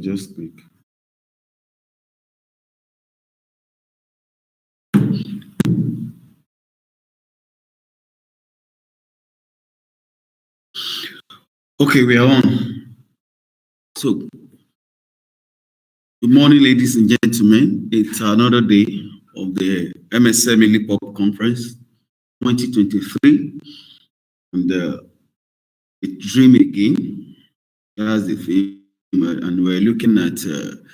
just click. Okay, we are on. So, good morning, ladies and gentlemen. It's another day of the MSME Pop Conference 2023, and a dream again. That's the theme, and we're looking at the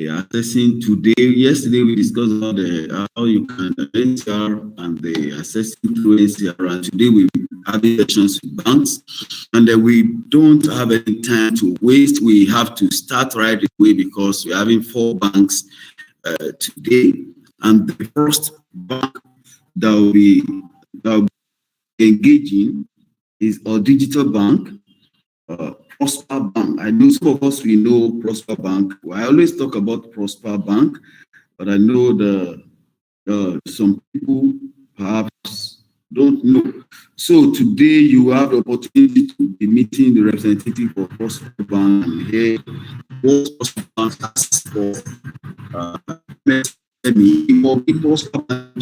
assessing today. Yesterday we discussed about how you can NCR and the assessing through NCR, and today we have sessions with banks, and we don't have any time to waste. We have to start right away because we're having 4 banks today, and the first bank that will be engaging is our digital bank. PROSPA Bank. I know some of us, we know PROSPA Bank. I always talk about PROSPA Bank, but I know some people perhaps don't know. So today you have the opportunity to be meeting the representative of PROSPA Bank and hear what PROSPA Bank has for MSME. For PROSPA Bank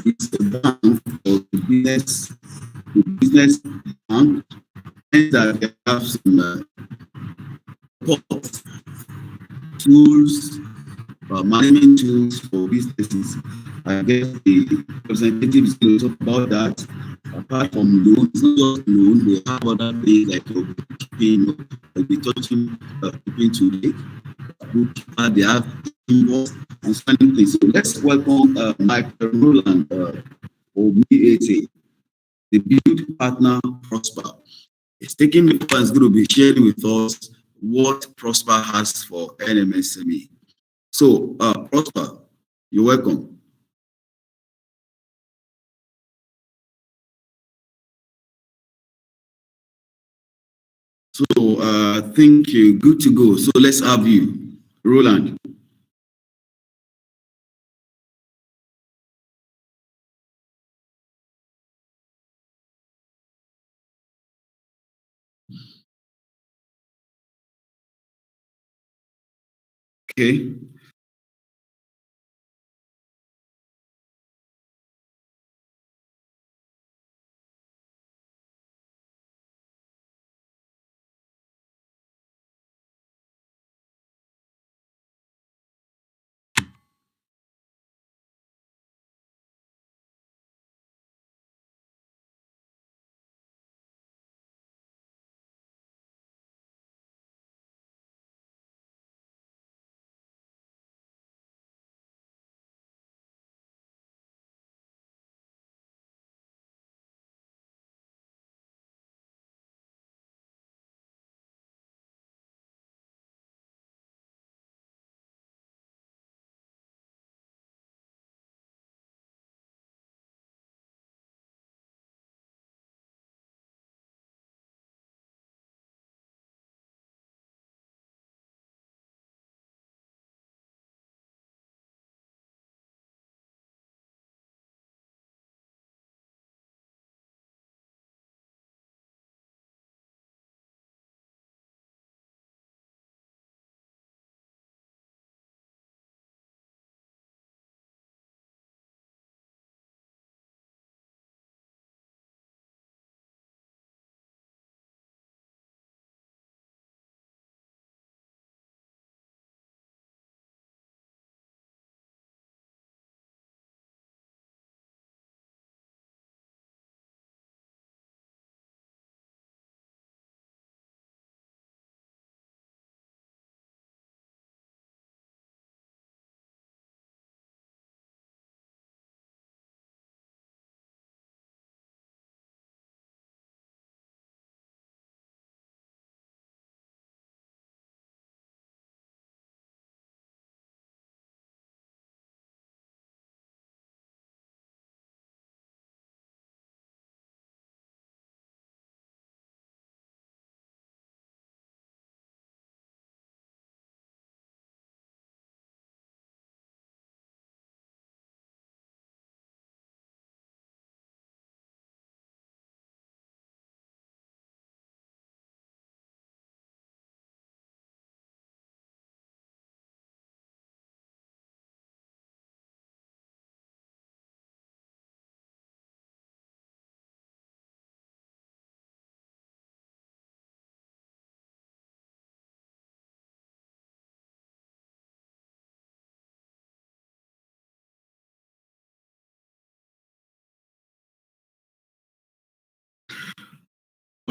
is a bank for the business bank, that they have some support tools, management tools for businesses. I guess the representatives will talk about that. Apart from loans, not just loans, they have other things like bookkeeping. They'll be touching bookkeeping today. They have invoice and spending things. So let's welcome Mike Roland OBAT, the build partner PROSPA. It's taking the time, is going to be sharing with us what PROSPA has for NMSME. So, PROSPA, you're welcome. So, thank you. Good to go. So, let's have you, Roland. Okay.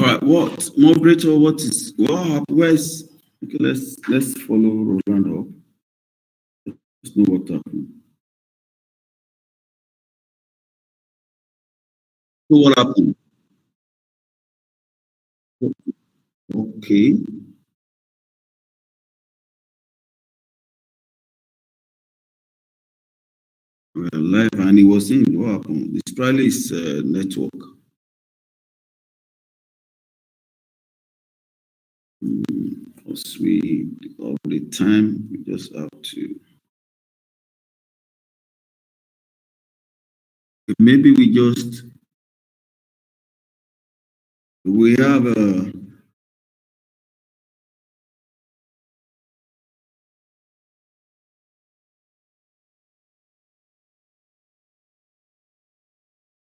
All right, what moderator? Where's okay? Let's follow Roland up. Let's know what happened. So what happened? Okay, we're live, and he was in. What happened? It's probably his network. Because we of the time, we just have to. Maybe we have a.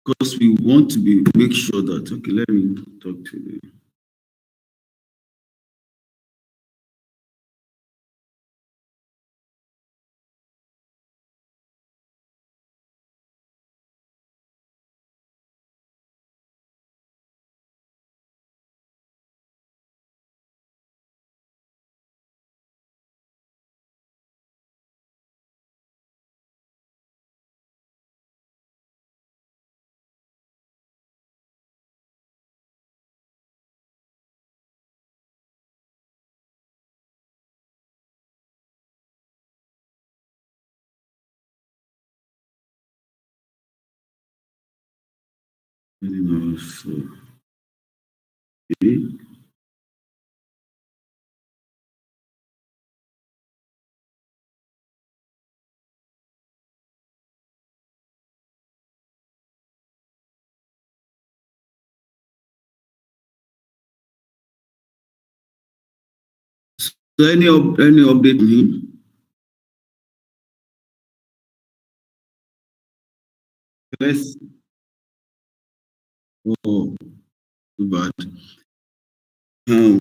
Because we want to make sure that okay. Let me talk to you. Okay. So any update on him? Let's. Oh, too bad. Um,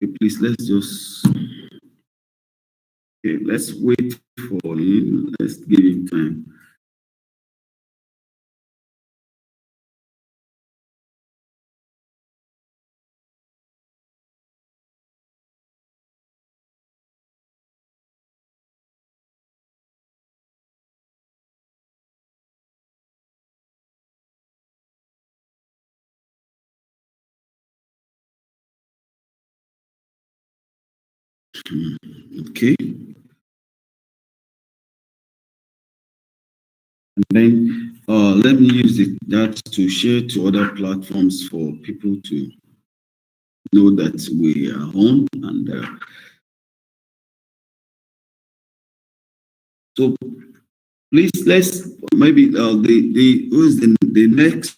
okay, please let's just. Okay, let's wait for him. Let's give him time. Okay. And then let me use that to share to other platforms for people to know that we are on. And so please let's maybe the who is the next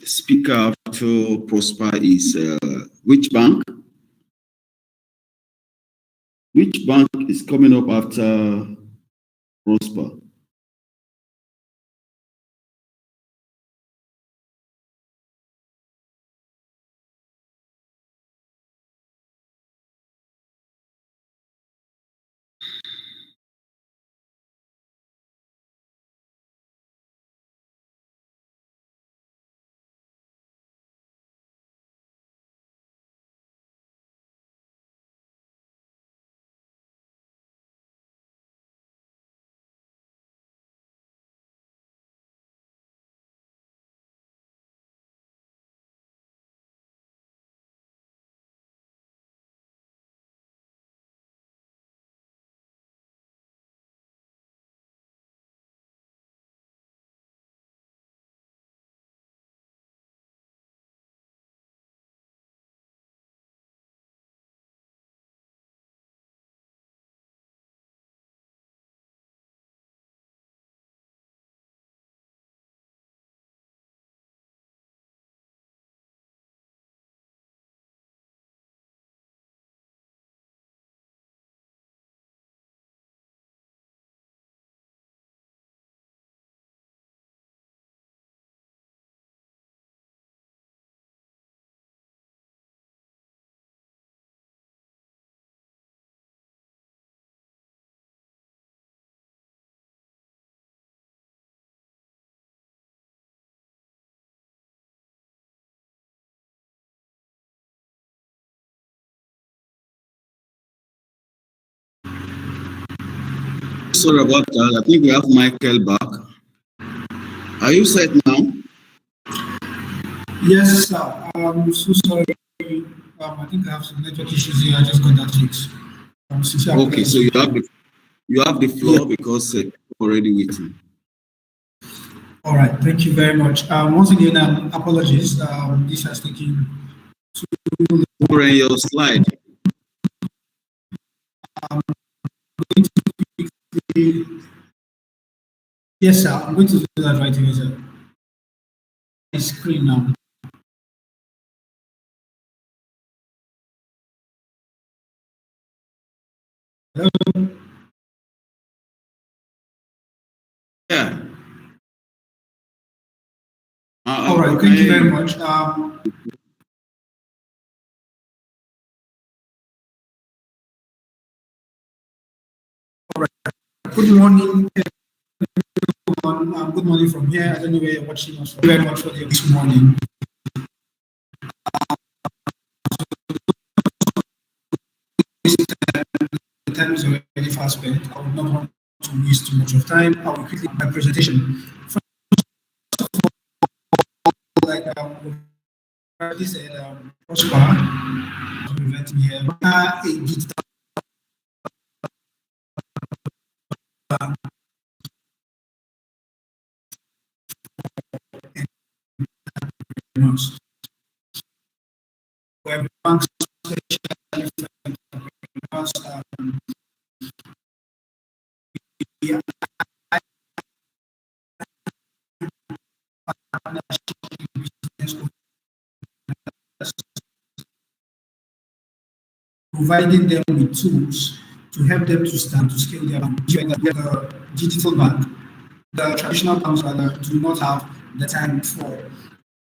speaker after PROSPA is which bank? Which bank is coming up after PROSPA? sorry about that. I think we have Michael back. Are you set now? Yes, sir. I'm so sorry. I think I have some network issues here. I just got that fixed. Okay, so you have the floor because already waiting. All right, thank you very much. Once again, apologies. This has taken too over in your slide. Yes, sir. I'm going to do that right away, sir. My screen now. Hello. Yeah. All right. Thank you very much. All right. Good morning, everyone. Good morning from here. I don't know where you're watching us. Thank you very much for this morning. The time is already fast spent. I would not want to waste too much of time. I will quickly my presentation. First of all, like already said, PROSPA, preventing here, a digital where banks providing them with tools to help them to stand to scale their bank. The digital bank, the traditional banks that do not have the time for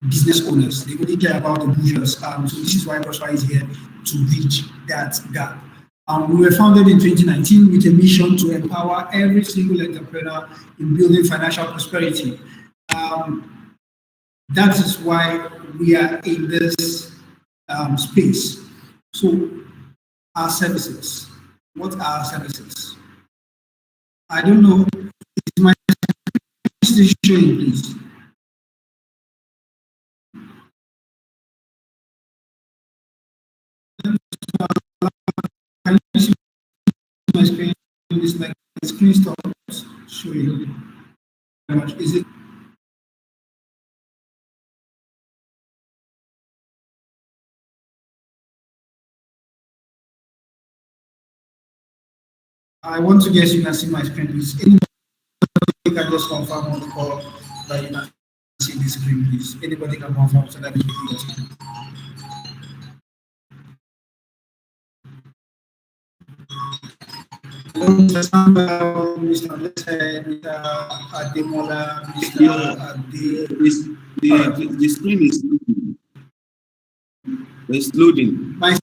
business owners. They only care about the bourgeois. So this is why PROSPA is here to bridge that gap. We were founded in 2019 with a mission to empower every single entrepreneur in building financial prosperity. That is why we are in this space. So our services, what are our services? I don't know. Is my screen showing, please? Can you see my screen? It's like the screen stops showing. How much is it? I want to guess you can see my screen, please. Anybody can just confirm on the call that you can see the screen, please. Anybody can confirm so that we can see it. Mr. Sambal, Mr. Blessed, Mr. Ademola, Mr. Ade. The screen is loading. It's loading. My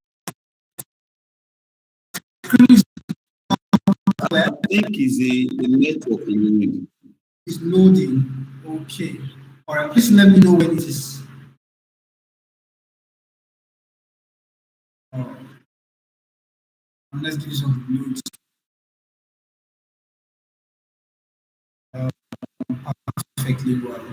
screen is I think is a network in the is loading. Okay. All right. Please let me know when it is. All right. Let's give you some notes. Perfectly well.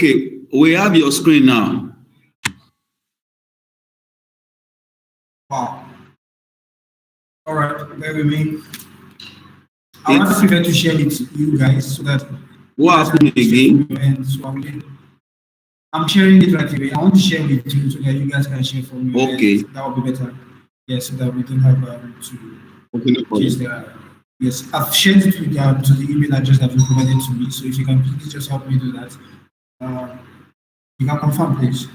Okay, we have your screen now. Wow. All right, bear with me. I want to prefer to share it with you guys so that what happened again? So I'm sharing it right away. I want to share with you so that you guys can share for me. Okay. That would be better. Yes, so that we don't have to Okay, no problem. change the. Yes, I've shared it with to the email address that you provided to me. So if you can please just help me do that. Uh, you can confirm, please.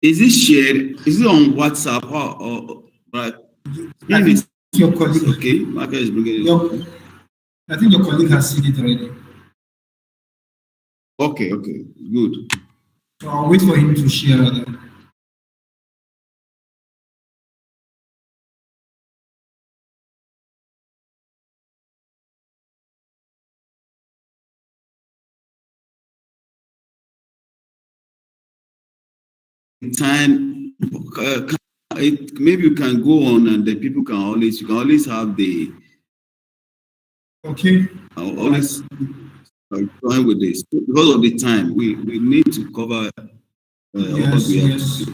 Is this shared? Is it on WhatsApp or right? I think your colleague. Okay, Market is bringing it. I think your colleague has seen it already. Okay, good. So I'll wait for him to share that. Time, maybe you can go on and then you can always have the. Okay. I'll always join with this because of the time. We need to cover Yes, yes.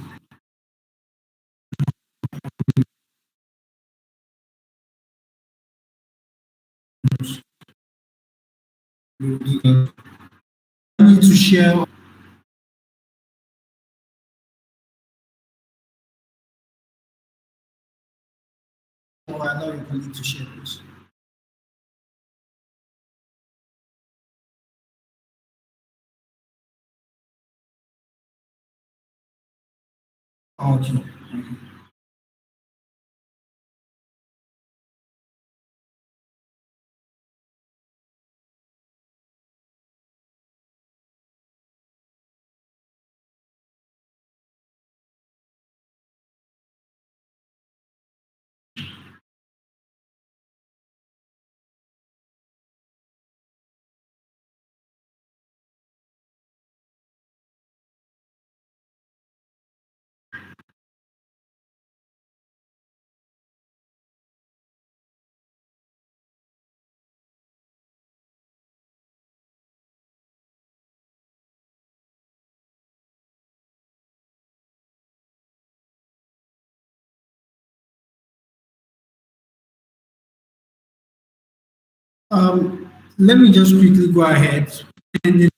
I need to share. Or allow your colleague to share, please. Okay. Let me just quickly go ahead and then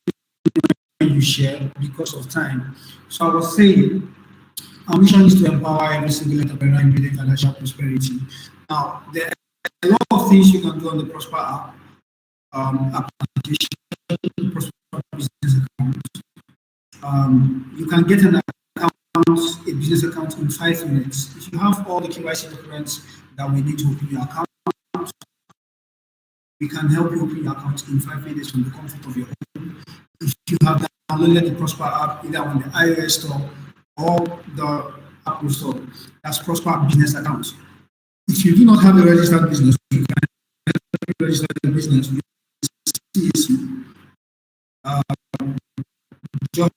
you share because of time. So I was saying, our mission is to empower every single entrepreneur in building financial prosperity. Now, there are a lot of things you can do on the Prosper app, application, Prosper business account. You can get an account, a business account in 5 minutes. If you have all the KYC documents that we need to open your account, we can help you open your account in 5 minutes from the comfort of your home. If you have downloaded the Prosper app either on the iOS store or the Apple store, that's Prosper Business Account. If you do not have a registered business, you can register the business with CSU. Just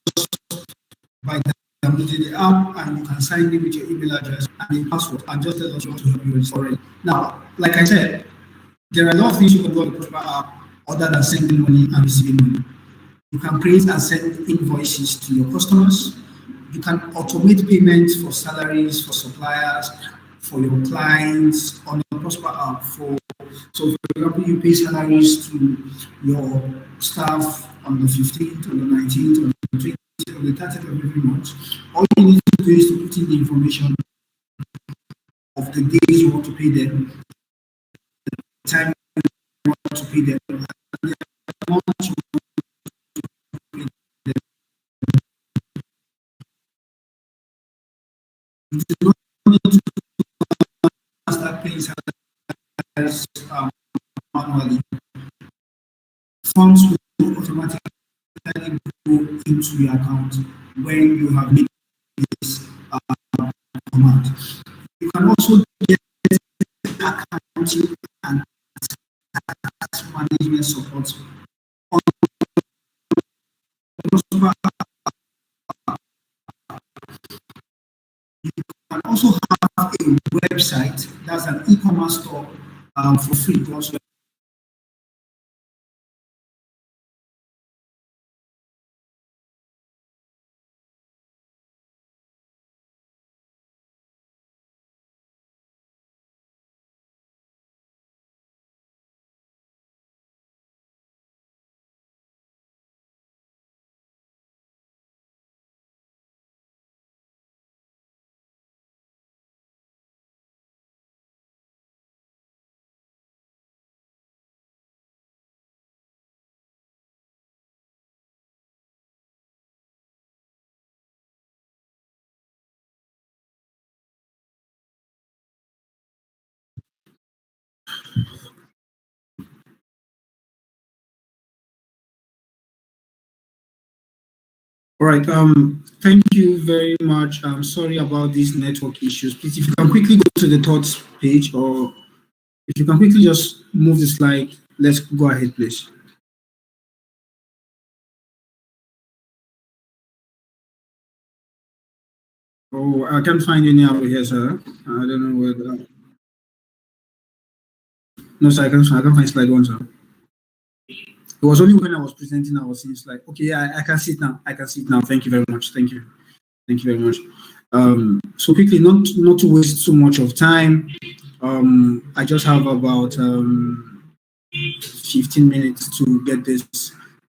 by downloading the app, and you can sign in with your email address and your password and just tell us what to help you register already. Now, like I said, there are a lot of things you can do on the Prosper app other than sending money and receiving money. You can create and send invoices to your customers. You can automate payments for salaries, for suppliers, for your clients on the Prosper app. So, for example, you pay salaries to your staff on the 15th, on the 19th, on the 20th, on the 30th of every month. All you need to do is to put in the information of the days you want to pay them, the time you want to pay them, and the amount you do not need to start paying salaries manually. Funds will automatically go into your account when you have made this command. You can also get accounting and management support on PROSPA. You can also have a website that's an e-commerce store for free also. All right. Thank you very much. I'm sorry about these network issues. Please, if you can quickly go to the thoughts page, or if you can quickly just move the slide, let's go ahead, please. Oh, I can't find any over here, sir. I don't know whether. No, sir, I can't find slide one, sir. It was only when I was presenting, I was seeing slide. Okay, I can see it now. I can see it now. Thank you very much. Thank you. Thank you very much. So quickly, not to waste too much of time. I just have about 15 minutes to get this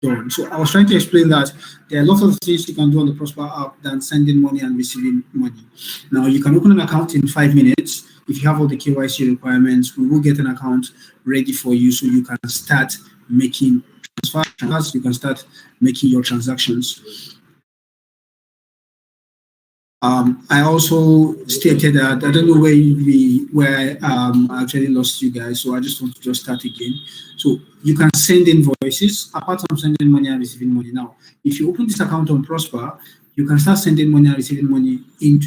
done. So I was trying to explain that there are lots of things you can do on the PROSPA app than sending money and receiving money. Now you can open an account in 5 minutes. If you have all the KYC requirements, we will get an account ready for you so you can start making transfers. You can start making your transactions. I also stated that I don't know where I actually lost you guys, so I just want to just start again. So you can send invoices apart from sending money and receiving money. Now, if you open this account on PROSPA, you can start sending money and receiving money in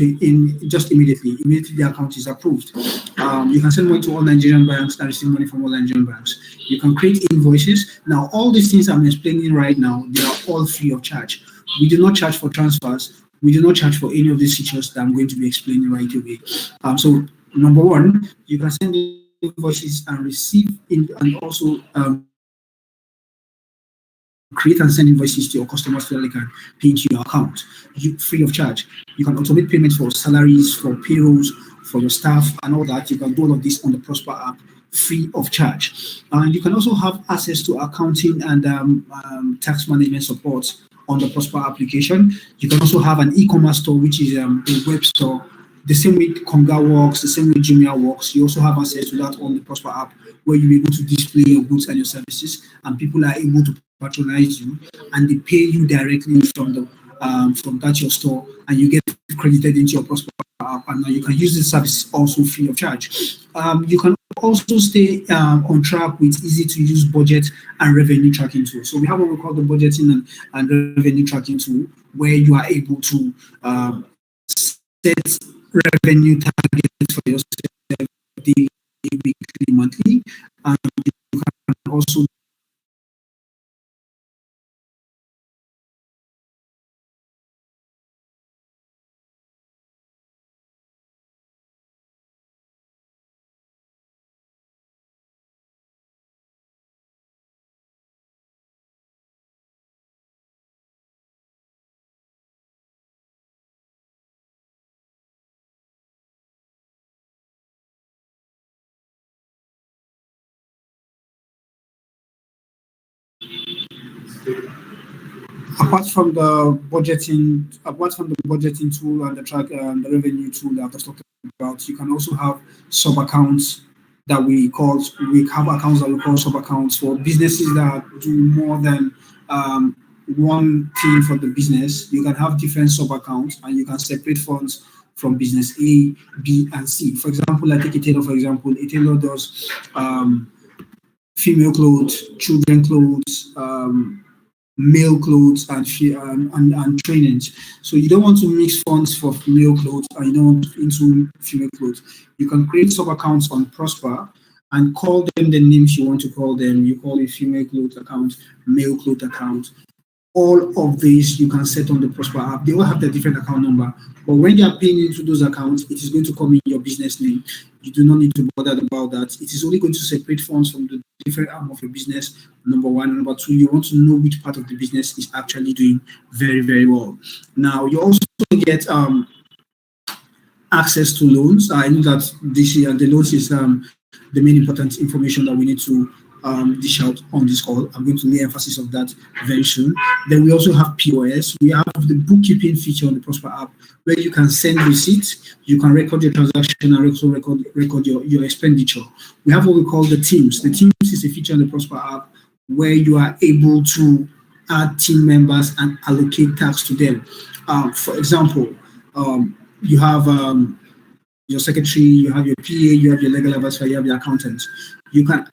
just immediately. Immediately the account is approved. You can send money to all Nigerian banks and receive money from all Nigerian banks. You can create invoices. Now, all these things I'm explaining right now, they are all free of charge. We do not charge for transfers. We do not charge for any of these features that I'm going to be explaining right away. So number one, you can send invoices and receive and also create and send invoices to your customers so they can pay into your account free of charge. You can automate payments for salaries, for payrolls, for your staff, and all that. You can do all of this on the PROSPA app free of charge. And you can also have access to accounting and tax management support on the PROSPA application. You can also have an e-commerce store, which is a web store. The same way Konga works, the same way Jumia works. You also have access to that on the PROSPA app, where you're able to display your goods and your services, and people are able to patronize you, and they pay you directly from that your store, and you get credited into your PROSPA app, and now you can use the service also free of charge. You can also stay on track with easy to use budget and revenue tracking tool. So we have what we call the budgeting and revenue tracking tool, where you are able to set revenue targets for yourself daily, weekly, monthly, and you can also apart from the budgeting tool and the track the revenue tool that I was talking about, you can also have sub accounts that we have accounts that we call sub accounts for businesses that do more than one thing for the business. You can have different sub accounts, and you can separate funds from business A, B, and C. For example, I take a tailor. For example, a tailor does female clothes, children clothes, male clothes, and trainings. So you don't want to mix funds for male clothes and you don't want into female clothes. You can create sub accounts on PROSPA, and call them the names you want to call them. You call it female clothes account, male clothes account. All of these you can set on the Prosper app. They all have the different account number, but when you are paying into those accounts, it is going to come in your business name. You do not need to bother about that. It is only going to separate funds from the different arm of your business. Number one, number two, you want to know which part of the business is actually doing very, very well. Now you also get access to loans. I know that this year the loans is the main important information that we need to dish out on this call. I'm going to lay emphasis on that very soon. Then we also have POS. We have the bookkeeping feature on the Prosper app where you can send receipts, you can record your transaction, and also record your expenditure. We have what we call the teams. The teams is a feature on the Prosper app where you are able to add team members and allocate tasks to them. For example, you have your secretary, you have your PA, you have your legal advisor, you have your accountant. You can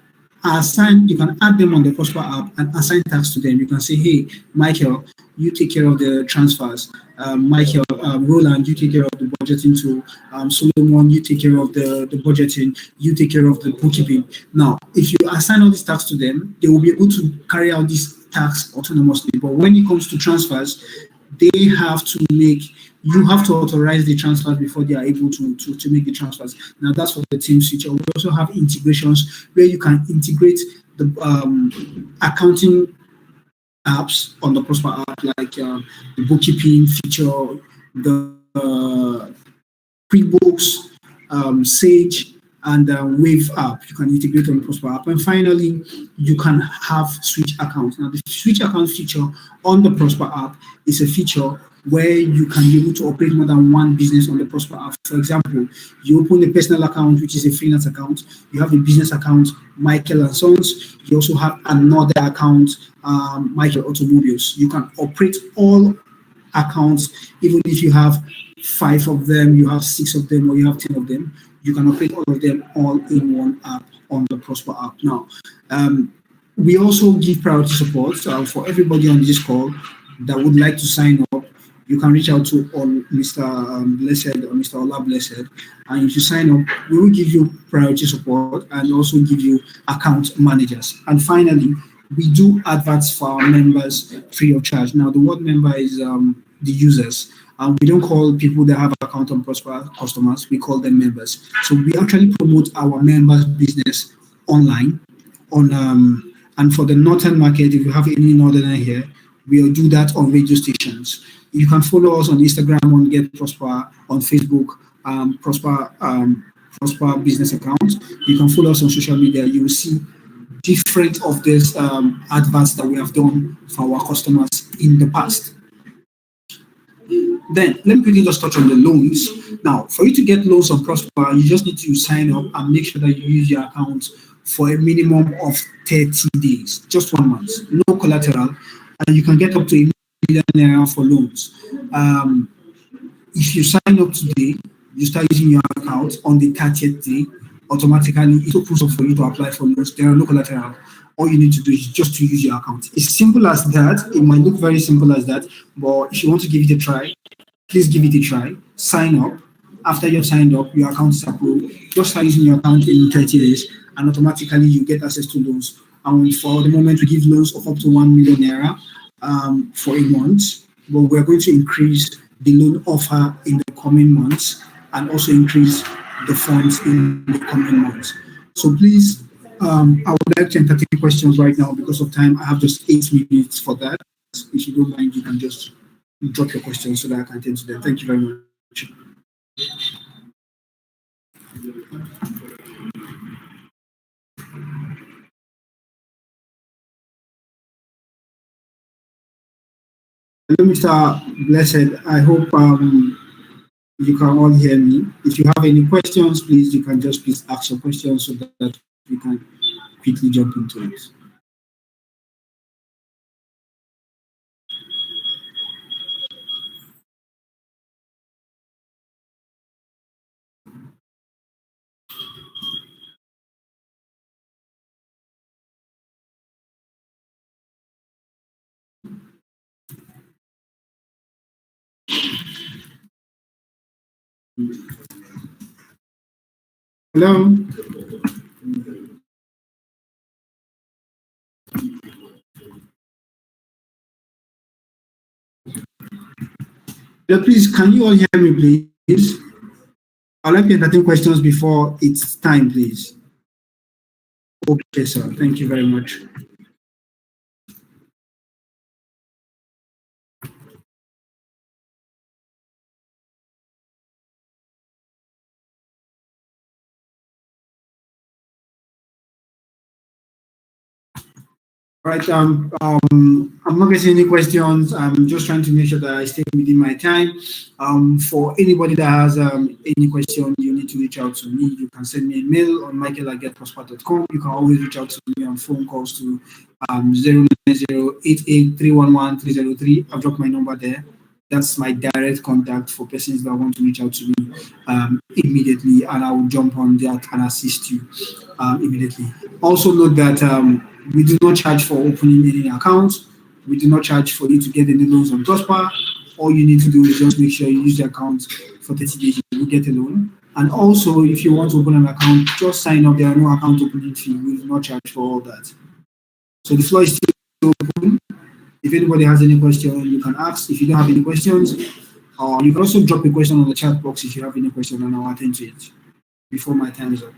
add them on the Prosper app and assign tasks to them. You can say, hey, Michael, you take care of the transfers. Michael, Roland, you take care of the budgeting tool. Solomon, you take care of the budgeting. You take care of the bookkeeping. Now, if you assign all these tasks to them, they will be able to carry out these tasks autonomously. But when it comes to transfers, you have to authorize the transfers before they are able to make the transfers. Now that's for the team feature. We also have integrations where you can integrate the accounting apps on the Prosper app, like the bookkeeping feature, the QuickBooks, Sage, and Wave app. You can integrate on the Prosper app. And finally, you can have switch accounts. Now, the switch account feature on the Prosper app is a feature where you can be able to operate more than one business on the Prosper app. For example, you open a personal account, which is a freelance account. You have a business account, Michael and Sons. You also have another account, Michael Automobiles. You can operate all accounts, even if you have 5 of them, you have 6 of them, or you have 10 of them. You can operate all of them all in one app on the Prosper app. Now, we also give priority support for everybody on this call that would like to sign up. You can reach out to Mr. Blessed or Mr. Ola Blessed, and if you sign up, we will give you priority support and also give you account managers. And finally, we do adverts for our members free of charge. Now, the word member is the users. We don't call people that have account on Prosper customers. We call them members. So we actually promote our members' business online. And for the northern market, if you have any northerner here, we'll do that on radio stations. You can follow us on Instagram on Get Prosper, on Facebook, Prosper business account. You can follow us on social media. You will see different of these adverts that we have done for our customers in the past. Then let me quickly just touch on the loans. Now, for you to get loans on Prosper, you just need to sign up and make sure that you use your account for a minimum of 30 days, just 1 month, no collateral, and you can get up to £1 million for loans. If you sign up today, you start using your account on the 30th day, automatically it opens up for you to apply for loans. There are no collateral. All you need to do is just to use your account. It's simple as that. It might look very simple as that, but if you want to give it a try, please give it a try. Sign up. After you've signed up, your account is approved. Just start using your account in 30 days, and automatically you get access to loans. And for the moment, we give loans of up to £1 million for a month, but we're going to increase the loan offer in the coming months and also increase the funds in the coming months. So please, I would like to entertain questions right now because of time. I have just 8 minutes for that. If you don't mind, you can just drop your questions so that I can attend to them. Thank you very much. Hello, Mr. Blessed. I hope you can all hear me. If you have any questions, please, you can just please ask your questions so that we can quickly jump into it. Hello. Please, can you all hear me, please? I'd like to entertain questions before it's time, please. Okay, sir. Thank you very much. Right. I'm not getting any questions. I'm just trying to make sure that I stay within my time. For anybody that has any question, you need to reach out to me. You can send me a mail on michael@getprospa.com. You can always reach out to me on phone calls to 09088311303. I've dropped my number there. That's my direct contact for persons that want to reach out to me immediately, and I will jump on that and assist you immediately. Also note that we do not charge for opening any accounts. We do not charge for you to get any loans on PROSPA. All you need to do is just make sure you use the account for 30 days. You will get a loan. And also, if you want to open an account, just sign up. There are no account opening fee. We do not charge for all that. So the floor is still open. If anybody has any question, you can ask. If you don't have any questions, you can also drop a question on the chat box if you have any question, and I'll attend to it before my time is up.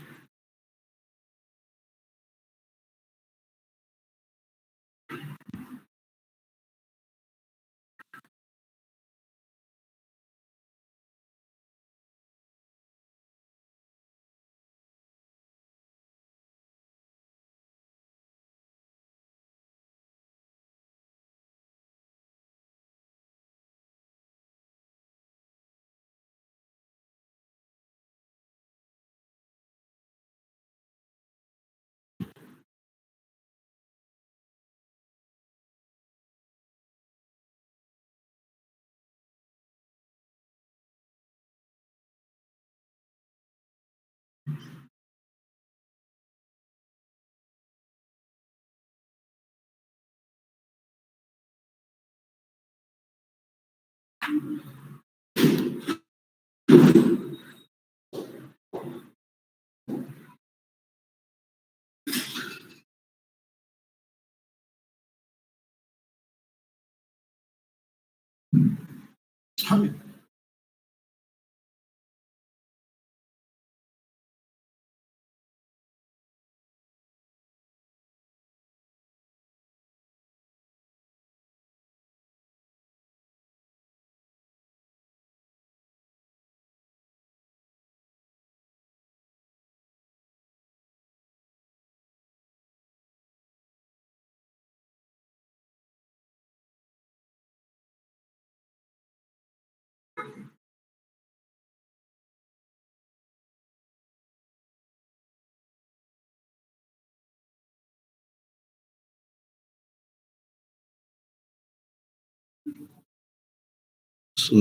So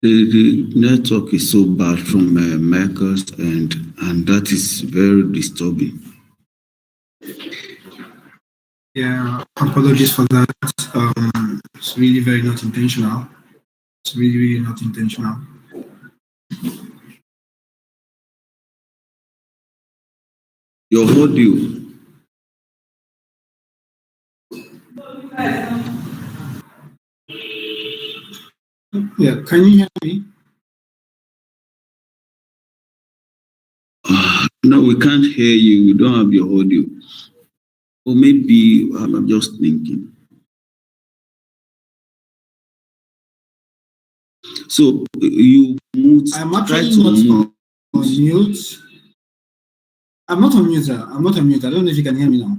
the network is so bad from Michael's end, and that is very disturbing. Yeah, apologies for that. It's really very not intentional. It's really, really not intentional. Your audio. Yeah, can you hear me? No, we can't hear you. We don't have your audio. Or maybe I'm just thinking. So you mute. I'm actually not on mute. I'm not on mute, sir. I'm not on mute. I don't know if you can hear me now.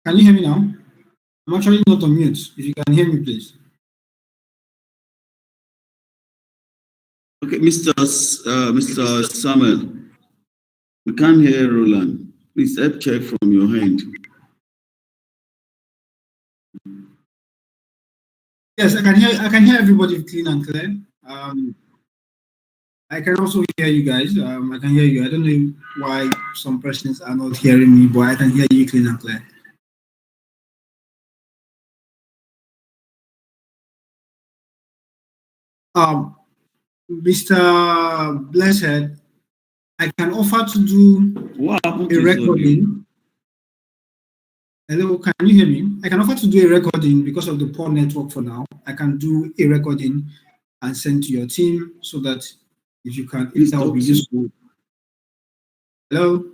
Can you hear me now? I'm actually not on mute. If you can hear me, please. Okay, Mr. Samuel, we can't hear Roland. Please help check from your hand. Yes, I can hear everybody clean and clear. I can also hear you guys. I can hear you. I don't know why some persons are not hearing me, but I can hear you clean and clear. Mr. Blessed, I can offer to do a recording. Hello, can you hear me? I can offer to do a recording because of the poor network for now. I can do a recording and send to your team so that if you can, if that will be useful. Hello?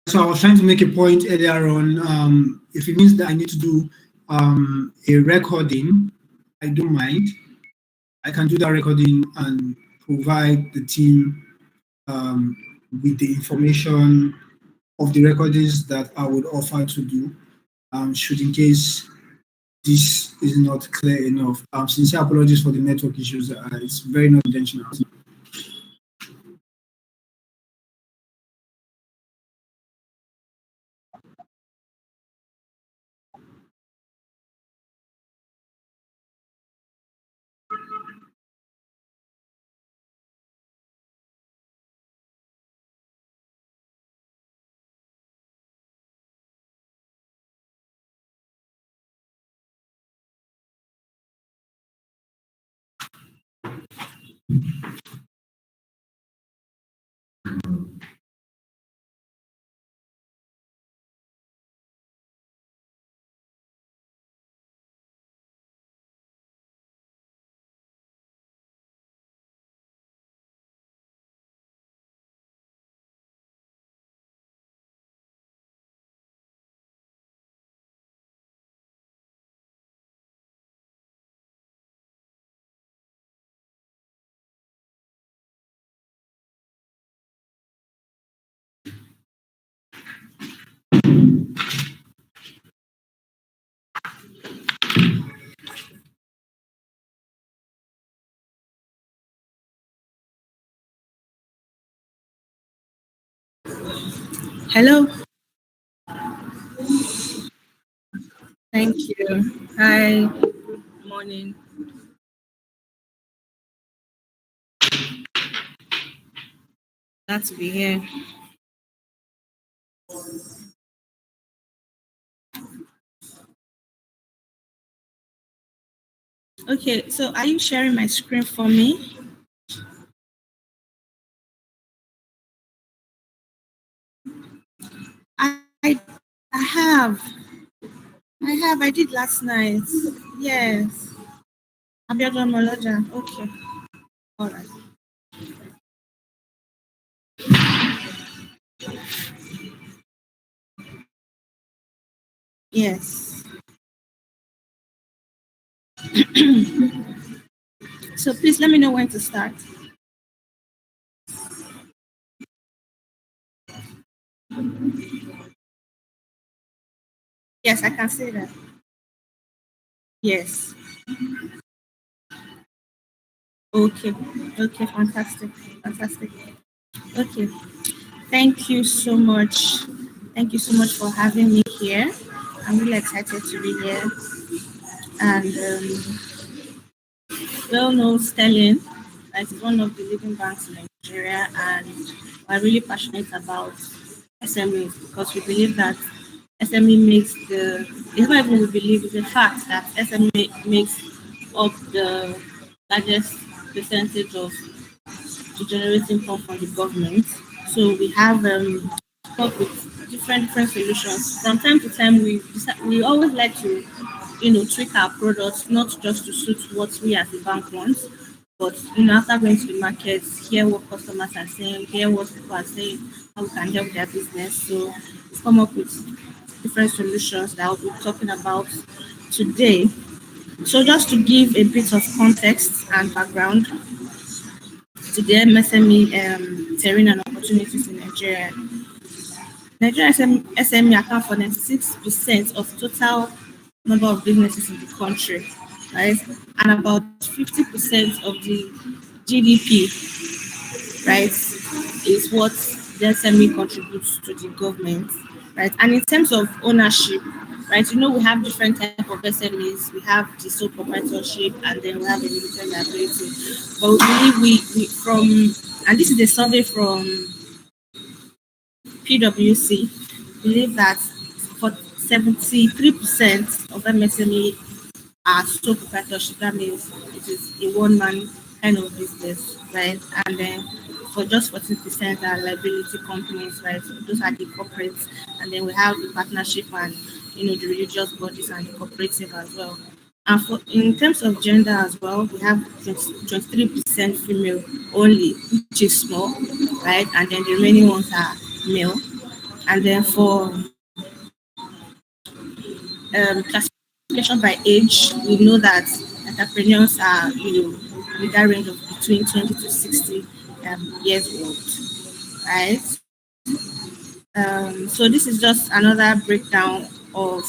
So I was trying to make a point earlier on. If it means that I need to do a recording, I don't mind. I can do that recording and provide the team with the information of the recordings that I would offer to do, should in case this is not clear enough. Sincere apologies for the network issues. It's very not intentional. Hello. Thank you. Hi. Good morning. Glad to be here. Okay, so are you sharing my screen for me? I I have. I did last night. Yes. Abiodun Moloja. Okay. All right. Yes. So please let me know when to start. Yes, I can say that. Yes. Okay. Okay, fantastic. Fantastic. Okay. Thank you so much. Thank you so much for having me here. I'm really excited to be here. And well known STERLIN, that is one of the leading banks in Nigeria, and we're really passionate about SMEs because we believe that SME makes it's not even we believe, it's a fact that SME makes up the largest percentage of to generate income from the government. So we have up with different solutions. From time to time, we always like to, tweak our products, not just to suit what we as a bank want, but after going to the market, hear what customers are saying, hear what people are saying, how we can help their business. So we've come up with different solutions that I'll be talking about today. So just to give a bit of context and background to the MSME terrain and opportunities in Nigeria. Nigeria SME account for 96% of total number of businesses in the country, right? And about 50% of the GDP, right, is what the SME contributes to the government, right? And in terms of ownership, right, we have different type of SMEs. We have the sole proprietorship, and then we have the limited liability. But we believe we from, and this is a survey from PwC, believe that for 73% of MSME are sole proprietorship. That means it is a one-man kind of business, right? And then for just 14% are liability companies, right? So those are the corporates. And then we have the partnership and, the religious bodies and the cooperative as well. And in terms of gender as well, we have 23% female only, which is small, right? And then the remaining ones are male. And then for classification by age, we know that entrepreneurs are, with that range of between 20 to 60 years old, right? So this is just another breakdown of,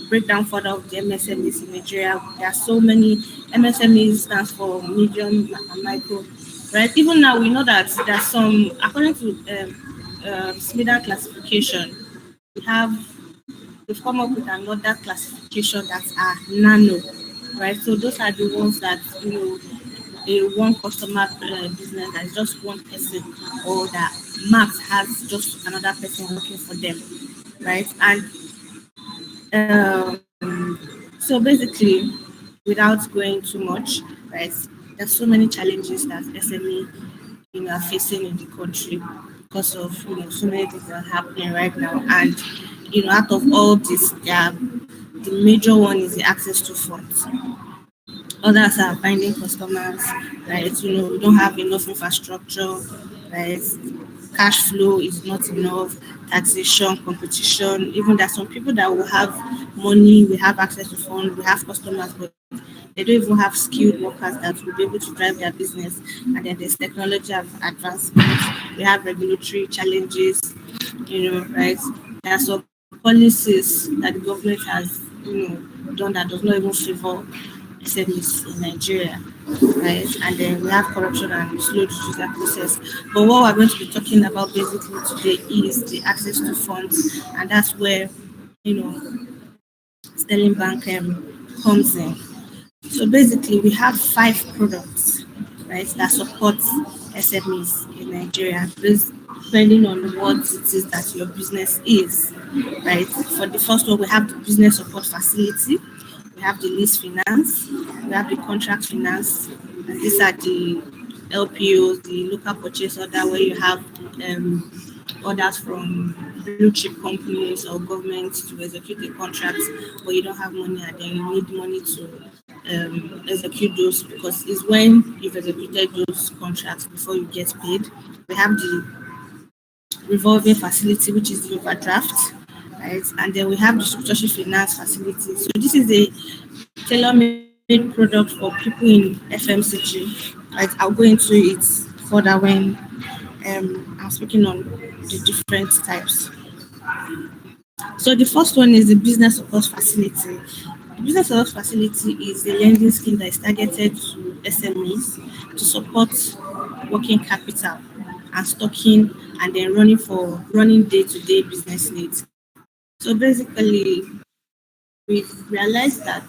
breakdown further of the MSMEs in Nigeria. There are so many. MSMEs stands for medium and micro, right? Even now we know that there's some, according to SMEs classification, we've come up with another classification that are nano, right? So those are the ones that, a one customer business that is just one person, or that Max has just another person working for them, right? And so basically, without going too much, right, there's so many challenges that SME are facing in the country because of so many things that are happening right now. And out of all this, the major one is the access to funds. Others are finding customers, right? We don't have enough infrastructure, right? Cash flow is not enough, taxation, competition. Even there's some people that will have money, we have access to funds, we have customers, but they don't even have skilled workers that will be able to drive their business. And then there's technology advancements, we have regulatory challenges, right? There are some policies that the government has, done that does not even favor SMEs in Nigeria, right? And then we have corruption and slow judicial process. But what we're going to be talking about basically today is the access to funds, and that's where, Sterling Bank comes in. So basically, we have 5 products, right, that support SMEs in Nigeria, depending on what it is that your business is, right? For the first one, we have the business support facility, we have the lease finance, we have the contract finance, and these are the LPOs, the local purchase order, where you have orders from blue chip companies or governments to execute a contract, but you don't have money and then you need money to execute those, because it's when you've executed those contracts before you get paid. We have the revolving facility, which is the overdraft, right? And then we have the structured finance facility. So this is a tailor-made product for people in FMCG. Right? I'll go into it further when I'm speaking on the different types. So the first one is the business support facility. The business support facility is a lending scheme that is targeted to SMEs to support working capital and stocking, and then running day-to-day business needs. So basically, we've realized that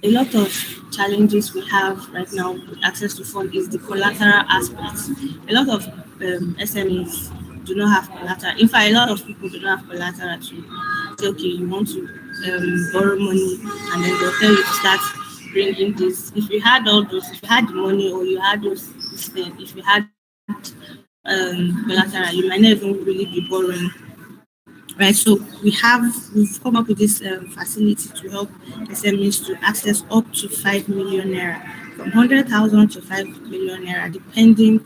a lot of challenges we have right now with access to funds is the collateral aspect. A lot of SMEs do not have collateral. In fact, a lot of people do not have collateral to say, okay, you want to borrow money, and then they'll tell you to start bringing this. If you had all those, if you had the money, or you had those things, if you had collateral. You might not even really be borrowing, right? So we've come up with this facility to help SMEs to access up to 5 million naira, from 100,000 to 5 million naira, depending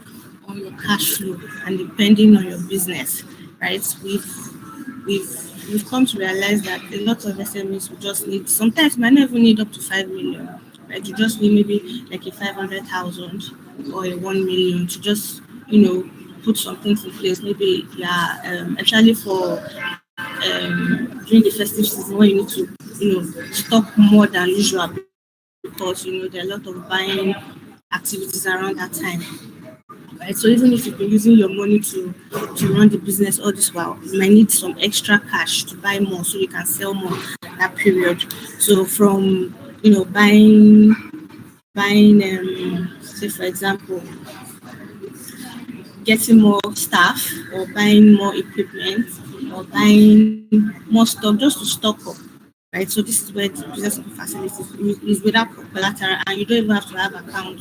on your cash flow and depending on your business, right? We've come to realize that a lot of SMEs will just need, sometimes might not even need up to 5 million, right? You just need maybe like a 500,000 or a 1 million to just, put some things in place. Maybe, actually for during the festive season when you need to, stock more than usual, because there are a lot of buying activities around that time. Right? So even if you've been using your money to run the business all this while, you might need some extra cash to buy more so you can sell more that period. So from buying say for example getting more staff or buying more equipment or buying more stock just to stock up. Right, so this is where the business facilities is without collateral, and you don't even have to have account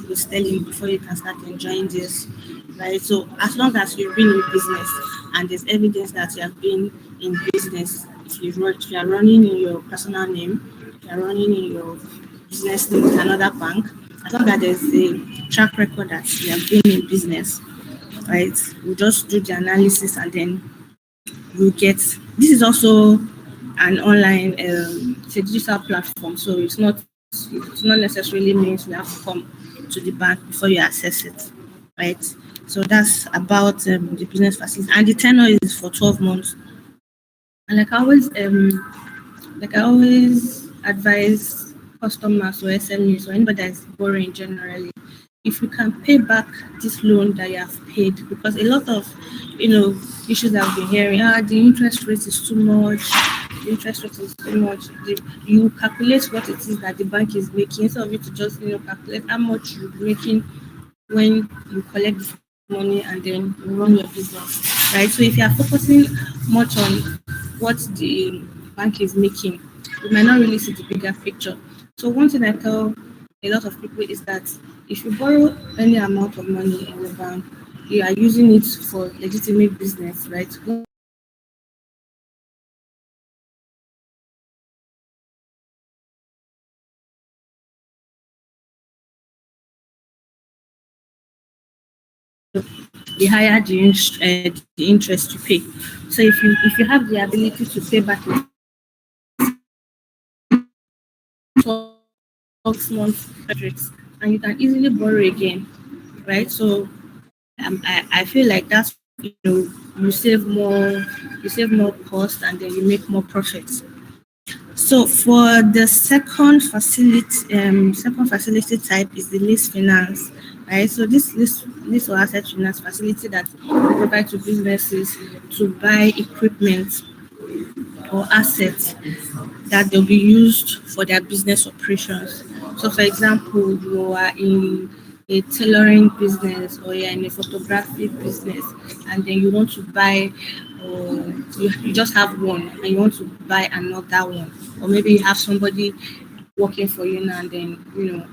with Sterling before you can start enjoying this. Right, so as long as you've been in business and there's evidence that you have been in business, if you are running in your personal name, if you are running in your business name with another bank, as long as there's a track record that you have been in business, right, we'll just do the analysis and then we'll get. This is also an online, it's a digital platform, so it's not necessarily means you have to come to the bank before you access it, right? So that's about the business facility, and the tenure is for 12 months. And like I always advise customers or SMEs or anybody that's borrowing generally, if you can pay back this loan that you have paid, because a lot of issues I've been hearing, the interest rate is too much, the interest rate is too much. You calculate what it is that the bank is making, instead of you to just calculate how much you're making when you collect this money and then you run your business, right? So if you are focusing much on what the bank is making, you might not really see the bigger picture. So one thing I tell a lot of people is that if you borrow any amount of money in the bank, you are using it for legitimate business, right? The higher the interest you pay. So if you have the ability to pay back in 12 months rates, and you can easily borrow again, right? So I feel like that's you save more cost and then you make more profits. So for the second facility type is the lease finance, right? So this lease or asset finance facility that we provide to businesses to buy equipment or assets that they'll be used for their business operations. So for example, you are in a tailoring business or you're in a photography business and then you want to buy, or you just have one and you want to buy another one, or maybe you have somebody working for you now and then you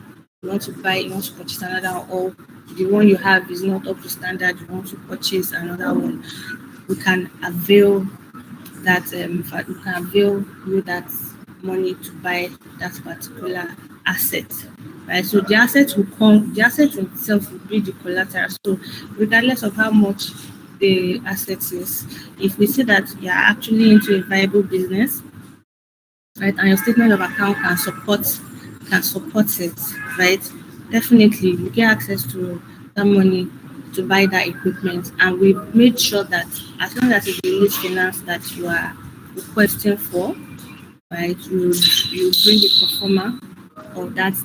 want to purchase another one, or the one you have is not up to standard, you want to purchase another one. We can avail that we can avail you that money to buy that particular asset, right? So the asset itself will be the collateral. So regardless of how much the asset is, if we see that you are actually into a viable business, right, and your statement of account can support it, right? Definitely you get access to that money to buy that equipment, and we made sure that as long as it's the lease finance that you are requesting for, right, you bring the performer of that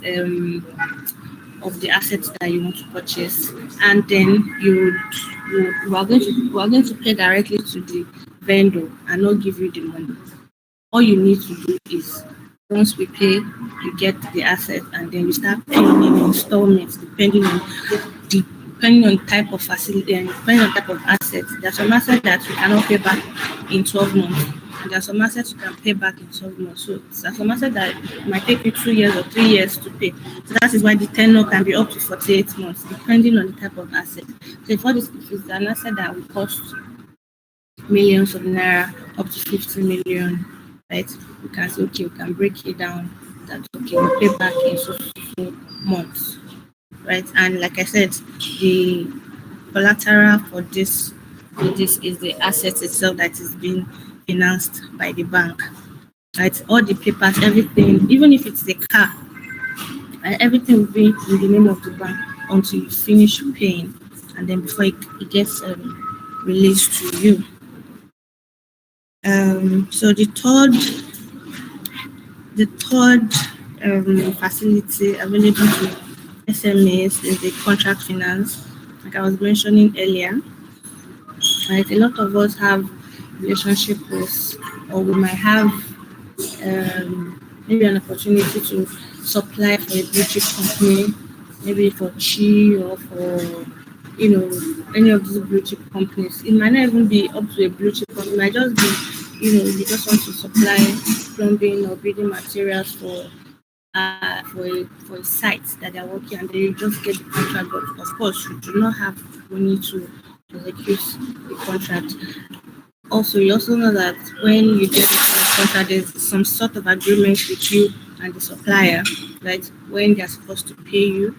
of the assets that you want to purchase, and then we are going to pay directly to the vendor and not give you the money. All you need to do is once we pay, you get the asset, and then we start paying in installments depending on type of facility and depending on type of assets. There's some assets that you cannot pay back in 12 months. there are some assets you can pay back in 12 months. So there are some assets that might take you 2 years or 3 years to pay. So that is why the tenure can be up to 48 months, depending on the type of asset. So if it's an asset that will cost millions of naira up to 50 million, right? We can say, okay, we can break it down. That okay, we pay back in so months, right? And like I said, the collateral for this is the asset itself that is being financed by the bank, right? All the papers, everything, even if it's a car, right, everything will be in the name of the bank until you finish paying, and then before it gets released to you. So the third facility available to SMEs is the contract finance, like I was mentioning earlier. Right, a lot of us have relationship with, or we might have maybe an opportunity to supply for a blue chip company, maybe for Chi or for any of these blue chip companies. It might not even be up to a blue chip company. It might just be you just want to supply plumbing or building materials for a site that they're working, and then you just get the contract. But of course, you do not have money to execute the contract. Also, you also know that when you get a contract, there's some sort of agreement with you and the supplier, right? When they're supposed to pay you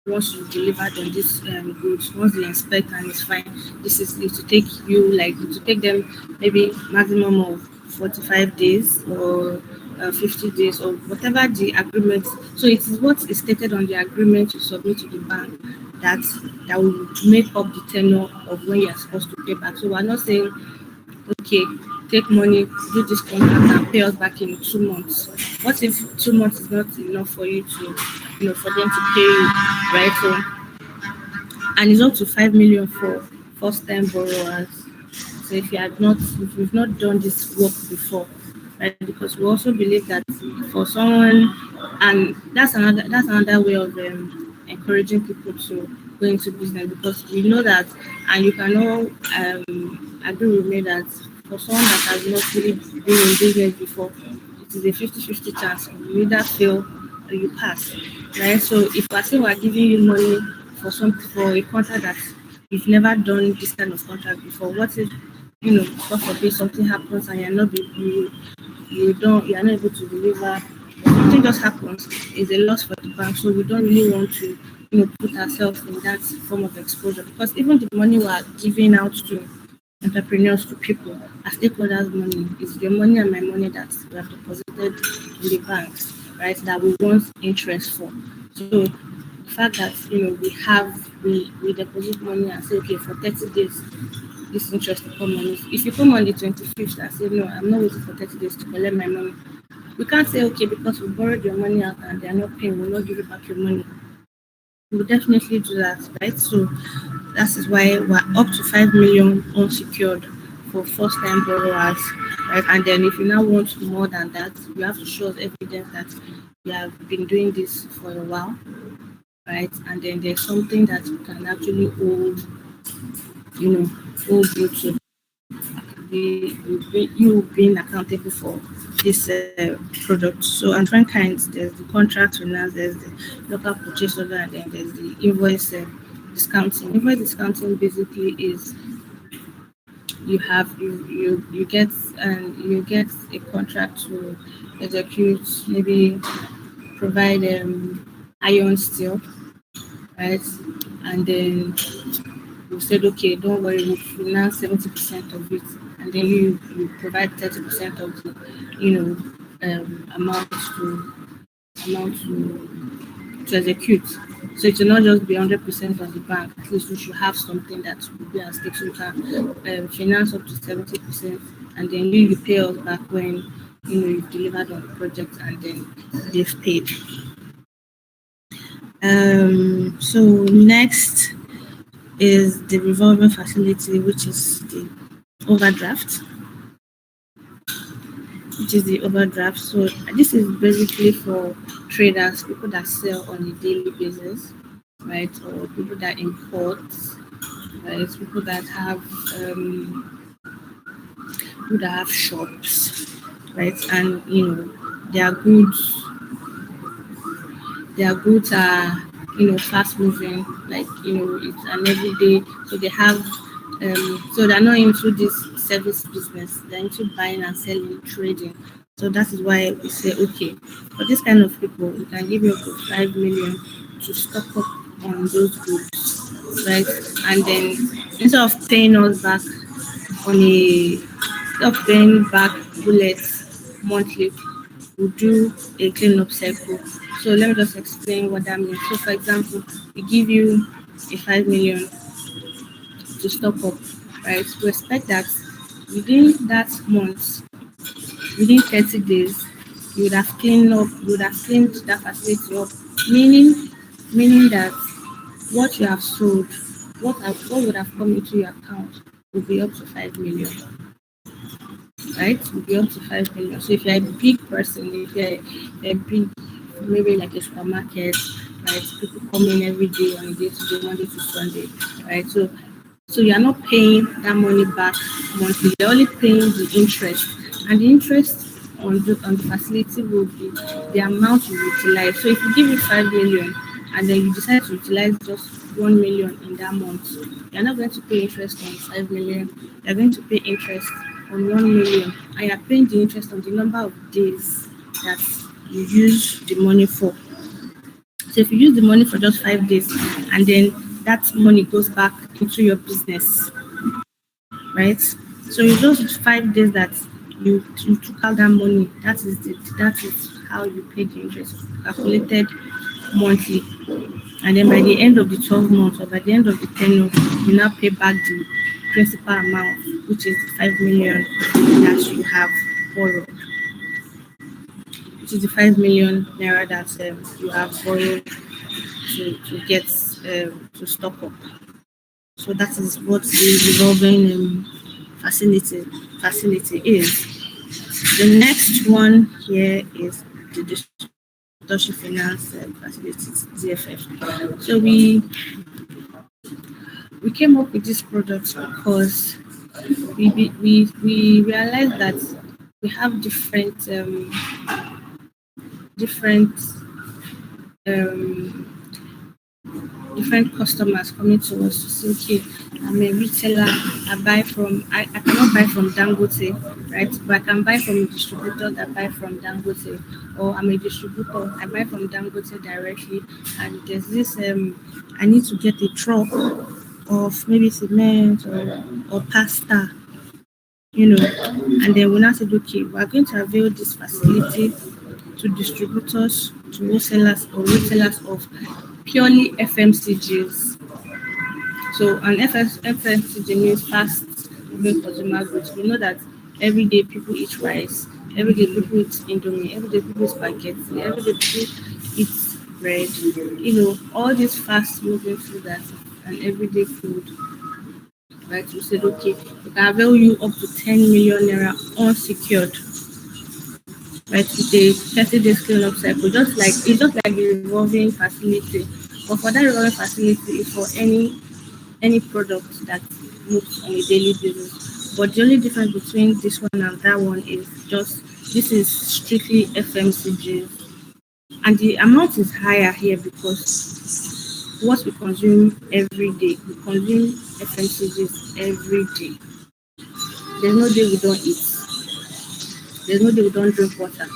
once you delivered on this goods, once they inspect and it's fine, this is it to take you like to take them maybe maximum of 45 days or 50 days or whatever the agreement. So it is what is stated on the agreement you submit to the bank that that will make up the tenure of when you are supposed to pay back. So we're not saying okay, take money, do this contract and pay us back in 2 months. What if 2 months is not enough for you to, for them to pay you, right? So, and it's up to 5 million for first-time borrowers. So if you've not done this work before, right? Because we also believe that for someone, and that's another way of encouraging people to go into business, because we know that, and you can all agree with me that for someone that has not really been in business before, it is a 50-50 chance. You either fail or you pass, right? So if I say we're giving you money for a contract that you've never done this kind of contract before, what if God forbid something happens and you are not able to deliver, something just happens, is a loss for the bank. So we don't really want to put ourselves in that form of exposure, because even the money we are giving out to entrepreneurs, to people, as stakeholders money, is your money and my money that we have deposited in the banks, right, that we want interest for. So the fact that we deposit money and say, okay, for 30 days this interest will come on it. If you come on the 25th and say, no, I'm not waiting for 30 days to collect my money, we can't say, okay, because we borrowed your money out and they're not paying, we'll not give you back your money. We'll definitely do that, right? So that is why we're up to 5 million unsecured for first-time borrowers, right? And then if you now want more than that, you have to show us evidence that you have been doing this for a while, right? And then there's something that you can actually hold you to you being accountable for this product. So, and different kinds. There's the contract finance, there's the local purchase order, and then there's the invoice discounting. Invoice discounting basically is you get a contract to execute, maybe provide iron steel, right? And then we said, okay, don't worry, we'll finance 70% of it, and then you provide 30% of the, amount to execute. So it will not just be 100% on the bank. At least we should have something that will be at stake. So you can finance up to 70%, and then you pay us back when you've delivered on the project, and then they've paid. So next is the revolving facility, which is the overdraft. So this is basically for traders, people that sell on a daily basis, right? Or people that import, right? People that have people that have shops, right? And their goods, their goods are fast moving, like it's an everyday. So they have so they're not into this service business, they're into buying and selling, trading. So that is why we say, okay, for this kind of people, we can give you up to 5 million to stock up on those goods, right? And then instead of paying us back on a instead of paying back bullets monthly, we do a cleanup cycle. So let me just explain what that means. So for example, we give you a 5 million to stock up, right? We expect that within that month, within 30 days, you would have cleaned up, you would have cleaned that facility up, meaning that what you have sold, what would have come into your account would be up to 5 million, right? Would be up to 5 million. So if you're a big person, if you're a big, maybe like a supermarket, right? People come in every day on a day-to-day, Monday to Sunday, right? So you're not paying that money back monthly. You're only paying the interest, and the interest on the facility will be the amount you utilize. So if you give it 5 million and then you decide to utilize just 1 million in that month, you're not going to pay interest on 5 million. You're going to pay interest on 1 million, and you're paying the interest on the number of days that you use the money for. So if you use the money for just 5 days and then that money goes back into your business, right? So it's just 5 days that you took out that money. That is how you pay the interest, calculated monthly. And then by the end of the 12 months or by the end of the 10 months, you now pay back the principal amount, which is 5 million that you have borrowed. Which is the 5 million naira that you have borrowed to get to stock up. So that is what the revolving facility is. The next one here is the distributorship finance facilities, DFF. So we came up with this product because we realized that we have different different customers coming to us to say, okay, I'm a retailer, I cannot buy from Dangote, right? But I can buy from a distributor that buy from Dangote, or I'm a distributor, I buy from Dangote directly, and there's this I need to get a truck of maybe cement or pasta, and then we now said, okay, we're going to avail this facility to distributors, to wholesalers or retailers of purely FMCGs. So an FMCG means fast moving consumer goods. We know that every day people eat rice, every day people eat indomie, every day people eat spaghetti, every day people eat bread. All these fast moving food that an everyday food. Right, we said, okay, we can avail you up to 10 million naira unsecured, right, with a 30-day cleanup cycle, it's just like the revolving facility. But for that revolving facility, it's for any product that moves on a daily basis. But the only difference between this one and that one is just this is strictly FMCG, and the amount is higher here because what we consume every day, we consume FMCGs every day. There's no day we don't eat. There's no day we don't drink water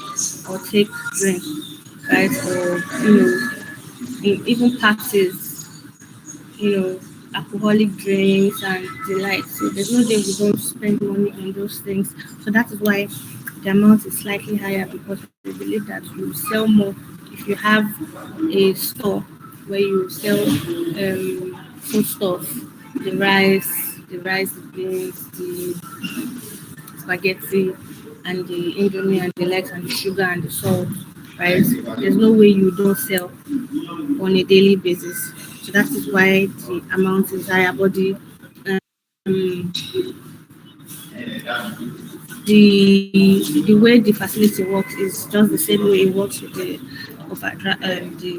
or take drink, right? Or even parties, alcoholic drinks and the like. So there's no day we don't spend money on those things. So that is why the amount is slightly higher, because we believe that you sell more if you have a store where you sell food stuff, the beans, the spaghetti, and the indomie and the likes, and the sugar and the salt, right? There's no way you don't sell on a daily basis. So that is why the amount is higher. But the way the facility works is just the same way it works with the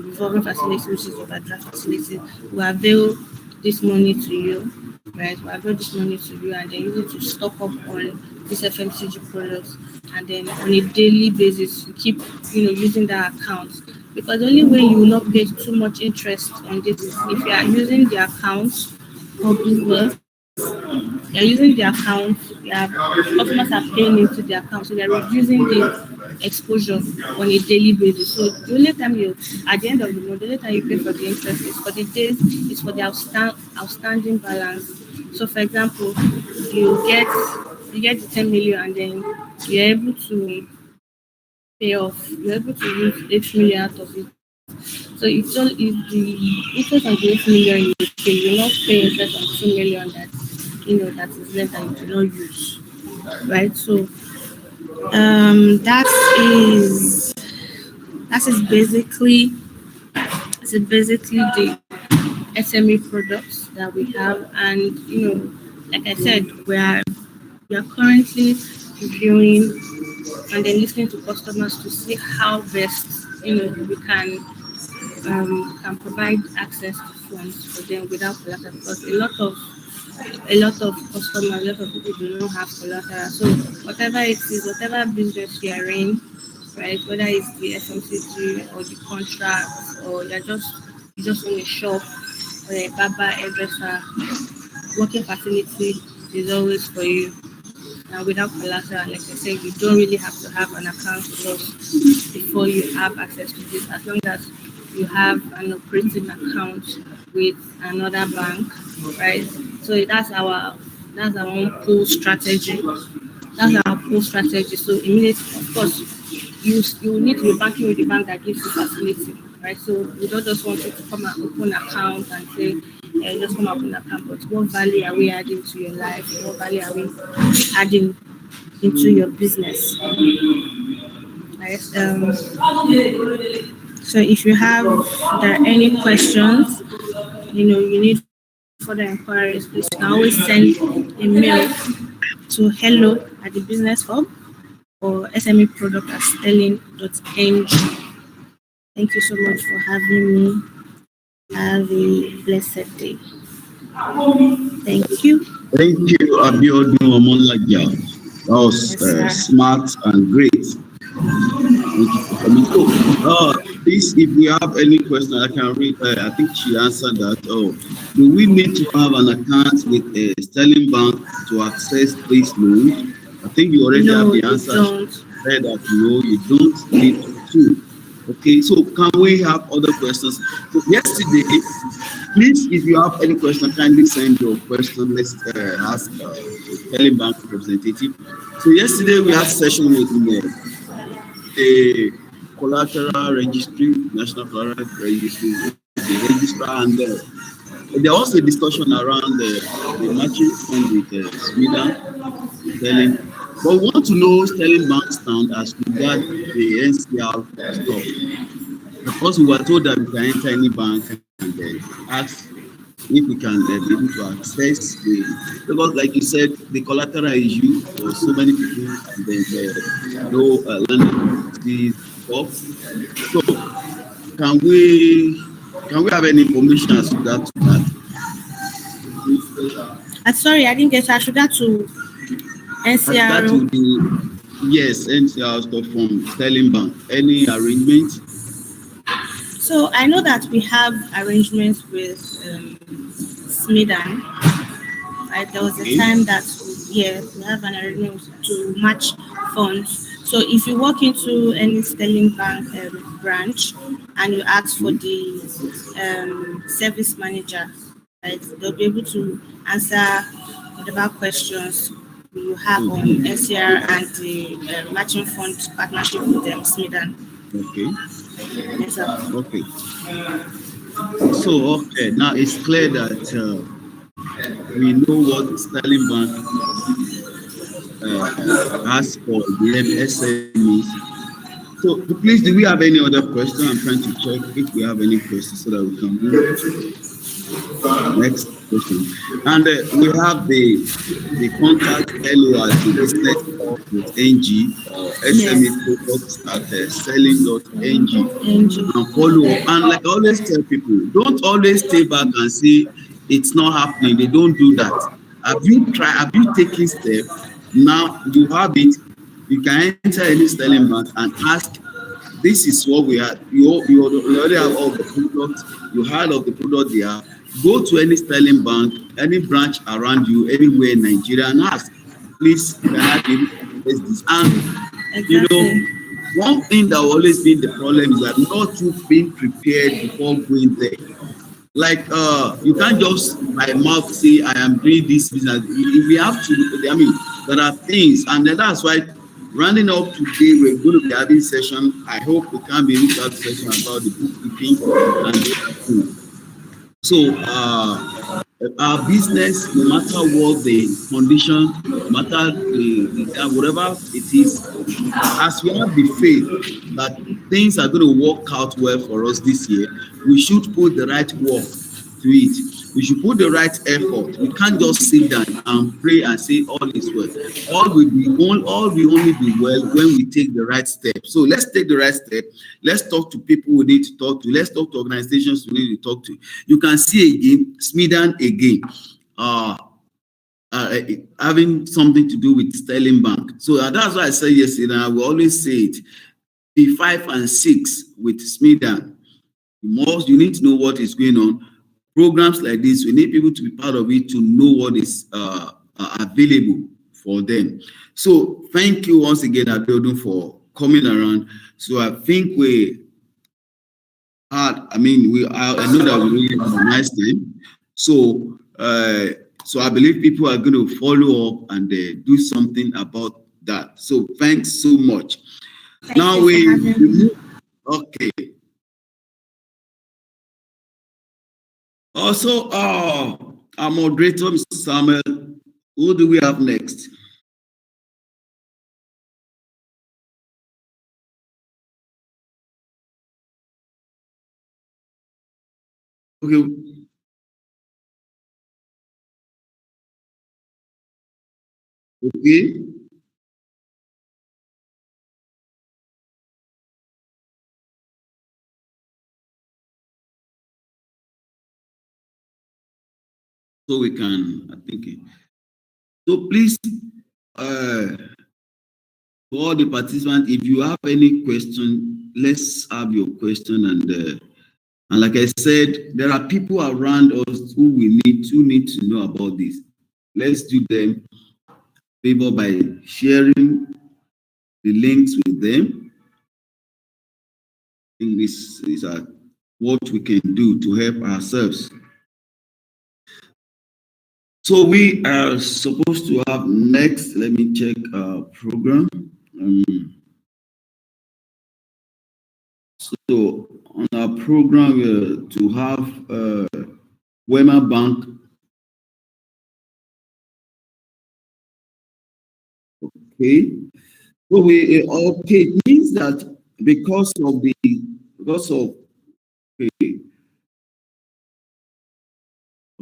revolving facility, which is overdraft facility. We avail this money to you, right? We avail this money to you, and then use it to stock up on these FMCG products, and then on a daily basis you keep using that account, because the only way you will not pay too much interest on this is if you are using the account for business. You're using the account, customers are paying into the account, so they're reducing the exposure on a daily basis. So the only time at the end of the month, the only time you pay for the interest is for the days, is for the outstanding balance. So for example, you get the 10 million, and then you're able to you're able to use 8 million out of it. So it's all if the interest on the 8 million you pay, you not pay interest on 2 million that is less that you do not use. Right? So that is basically the SME products that we have, and like I said, we are currently reviewing and then listening to customers to see how best we can provide access to funds for them without collateral, because a lot of customers, a lot of people do not have collateral. So whatever it is, whatever business you are in, right, whether it's the FMCG or the contract, or you just own a shop or a barber, hairdresser, working facility is always for you. And without collateral, like I said, you don't really have to have an account with us before you have access to this. As long as you have an operating account with another bank, right? So that's our own pool strategy. That's our pool strategy. So immediately, of course, you need to be banking with the bank that gives you facility, right? So we don't just want you to come and open an account and say, just come and open an account, but what value are we adding to your life? What value are we adding into your business? Right? So if you have there are any questions, you need further inquiries, please you can always send a mail to hello@the-business-hub or SMEproduct@sterling.ng. Thank you so much for having me. Have a blessed day. Thank you. Thank you, Abiodun Omolaja. That was smart and great. Thank you for coming. So, please, if we have any question, I can read. I think she answered that. Do we need to have an account with a Sterling Bank to access this loan? I think you already have the answer. Said that no, you don't need to. Okay, so can we have other questions? So yesterday, please, if you have any question, kindly send your question. Let's ask the Sterling Bank representative. So yesterday we had session with the collateral registry, National Collateral Registry, the registrar, and there was a discussion around the matching fund with Sweden, Sterling. But we want to know Sterling Bank stand as regard the NCR stuff. Because we were told that we can enter any bank and ask if we can be able to access because like you said, the collateral is used for so many people, and there's no lending stuff. So can we have any information as to that? Sorry, I didn't get that. Should that to NCR? Yes, NCR stuff from Sterling Bank. Any arrangement? So I know that we have arrangements with Smedan. Right? There was a time that we have an arrangement to match funds. So if you walk into any Sterling Bank branch and you ask for the service manager, right, they'll be able to answer whatever questions you have on NCR and the matching fund partnership with Smedan. Okay. Yes, sir. Okay. So now it's clear that we know what Sterling Bank has for the SMEs. So please, do we have any other question? I'm trying to check if we have any questions so that we can move to the next question. And we have the contact LO at the business with NG or SME products at selling.ng and follow up. And like I always tell people, don't always stay back and say it's not happening. They don't do that. Have you taken steps Now you have it. You can enter any Sterling bank and ask, this is what we have. You already have all the products. You heard of the product they have. Go to any Sterling bank, any branch around you, anywhere in Nigeria, and ask, please, can I be able to access this? And Exactly. one thing that will always be the problem is that not you being prepared before going there. Like you can't just by mouth say I am doing this business. We have to. I mean, there are things, and that's why rounding up today we're going to be having session. I hope we can be able to have a session about the bookkeeping and the other things. So our business, no matter what the condition, no matter whatever it is, as we have the faith that things are going to work out well for us this year, we should put the right work to it. We should put the right effort. We can't just sit down and pray and say all is well. All will only be well when we take the right step. So let's take the right step. Let's talk to people we need to talk to. Let's talk to organizations we need to talk to. You can see again, Smedan again. Having something to do with Sterling Bank. So that's why I said yesterday, and I will always say it, be 5 and 6 with Smedan. You need to know what is going on. Programs like this, we need people to be part of it to know what is available for them. So thank you once again, Abiodun, for coming around. So I think I know that we really have a nice time. So I believe people are going to follow up and do something about that. So thanks so much. Now okay. Also, our moderator, Mr. Samuel, who do we have next? Okay. Okay. So we can, I think. So please, to all the participants, if you have any question, let's have your question. And like I said, there are people around us who need to know about this. Let's do them favor by sharing the links with them. I think this is what we can do to help ourselves. So we are supposed to have next, let me check our program. So on our program, to have WEMA Bank. Okay. So it means that because of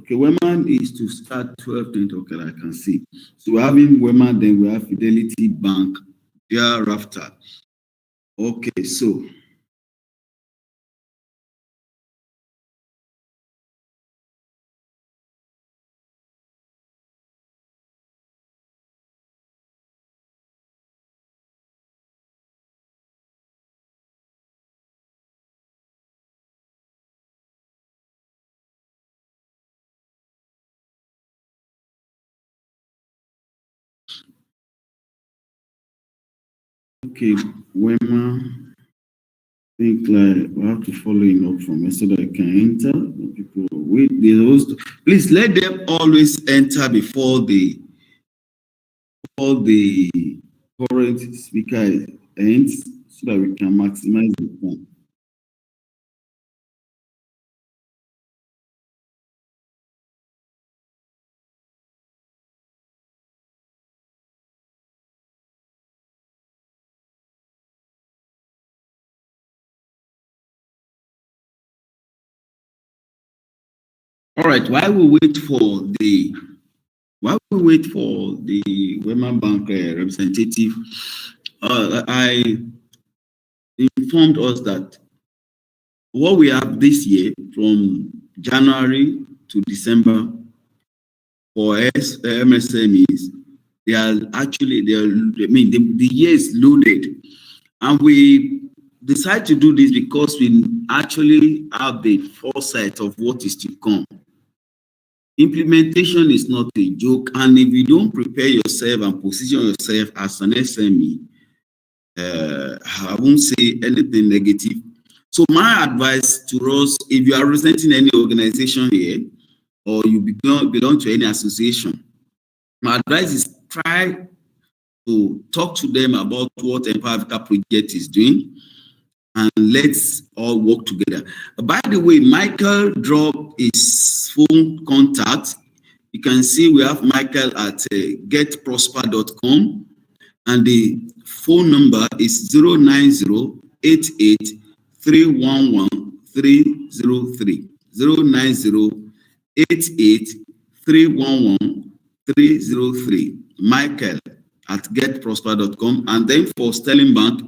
WEMA is to start 12th. Okay, I can see. So we're having WEMA, then we have Fidelity Bank thereafter. Okay, so okay, WEMA. I think like we have to follow him up from so that I can enter. People wait. Please let them always enter before the current speaker ends, so that we can maximize the time. All right. While we wait for the WEMA Bank representative, I informed us that what we have this year from January to December for MSMEs They are actually, the year is loaded. And we decide to do this because we actually have the foresight of what is to come. Implementation is not a joke, and if you don't prepare yourself and position yourself as an SME, I won't say anything negative. So my advice to us, if you are representing any organization here, or you belong to any association, my advice is try to talk to them about what Empower Africa project is doing, and let's all work together. By the way, Michael dropped his phone contact. You can see we have Michael at getprospa.com, and the phone number is 09088311303. 09088311303. Michael at getprospa.com, and then for Sterling Bank,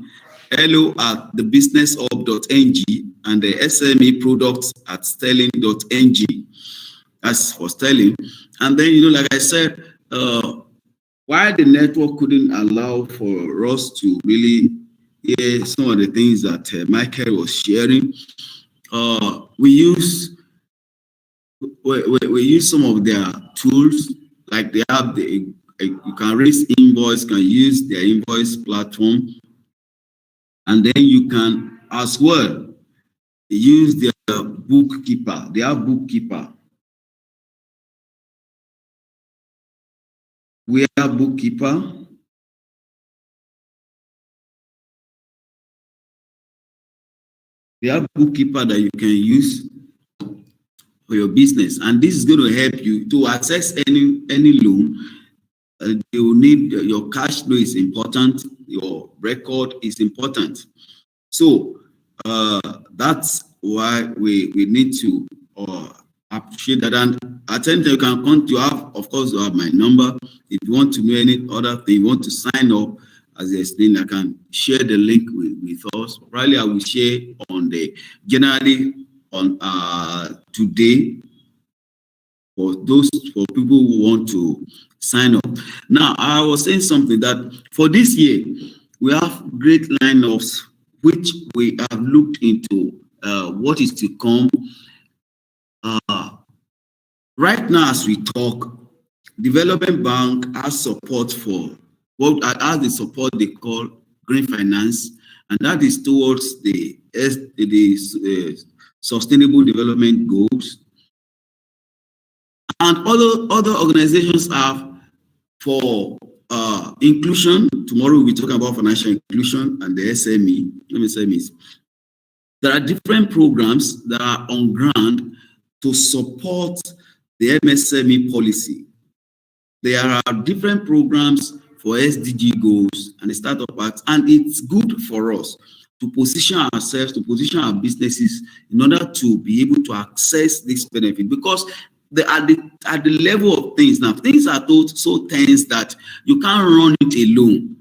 hello at thebusinesshub.ng, and the SME products at sterling.ng. That's for Sterling. And then, like I said, why the network couldn't allow for us to really hear some of the things that Michael was sharing, we use some of their tools, like they have you can raise invoice, can use their invoice platform, and then you can as well use their bookkeeper. They have bookkeeper. We have bookkeeper. They have bookkeeper that you can use for your business, and this is going to help you to access any loan. They will need your cash flow is important. Your record is important. So that's why we need to appreciate that. And at any time you can come to have, of course, you have my number. If you want to know any other thing, you want to sign up, as I explained, I can share the link with us. Probably I will share on generally on today for people who want to sign up. Now, I was saying something that for this year, we have great lineups, which we have looked into what is to come. Right now, as we talk, Development Bank has support for has the support they call green finance, and that is towards the sustainable development goals. And other organizations have for inclusion. Tomorrow we'll be talking about financial inclusion and the MSMEs. There are different programs that are on ground to support the MSME policy. There are different programs for SDG goals and the Startup Act, and it's good for us to position ourselves, to position our businesses in order to be able to access this benefit, because at the level of things now, things are so tense that you can't run it alone.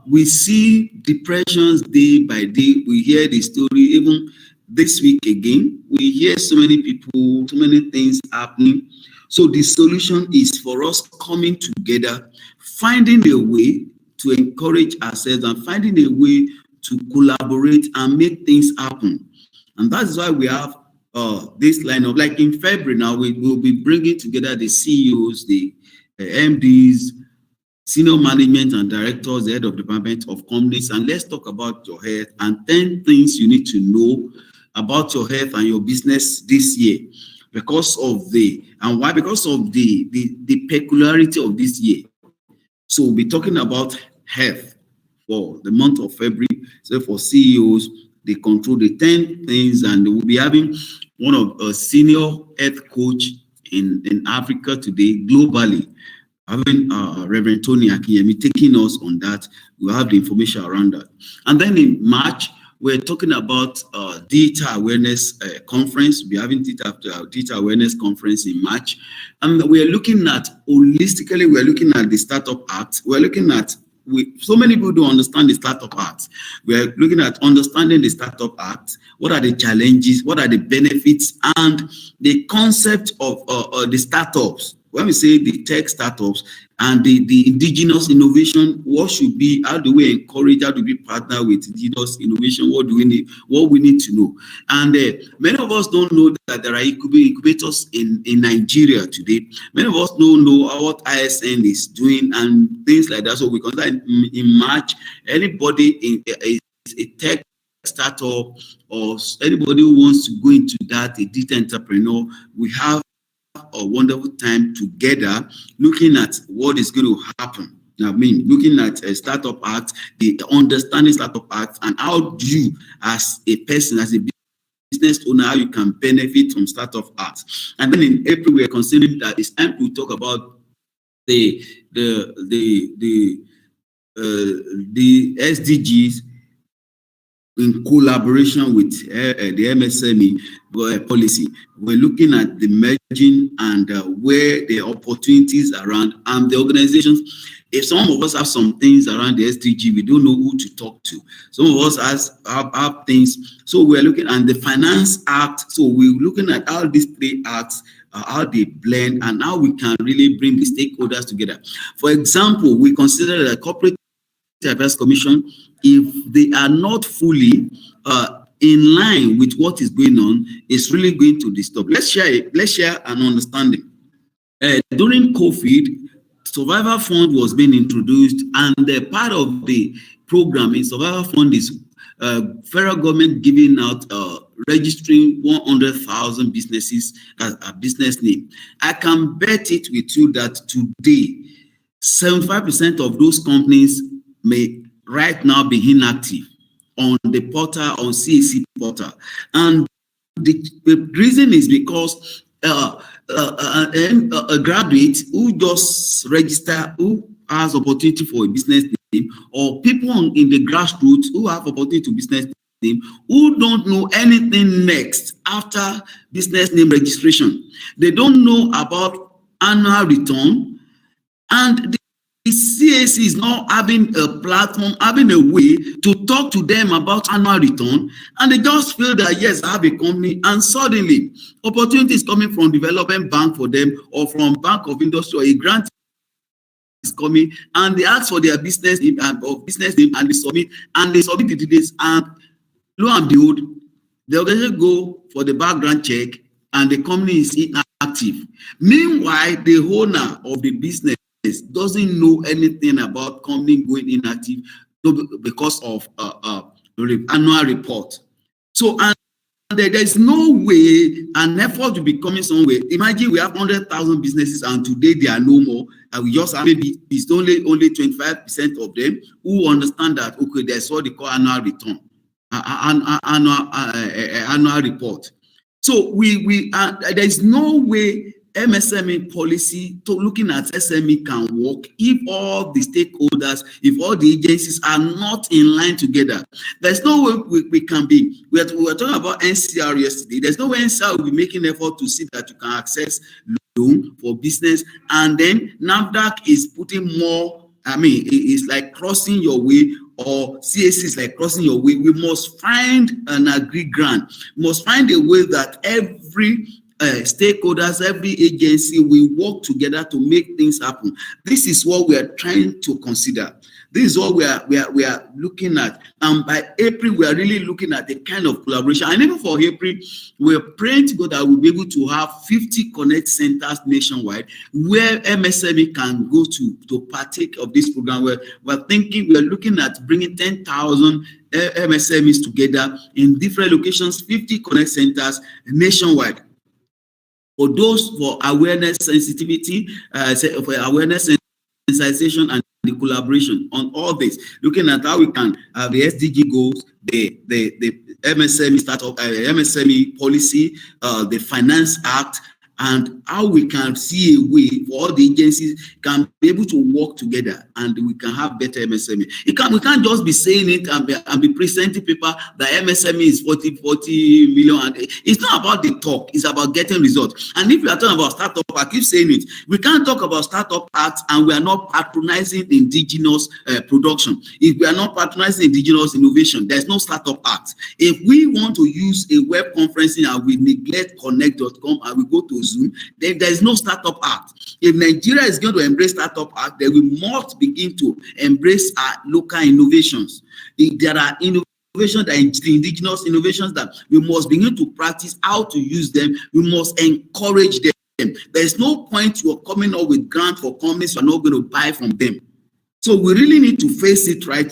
We see depressions day by day. We hear the story even this week again. We hear so many people, so many things happening. So the solution is for us coming together, finding a way to encourage ourselves and finding a way to collaborate and make things happen. And that's why we have this lineup. Like in February now, we will be bringing together the CEOs, the MDs, senior management and directors, the head of department of companies, and let's talk about your health and 10 things you need to know about your health and your business this year. Because of the peculiarity of this year. So we'll be talking about health for the month of February. So for CEOs, they control the 10 things, and we'll be having one of a senior health coach in Africa today, globally, having Reverend Tony Akiyemi taking us on that. We'll have the information around that. And then in March, we're talking about data awareness conference. We'll be having data awareness conference in March. And we're looking at, holistically, we're looking at the Startup Act. We're looking at, so many people don't understand the Startup Act. We're looking at understanding the Startup Act. What are the challenges? What are the benefits? And the concept of the startups. when we say the tech startups and the indigenous innovation, what should be, how do we encourage, how do we partner with indigenous innovation, what do we need, what we need to know. And many of us don't know that there are incubators in Nigeria today. Many of us don't know what ISN is doing and things like that. So we consider in March, anybody in a tech startup or anybody who wants to go into that, a digital entrepreneur, we have a wonderful time together looking at what is going to happen. I mean, looking at a startup act, the understanding startup act, and how do you, as a person, as a business owner, how you can benefit from startup acts. And then in April, we are considering that it's time to talk about the SDGs in collaboration with the MSME policy. We're looking at the merging and where the opportunities around and the organizations. If some of us have some things around the SDG, we don't know who to talk to. Some of us have things. So we're looking at the Finance Act. So we're looking at how these three acts, how they blend, and how we can really bring the stakeholders together. For example, we consider the Corporate Affairs Commission, if they are not fully in line with what is going on, it's really going to disturb. Let's share an understanding. During COVID, Survivor Fund was being introduced, and part of the program in Survivor Fund is federal government giving out registering 100,000 businesses as a business name. I can bet it with you that today, 75% of those companies may right now be inactive on the portal, on CAC portal. And the reason is because a graduate who just register, who has opportunity for a business name, or people in the grassroots who have opportunity to business name, who don't know anything next after business name registration. They don't know about annual return, and the CAC is not having a platform, having a way to talk to them about annual return, and they just feel that yes, I have a company, and suddenly opportunities coming from development bank for them or from Bank of Industry or a grant is coming, and they ask for their business name and they submit the details, and lo and behold, the organization go for the background check and the company is inactive. Meanwhile, the owner of the business doesn't know anything about company going inactive because of annual report. So, and there's no way an effort to be coming somewhere. Imagine we have 100,000 businesses and today there are no more, and we just have maybe it's only 25% of them who understand that okay, there's what they call annual return, annual report. So there is no way MSME policy to looking at SME can work if all the stakeholders, if all the agencies are not in line together. There's no way we can be. We were talking about NCR yesterday. There's no way NCR will be making effort to see that you can access loan for business, and then NAFDAC is putting more. I mean, it's like crossing your way, or CAC is like crossing your way. We must find an agreed grant. We must find a way that every stakeholders, every agency will work together to make things happen. This is what we are trying to consider. This is what we are looking at. And by April, we are really looking at the kind of collaboration. And even for April, we are praying to God that we'll be able to have 50 connect centers nationwide where MSME can go to partake of this program. We're looking at bringing 10,000 MSMEs together in different locations, 50 connect centers nationwide. For those for awareness, sensitivity, for awareness, sensitization, and the collaboration on all this, looking at how we can have the SDG goals, the MSME startup, MSME policy, the Finance Act, and how we can see a way for all the agencies can be able to work together and we can have better MSME. We can't just be saying it and be presenting paper that MSME is 40 million. And it's not about the talk, it's about getting results. And if we are talking about startup, I keep saying it, we can't talk about startup acts and we are not patronizing indigenous production. If we are not patronizing indigenous innovation, there's no startup act. If we want to use a web conferencing and we neglect connect.com and we go to Zoom, then there is no Startup Act. If Nigeria is going to embrace Startup Act, then we must begin to embrace our local innovations. If there are innovations that are indigenous innovations that we must begin to practice how to use them, we must encourage them. There is no point you are coming up with grants for companies who are not going to buy from them. So we really need to face it right.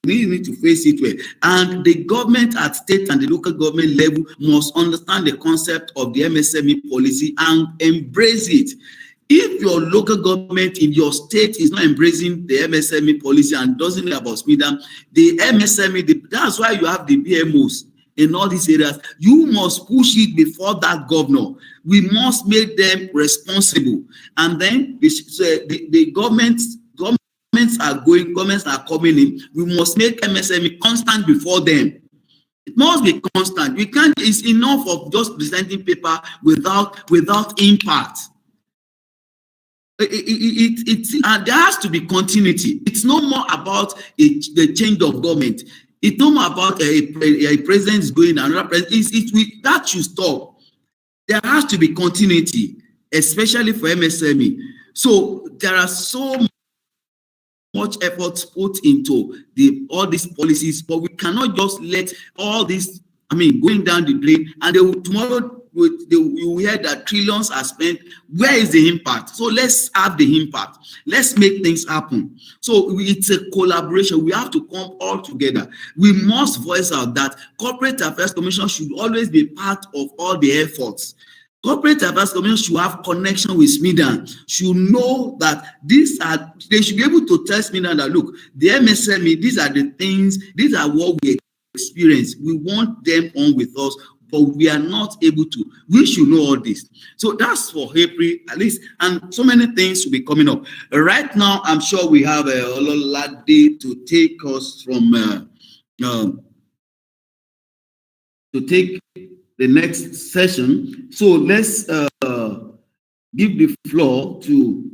We need to face it well. And the government at state and the local government level must understand the concept of the MSME policy and embrace it. If your local government in your state is not embracing the MSME policy and doesn't know about SMEs, the MSME, that's why you have the BMOs in all these areas. You must push it before that governor. We must make them responsible. And then the governments are coming in. We must make MSME constant before them. It must be constant. We can't. It's enough of just presenting paper without impact. And there has to be continuity. It's no more about the change of government. It's no more about a president is going another president. That should stop. There has to be continuity, especially for MSME. So there are so much effort put into all these policies, but we cannot just let all this, going down the drain, and tomorrow you hear that trillions are spent. Where is the impact? So let's have the impact. Let's make things happen. So it's a collaboration. We have to come all together. We must voice out that Corporate Affairs Commission should always be part of all the efforts. Corporate Affairs Commission should have connection with SMEs, should know that they should be able to tell SMEs that, look, the MSME, these are the things, these are what we experience. We want them on with us, but we are not able to. We should know all this. So that's for April, at least, and so many things will be coming up. Right now, I'm sure we have Ololade to take us from, to take the next session. So let's give the floor to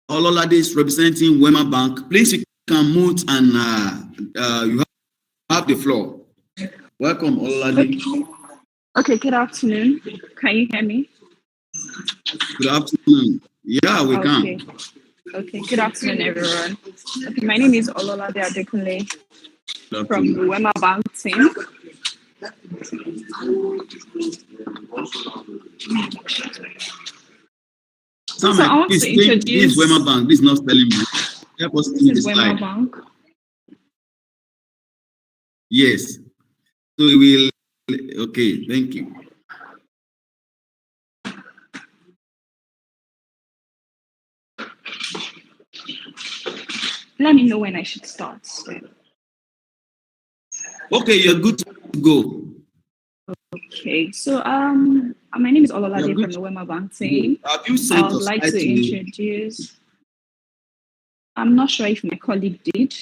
Ololade is representing WEMA Bank. Please, you can mute and you have the floor. Welcome, Ololade. Okay, good afternoon. Can you hear me? Good afternoon. Yeah, we can. Okay, good afternoon, everyone. Okay, my name is Ololade Adekunle from the WEMA Bank team. Sam, please introduce WEMA Bank. This is not spelling me. Help us see the slide. WEMA Bank. Yes. So we will. Okay, thank you. Let me know when I should start. Okay, you're good to go. Okay, so my name is Ololade from the WEMA Bank team. Have you sent I would like to introduce. I'm not sure if my colleague did.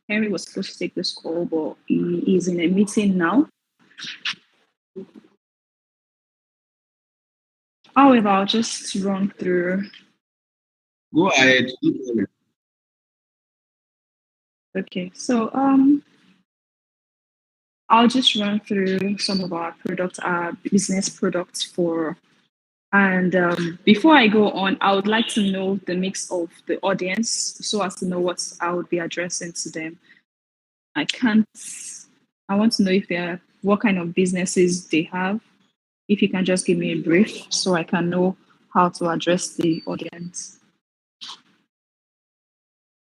Henry was supposed to take this call, but he is in a meeting now. However, I'll just run through. Go ahead. Okay, so I'll just run through some of our products, our business products and before I go on, I would like to know the mix of the audience so as to know what I would be addressing to them. I want to know what kind of businesses they have. If you can just give me a brief so I can know how to address the audience.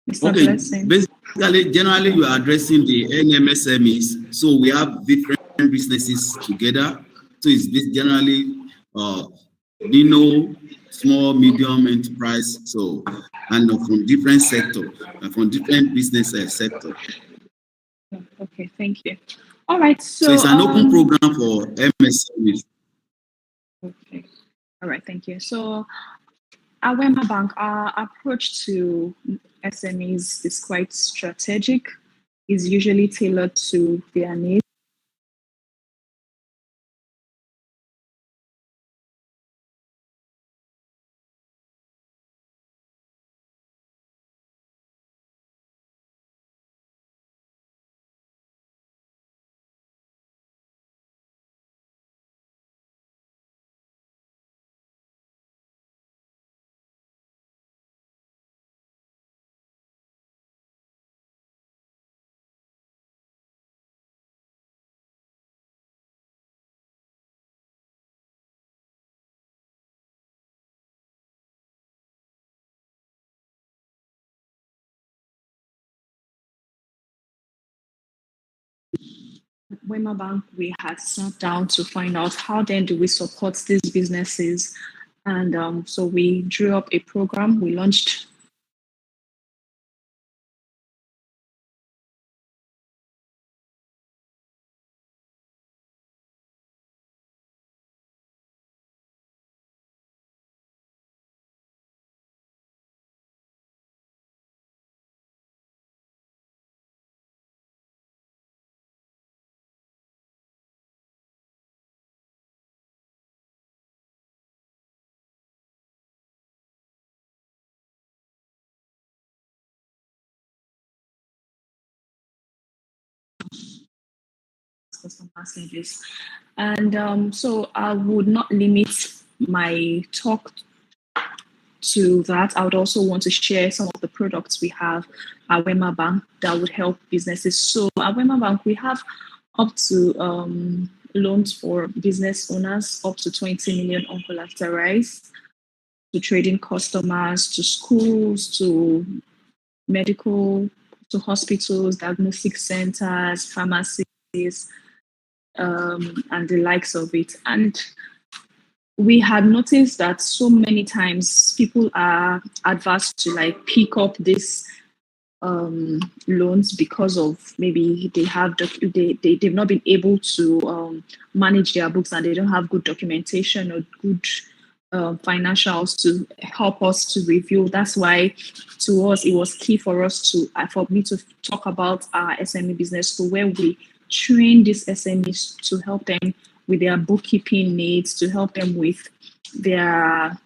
Mr. Okay, Blessing. basically, generally, you are addressing the MSMEs. So we have different businesses together. So it's generally, small, medium enterprise. So, and from different sectors, from different business sectors. Okay, thank you. All right. So it's an open program for MSMEs. Okay. All right, thank you. So at WEMA Bank, our approach to SMEs is quite strategic. It's usually tailored to their needs. WEMA Bank, we had sat down to find out how then do we support these businesses. And so we drew up a program. We launched customer service. And so I would not limit my talk to that. I would also want to share some of the products we have at WEMA Bank that would help businesses. So at WEMA Bank, we have up to loans for business owners up to 20 million uncollateralized, to trading customers, to schools, to medical, to hospitals, diagnostic centers, pharmacies, and the likes of it. And we had noticed that so many times people are adverse to like pick up this loans because of maybe they have they've not been able to manage their books, and they don't have good documentation or good financials to help us to review. That's why to us it was key for us to for me to talk about our SME business school, where we train these SMEs to help them with their bookkeeping needs, to help them with their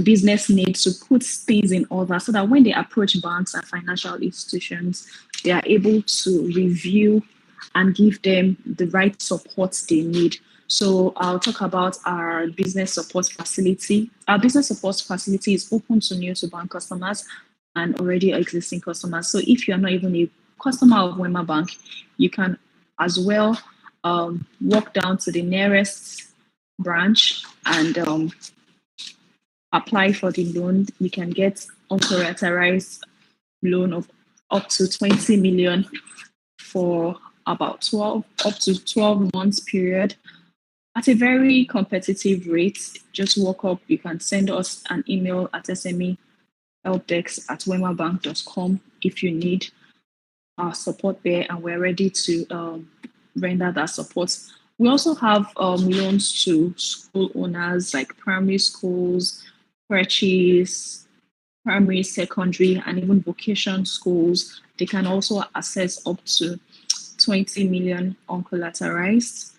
business needs, to put things in order so that when they approach banks and financial institutions, they are able to review and give them the right support they need. So I'll talk about our business support facility. Our business support facility is open to new to bank customers and already existing customers. So if you're not even a customer of WEMA Bank, you can as well walk down to the nearest branch and apply for the loan. We can get uncollateralized loan of up to 20 million for about 12 up to 12 months period at a very competitive rate. Just walk up. You can send us an email at smehelpdesk@wemabank.com if you need our support there, and we're ready to render that support. We also have loans to school owners like primary schools, crèches, primary, secondary, and even vocation schools. They can also access up to 20 million uncollateralized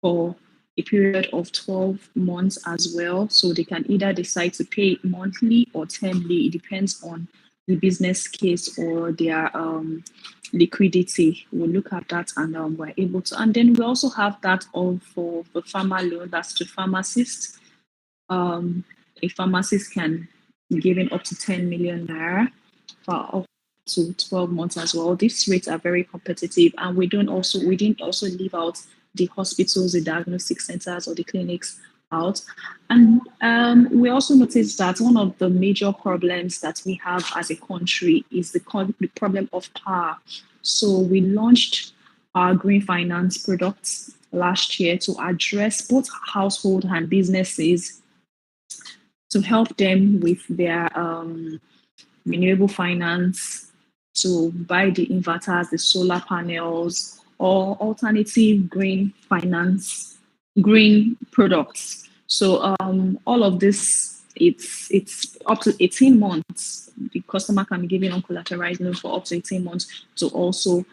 for a period of 12 months as well. So they can either decide to pay monthly or termly. It depends on the business case or their liquidity. We'll look at that and we're able to. And then we also have that for the pharma loan, that's to pharmacists. A pharmacist can be given up to 10 million naira for up to 12 months as well. These rates are very competitive, and we didn't also leave out the hospitals, the diagnostic centers, or the clinics out. And we also noticed that one of the major problems that we have as a country is the problem of power. So we launched our green finance products last year to address both household and businesses, to help them with their renewable finance, to buy the inverters, the solar panels, or alternative green finance, green products. So all of this, it's up to 18 months. The customer can be given uncollateralized loan for up to 18 months to also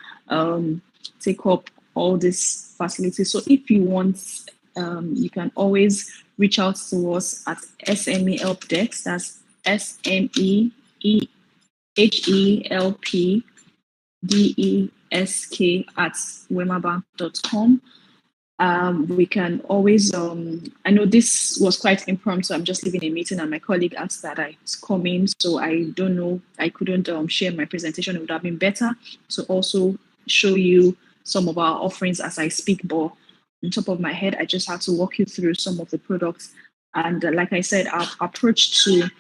take up all these facilities. So if you want, you can always reach out to us at SME Help Desk. That's SMEHELPDESK@wemabank.com. We can always, I know this was quite impromptu. I'm just leaving a meeting and my colleague asked that I come in. So I don't know, I couldn't share my presentation. It would have been better to also show you some of our offerings as I speak, but on top of my head, I just had to walk you through some of the products. And like I said, our approach to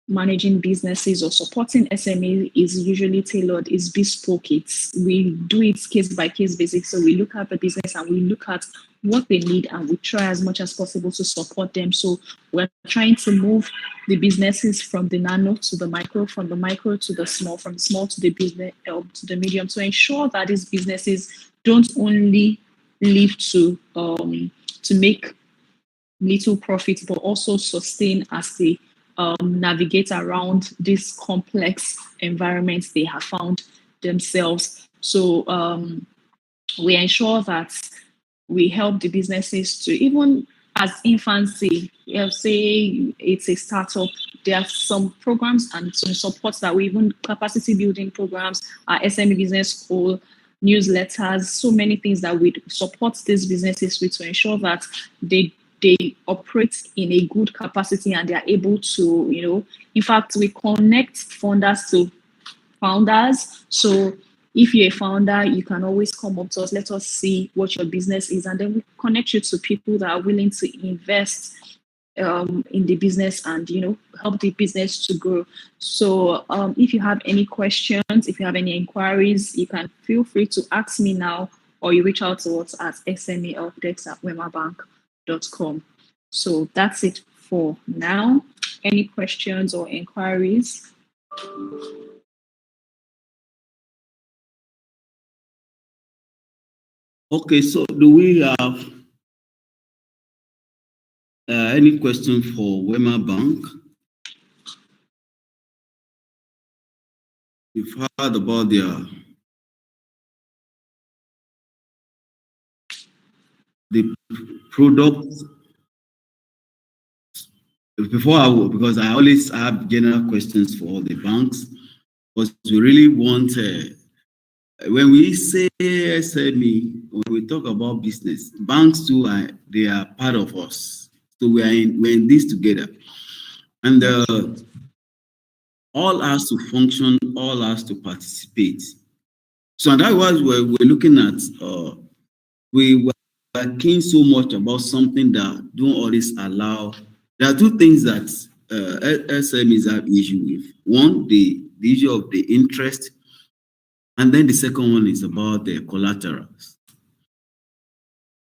managing businesses or supporting SME is usually tailored, is bespoke. We do it case by case basis. So we look at the business and we look at what they need and we try as much as possible to support them. So we're trying to move the businesses from the nano to the micro, from the micro to the small, from the small to the business to the medium, to ensure that these businesses don't only live to make little profit, but also sustain as they navigate around these complex environments they have found themselves. So we ensure that we help the businesses to, even as infancy, say it's a startup, there are some programs and some supports that we even capacity building programs, our SME business school, newsletters, so many things that we support these businesses with to ensure that they operate in a good capacity and they are able to, in fact, we connect funders to founders. So if you're a founder, you can always come up to us, let us see what your business is, and then we connect you to people that are willing to invest in the business and, help the business to grow. So if you have any questions, if you have any inquiries, you can feel free to ask me now, or you reach out to us at SMEhelpdesk@wemabank.com. So that's it for now. Any questions or inquiries? Okay, so do we have any question for WEMA Bank? We've heard about the product. Because I always have general questions for all the banks, because we really want, when we say SME, when we talk about business, banks too, they are part of us. So we're in this together. And all has to function, all has to participate. So that was where we're looking at, we were thinking so much about something that don't always allow. There are two things that SMEs have issue with. One, the issue of the interest, and then the second one is about the collaterals.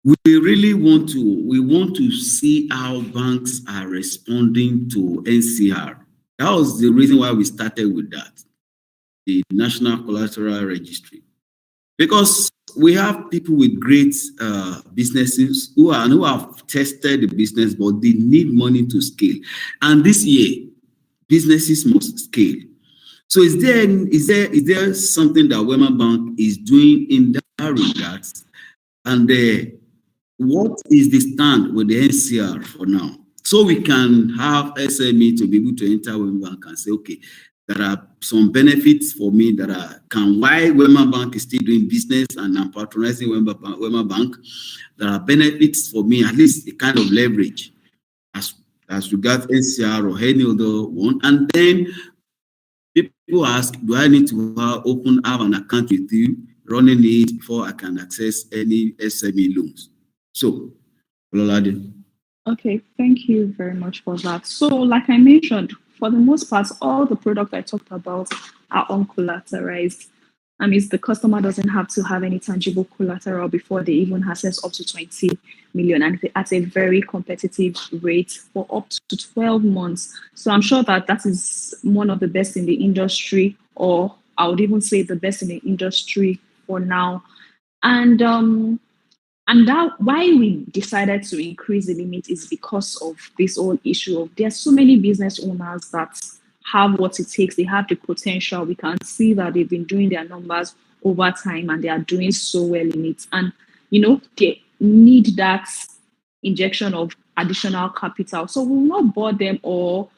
We really want to see how banks are responding to NCR. That was the reason why we started with that, the National Collateral Registry, because we have people with great businesses who have tested the business, but they need money to scale. And this year, businesses must scale. So is there something that WEMA Bank is doing in that regard? And what is the stand with the NCR for now? So we can have SME to be able to enter WEMA Bank and say, okay, there are some benefits for me that why WEMA Bank is still doing business and I'm patronizing WEMA Bank. There are benefits for me, at least a kind of leverage as regards NCR or any other one. And then people ask, do I need to have an account with you, running it before I can access any SME loans? So, Ololade. Okay, thank you very much for that. So, like I mentioned, for the most part, all the products I talked about are uncollateralized. That means the customer doesn't have to have any tangible collateral before they even access up to 20 million, and at a very competitive rate for up to 12 months. So I'm sure that is one of the best in the industry, or I would even say the best in the industry for now. And that why we decided to increase the limit is because of this whole issue of there are so many business owners that have what it takes. They have the potential. We can see that they've been doing their numbers over time and they are doing so well in it. And, they need that injection of additional capital. So we will not bore them or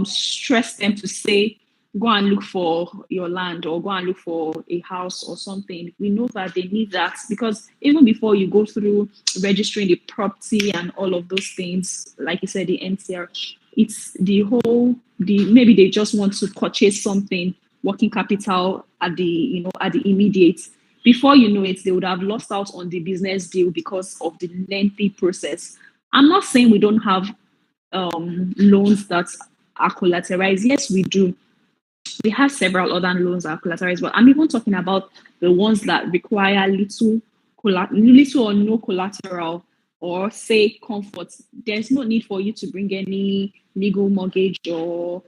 stress them to say, go and look for your land or go and look for a house or something. We know that they need that because even before you go through registering the property and all of those things, like you said, the NCR, it's maybe they just want to purchase something, working capital at the immediate. Before you know it, they would have lost out on the business deal because of the lengthy process. I'm not saying we don't have loans that are collateralized. Yes, we do. We have several other loans that are collateralized, but I'm even talking about the ones that require little or no collateral, or say comfort. There's no need for you to bring any legal mortgage or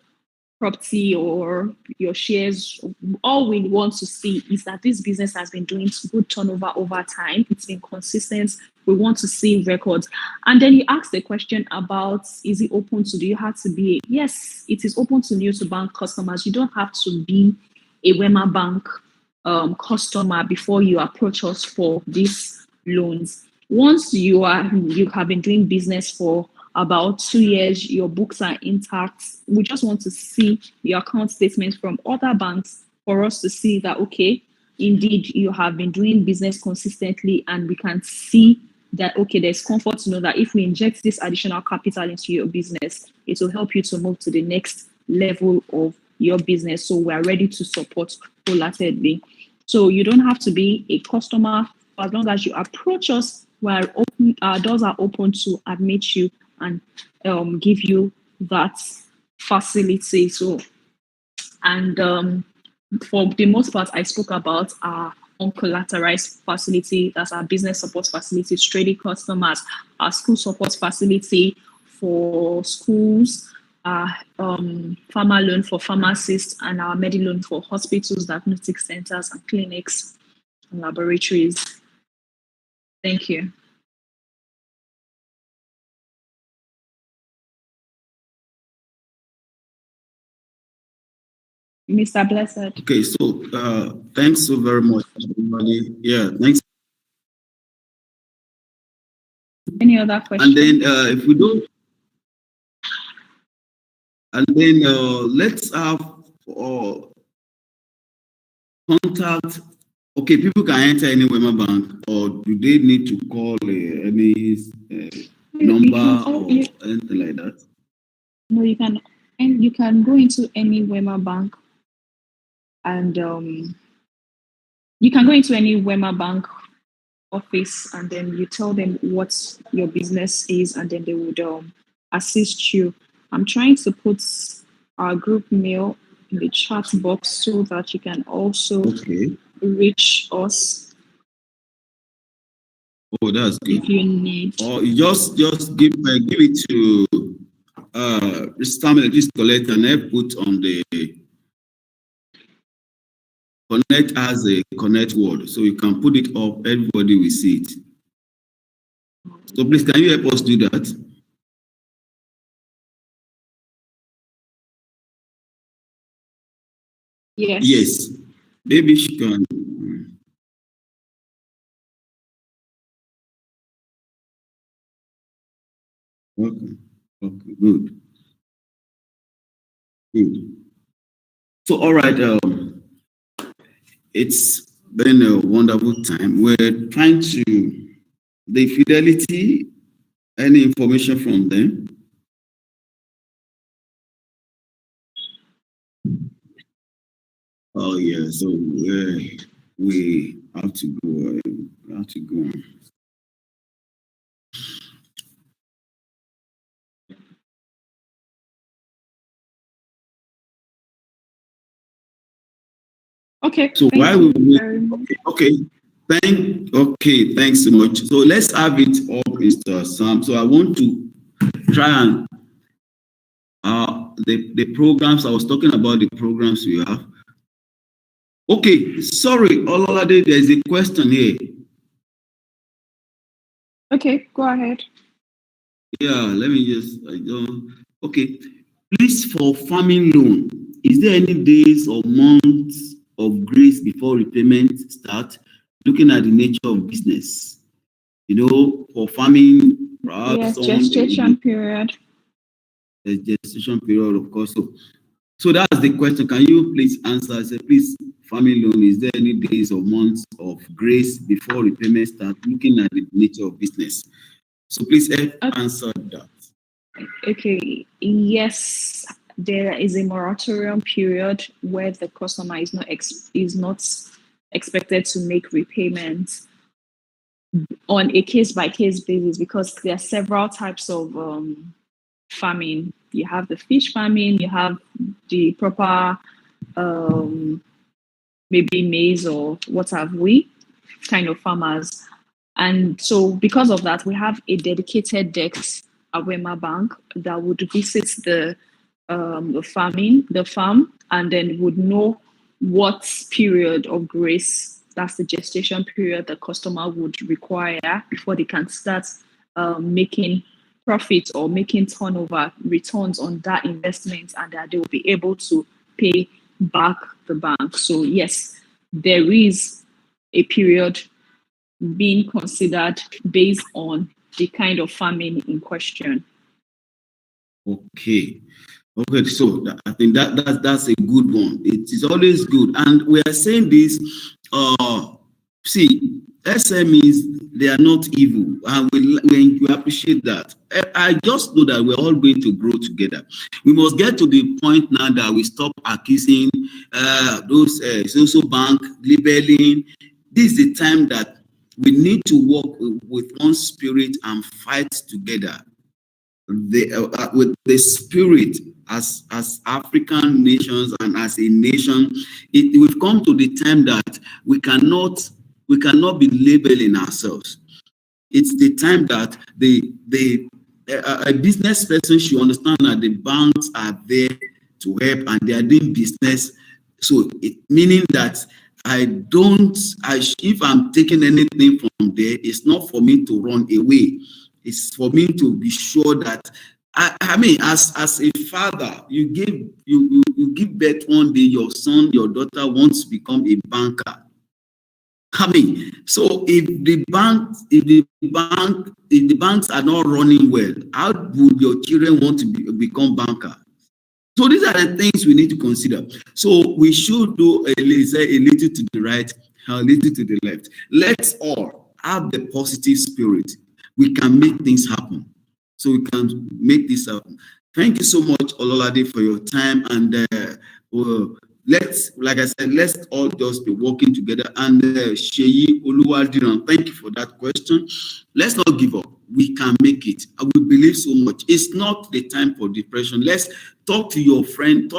property or your shares. All we want to see is that this business has been doing good turnover over time. It's been consistent. We want to see records. And then you ask the question about, is it open to, do you have to be? Yes, it is open to new to bank customers. You don't have to be a WEMA bank customer before you approach us for these loans. Once you have been doing business for about 2 years, your books are intact. We just want to see your account statements from other banks for us to see that, okay, indeed, you have been doing business consistently, and we can see that, okay, there's comfort to know that if we inject this additional capital into your business, it will help you to move to the next level of your business. So we're ready to support wholeheartedly. So you don't have to be a customer. As long as you approach us, our doors are open to admit you and give you that facility. So, and for the most part, I spoke about our uncollateralized facility. That's our business support facility, trading customers, our school support facility for schools, our pharma loan for pharmacists, and our medi loan for hospitals, diagnostic centers, and clinics and laboratories. Thank you. Mr. Blessed. Okay, so thanks so very much, everybody. Yeah, thanks. Any other questions? And then if we don't, and then let's have contact. Okay, people can enter any WEMA bank, or do they need to call any number or anything like that? No, you can, and you can go into any WEMA bank, and you can go into any WEMA bank office, and then you tell them what your business is, and then they would assist you. I'm trying to put our group mail in the chat box so that you can also reach us. Oh, that's good. If you need. Or you just give it to this collect and then put on the connect as a connect word, so you can put it up. Everybody will see it. So please, can you help us do that? Yes. Yes. Maybe she can. Okay. Okay. Good. Good. So, all right. It's been a wonderful time. We're trying to the Fidelity. Any information from them? Oh yeah. So we have to go. We have to go. Okay. So why would we? Okay. Thanks so much. So let's have it up, Mr. Sam. So I want to try and the programs I was talking about, the programs we have. Okay, sorry, Ololade, there's a question here. Okay, go ahead. Yeah, let me just okay. Please, for farming loan, is there any days or months of grace before repayment start? Looking at the nature of business, for farming, perhaps gestation period. The gestation period, of course. So that's the question. Can you please answer? I say, please, farming loan, is there any days or months of grace before repayment start? Looking at the nature of business. So please answer that. Okay. Yes, there is a moratorium period where the customer is not expected to make repayments on a case-by-case basis, because there are several types of farming. You have the fish farming, you have the proper maybe maize or what have we kind of farmers. And so because of that, we have a dedicated desk at WEMA Bank that would visit the farm, and then would know what period of grace, that's the gestation period, the customer would require before they can start making profits or making turnover returns on that investment, and that they will be able to pay back the bank. So yes, there is a period being considered based on the kind of farming in question. Okay. Okay, so I think that's a good one. It is always good, and we are saying this. See, SMEs, they are not evil, and we appreciate that. I just know that we're all going to grow together. We must get to the point now that we stop accusing those social bank labeling. This is the time that we need to work with one spirit and fight together. With the spirit as African nations and as a nation, we've come to the time that we cannot be labeling ourselves. It's the time that a business person should understand that the banks are there to help and they are doing business. So meaning that if I'm taking anything from there, it's not for me to run away. It's for me to be sure that I mean, as a father, you give birth one day, your son, your daughter wants to become a banker. I mean, so if the banks are not running well, how would your children want to become banker? So these are the things we need to consider. So we should do a little to the right, a little to the left. Let's all have the positive spirit. We can make things happen. So we can make this happen. Thank you so much, Ololade, for your time. And like I said, let's all just be working together. And Sheyi Oluwadiran, thank you for that question. Let's not give up. We can make it. I will believe so much. It's not the time for depression. Let's talk to your friend.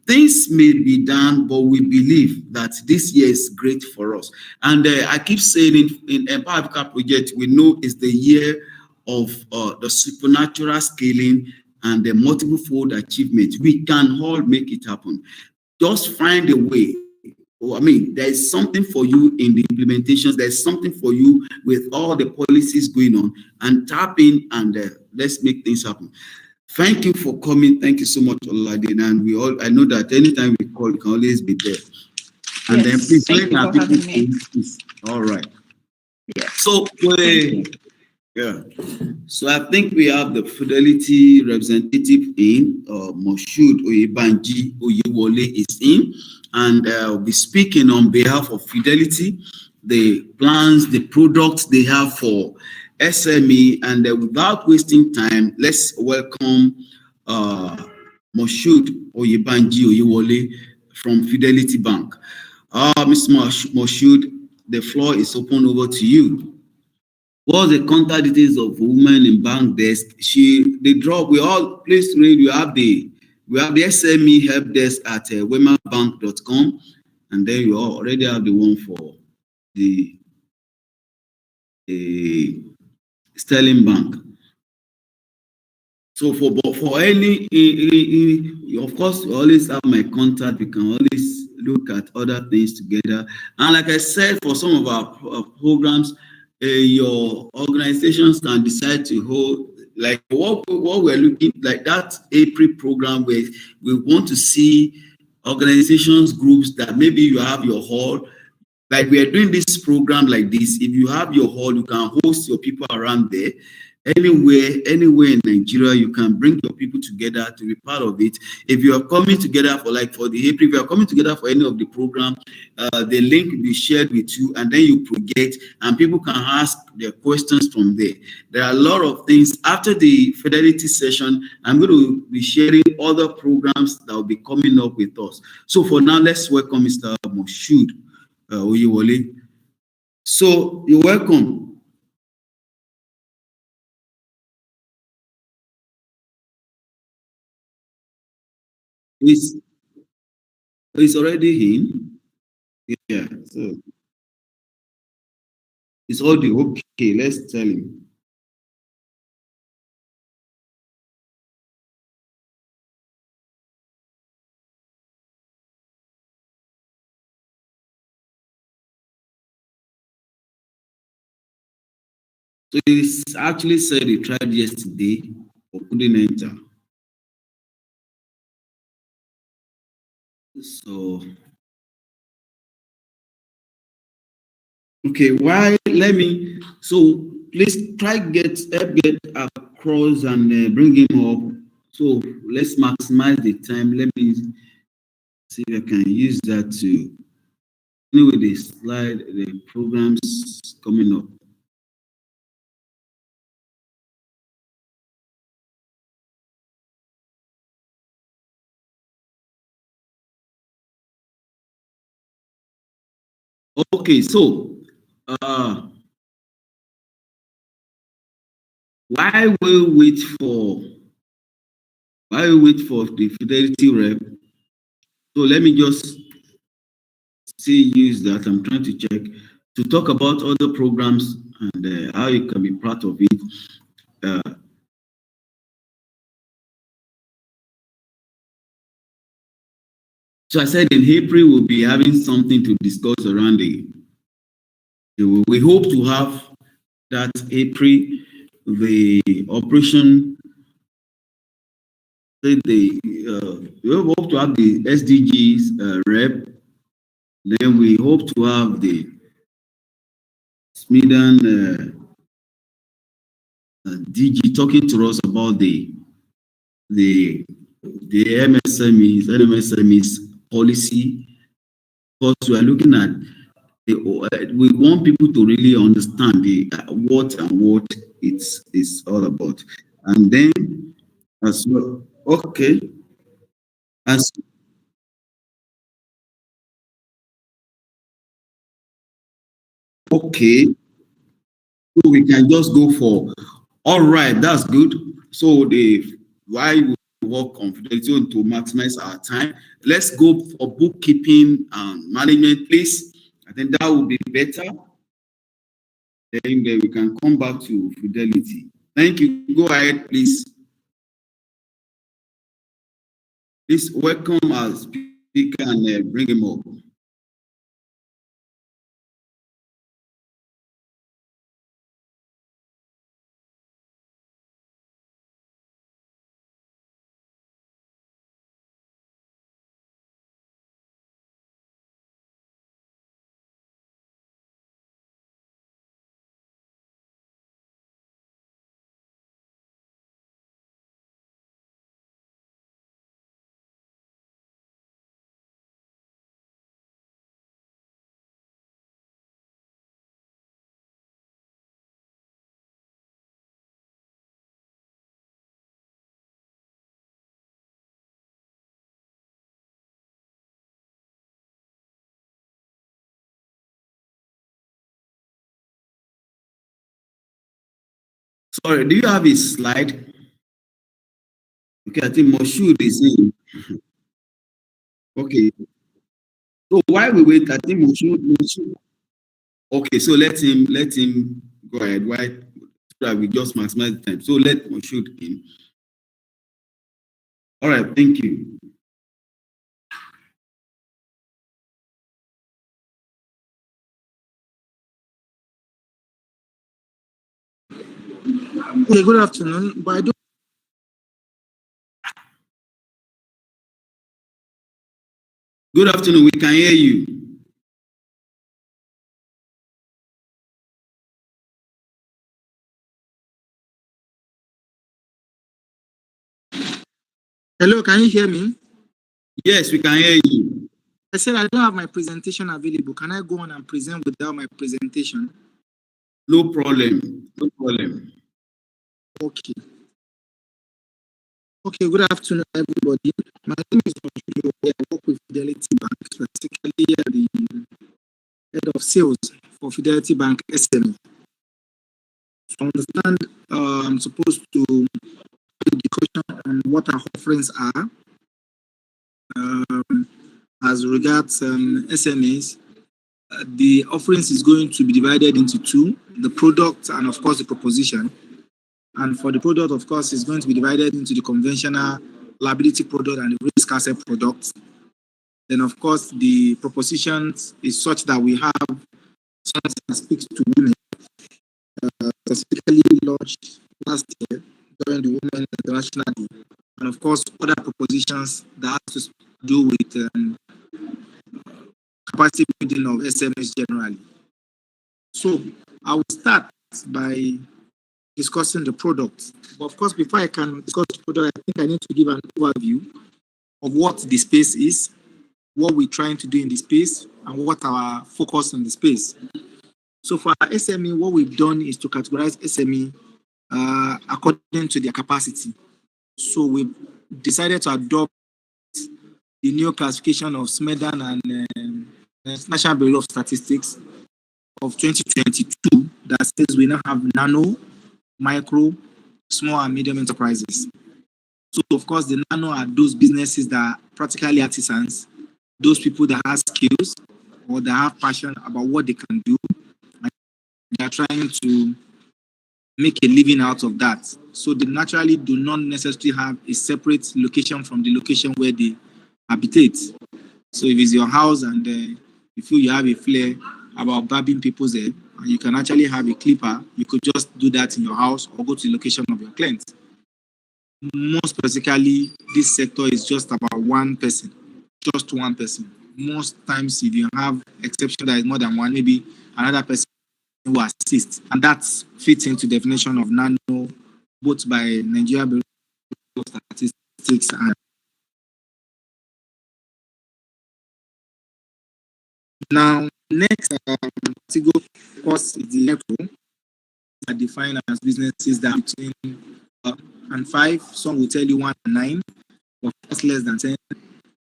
Things may be done, but we believe that this year is great for us. And I keep saying in Empower Africa Project, we know it's the year of the supernatural scaling and the multiple fold achievement. We can all make it happen. Just find a way. I mean, there is something for you in the implementations. There's something for you with all the policies going on, and tap in and let's make things happen. Thank you for coming. Thank you so much, Oladin. And I know that anytime we call, you can always be there. And yes, then please thank you for having me. All right. Yeah. So yeah. So I think we have the Fidelity representative in, Moshood Oyebanji Oyewole is in, and will be speaking on behalf of Fidelity, the plans, the products they have for SME. And without wasting time, let's welcome Moshood Oyebanji Oyewole from Fidelity Bank. Mr. Moshood, the floor is open over to you. What's the contact details of women in bank desk? We all please read. We have the SME help desk at wemabank.com, and then you already have the one for the Sterling Bank. So for any, of course, you always have my contact. We can always look at other things together. And like I said, for some of our programs, your organizations can decide to hold, like what we're looking like, that April program where we want to see organizations, groups that maybe you have your hall. Like we are doing this program like this. If you have your hall, you can host your people around there. Anywhere in Nigeria, you can bring your people together to be part of it. If you are coming together for the April, if you are coming together for any of the program, the link will be shared with you, and then you project, and people can ask their questions from there. There are a lot of things. After the Fidelity session, I'm going to be sharing other programs that will be coming up with us. So for now, let's welcome Mr. Moshood Oyewole. So you're welcome. It's it's already in. Yeah. So it's audio. Okay, let's tell him. So he actually said he tried yesterday but couldn't enter. So okay, why? Let me. So please try get across and bring him up. So let's maximize the time. Let me see if I can use that to anyway the slide the programs coming up. Okay, so uh why we wait for the fidelity rep? So let me just see use that. I'm trying to check to talk about other programs and how you can be part of it. Uh, so I said in April we'll be having something to discuss around we hope to have that April the operation we hope to have the SDGs rep. Then we hope to have the Smedan DG talking to us about the MSMEs, NMSMEs policy. Because we are looking at we want people to really understand what it's all about, and then as well. Okay, as okay, so we can just go for. All right, that's good. So the why we work confidentially to maximize our time. Let's go for bookkeeping and management, please. I think that will be better. Then we can come back to fidelity. Thank you. Go ahead, please. Please welcome our speaker and bring him up. Sorry, do you have a slide? Okay, I think Moshood is in. Okay, so while we wait, I think Moshood. Okay, so let him go ahead. Why? So that we just maximize the time. So let Moshood in. All right, thank you. Okay, good afternoon. But I don't. Good afternoon. We can hear you. Hello, can you hear me? Yes, we can hear you. I said I don't have my presentation available. Can I go on and present without my presentation? No problem. No problem. Okay. Okay, good afternoon, everybody. My name is Moshood. I work with Fidelity Bank, specifically the head of sales for Fidelity Bank SME. To understand, I'm supposed to have a discussion on what our offerings are, As regards SMEs, the offerings is going to be divided into two, the product and of course the proposition. And for the product, of course, it's going to be divided into the conventional liability product and the risk asset product. Then, of course, the proposition is such that we have something that speaks to women, specifically launched last year during the Women International Day. And, of course, other propositions that have to do with capacity building of SMEs generally. So, I will start by discussing the product. But of course, before I can discuss the product, I think I need to give an overview of what the space is, what we're trying to do in the space, and what our focus on the space. So for our SME, what we've done is to categorize SME according to their capacity. So we've decided to adopt the new classification of SMEDAN and National Bureau of Statistics of 2022 that says we now have nano, micro, small and medium enterprises. So of course, the nano are those businesses that are practically artisans, those people that have skills or that have passion about what they can do, and they are trying to make a living out of that. So they naturally do not necessarily have a separate location from the location where they habitate. So if it's your house and you feel you have a flair about barbing people's hair, and you can actually have a clipper, you could just do that in your house or go to the location of your client. Most specifically, this sector is just about one person, just one person. Most times, if you have exception that is more than one, maybe another person will assist. And that fits into the definition of nano, both by Nigeria Bureau of Statistics and now next category, of course, is the micro, are defined as businesses that are between and 5. Some will tell you 1 and 9, but that's less than 10.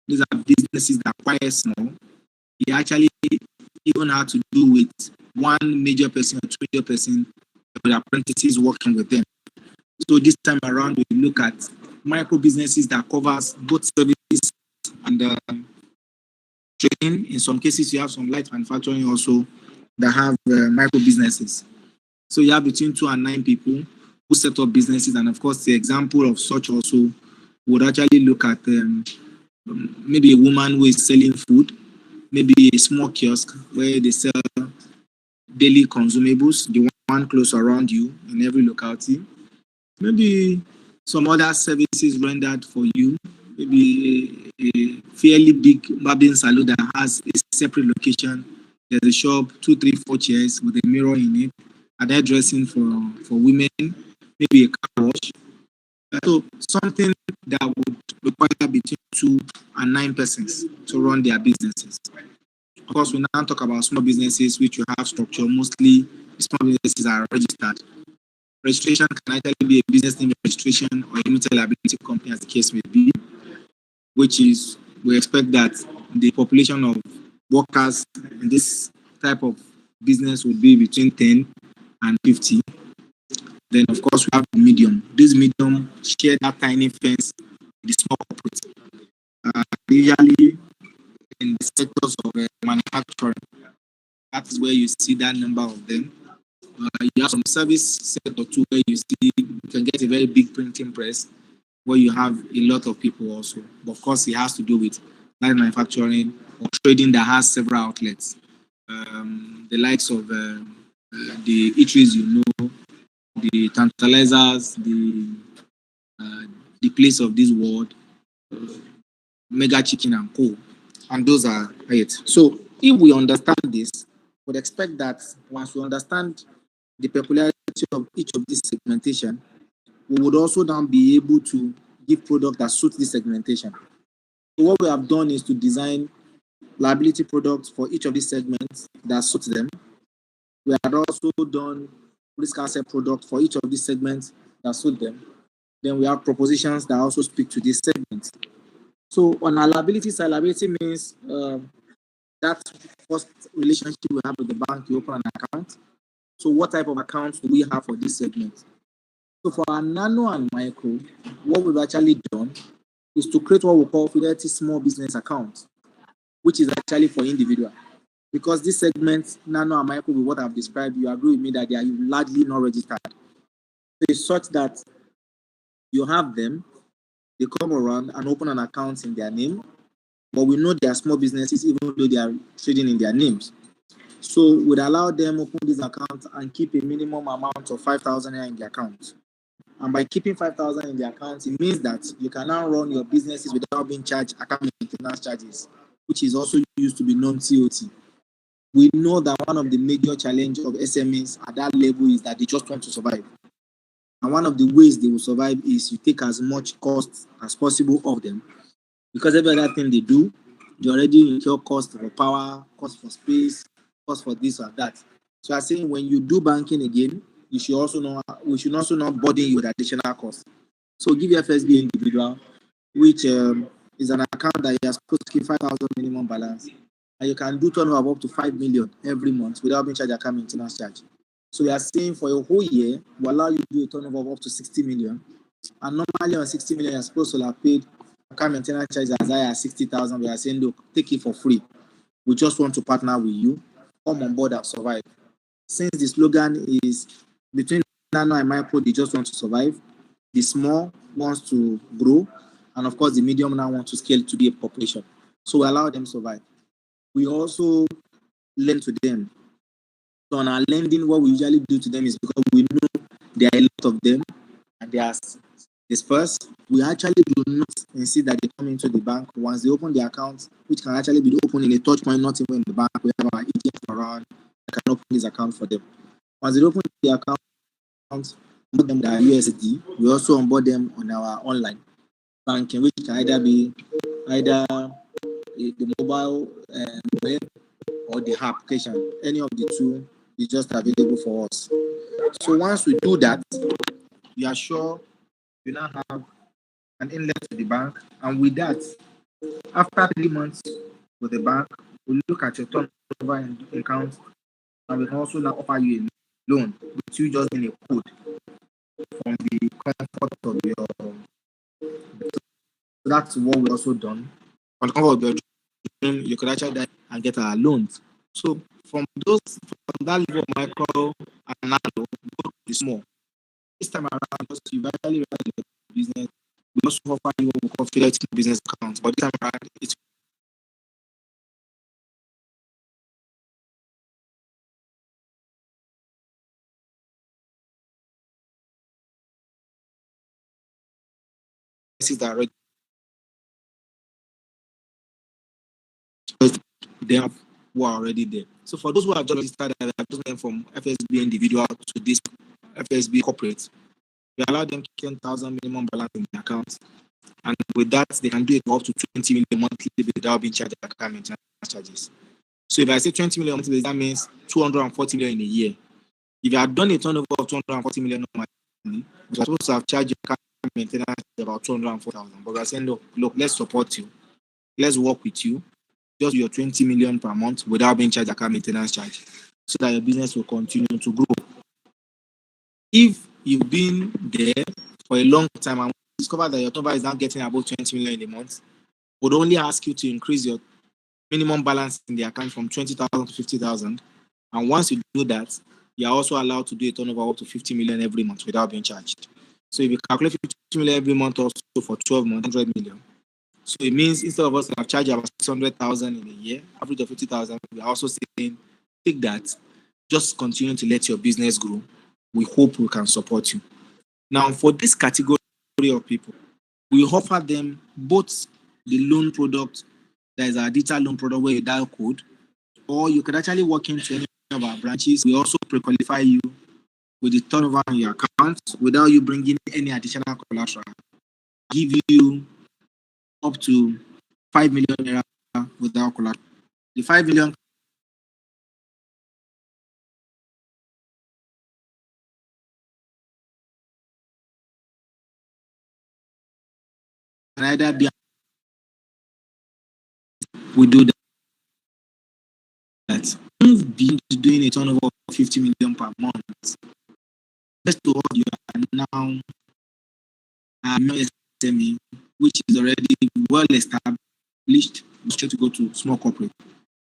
These are businesses that are quite small. They actually even have to do with one major person or two major person with apprentices working with them. So this time around, we look at micro businesses that covers both services and training. In some cases, you have some light manufacturing also that have micro businesses. So you have between 2 and 9 people who set up businesses. And of course, the example of such also would actually look at maybe a woman who is selling food, maybe a small kiosk where they sell daily consumables, the one close around you in every locality. Maybe some other services rendered for you, maybe a fairly big barbing salon that has a separate location. There's a shop, 2, 3, 4 chairs with a mirror in it, and hairdressing for women, maybe a car wash. So something that would require between 2 and 9 persons to run their businesses. Of course, we now talk about small businesses which you have structure. Mostly small businesses are registered. Registration can actually be a business name registration or a limited liability company, as the case may be, which is, we expect that the population of workers in this type of business would be between 10 and 50. Then, of course, we have the medium. This medium share that tiny fence with the small corporate. Usually, in the sectors of manufacturing, that is where you see that number of them. You have some service sector too, where you can get a very big printing press, where you have a lot of people also. But of course, it has to do with light manufacturing or trading that has several outlets. The likes of the eateries, the tantalizers, the place of this world, Mega Chicken and Co. And those are it. So if we understand this, we would expect that once we understand the peculiarity of each of this segmentation, we would also then be able to give product that suits this segmentation. So what we have done is to design liability products for each of these segments that suits them. We have also done risk asset product for each of these segments that suit them. Then we have propositions that also speak to these segments. So on our liability side, liability means that first relationship we have with the bank to open an account. So what type of accounts do we have for this segment? So for our nano and micro, what we've actually done is to create what we call Fidelity Small Business Account, which is actually for individual. Because this segment, nano and micro, with what I've described, you agree with me that they are largely not registered. So it's such that you have them, they come around and open an account in their name, but we know they are small businesses even though they are trading in their names. So we'd allow them open this account and keep a minimum amount of 5,000 in the account. And by keeping 5,000 in the account, it means that you can now run your businesses without being charged account maintenance charges, which is also used to be non-COT. We know that one of the major challenges of SMEs at that level is that they just want to survive. And one of the ways they will survive is you take as much cost as possible of them. Because every other thing they do, they already incur cost for power, cost for space, cost for this or that. So I'm saying when you do banking again, we should also not burden you with additional costs. So give your FSB individual, which is an account that you are supposed to keep 5,000 minimum balance, and you can do turnover up to 5 million every month without being charged account maintenance charge. So we are saying for a whole year, we allow you to do a turnover of up to 60 million. And normally on 60 million, you're supposed to have paid account maintenance charge as high as 60,000. We are saying, look, take it for free. We just want to partner with you. Come on board and survive. Since the slogan is between nano and micro, they just want to survive. The small wants to grow. And of course, the medium now wants to scale to be a population. So we allow them to survive. We also lend to them. So on our lending, what we usually do to them is because we know there are a lot of them and they are dispersed, we actually do not insist that they come into the bank. Once they open the account, which can actually be opened in a touch point, not even in the bank, we have our agent around that can open this account for them. Once they open the account, onboard them with our USD, we also onboard them on our online banking, which can either be the mobile web or the application. Any of the two is just available for us. So once we do that, we are sure you now have an inlet to the bank, and with that, after 3 months with the bank, we look at your turnover in account, and we can also now offer you a loan, which you just in a code from the comfort of your. So that's what we also done. On the comfort of your dream, you could actually and get our loans. So from that level of micro and nano, go to the small. This time around, because you value the business, we also offer you what we call Fidelity business accounts. But this time around, it's that already they have who are already there. So for those who have just started, I've just went from FSB individual to this FSB corporate. We allow them 10,000 minimum balance in the account, and with that, they can do it for up to 20 million monthly without being charged account maintenance charges. So if I say 20 million monthly, that means 240 million in a year. If you had done a turnover of 240 million monthly, you're supposed to have charged account maintenance about 204,000. But we're saying, look, let's support you. Let's work with you. Just your 20 million per month without being charged account maintenance charge, so that your business will continue to grow. If you've been there for a long time and discover that your turnover is now getting about 20 million in a month, would only ask you to increase your minimum balance in the account from 20,000 to 50,000. And once you do that, you are also allowed to do a turnover up to 50 million every month without being charged. So if you calculate 50 million every month also for 12 months, 100 million. So it means instead of us to have charged about 600,000 in a year, average of 50,000, we are also saying, take that, just continue to let your business grow. We hope we can support you. Now, for this category of people, we offer them both the loan product, that is our digital loan product where you dial code, or you can actually walk into any of our branches. We also pre-qualify you with the turnover on your account without you bringing any additional collateral. Give you up to 5 million naira without collateral. The 5 million can either be, we do that. Move beyond doing a turnover of 50 million per month. Let's to what you are now, SME, which is already well established, straight to go to small corporate.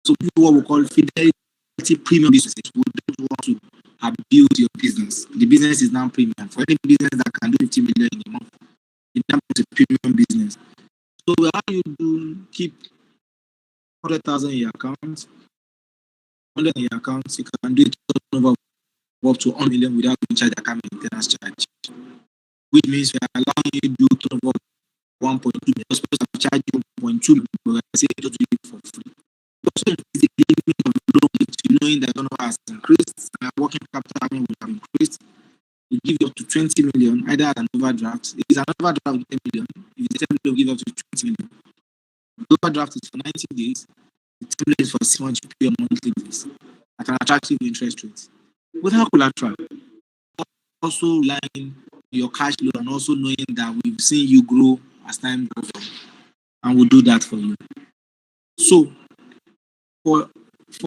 So people what we call fidelity premium businesses who don't want to abuse your business. The business is now premium. For any business that can do 50 million in a month, it becomes a premium business. So how you do keep 100,000 in your account, 100 in your account, you can do it turnover up to 1 million without being charged account maintenance charge, which means we are allowing you to do turnover 1.2 million. You're supposed to charge you 1.2 million, but I say just do it for free. Also, the limit of loan, knowing that turnover has increased and working capital will have increased. We give you up to 20 million, either as an overdraft. If it's an overdraft with 10 million, if it's 10 million, we give up to 20 million. The overdraft is for 90 days, the 10 million is for 6 months, you pay on monthly basis at an attractive interest rate. Without collateral, also relying your cash flow and also knowing that we've seen you grow as time goes on, and we'll do that for you. So, for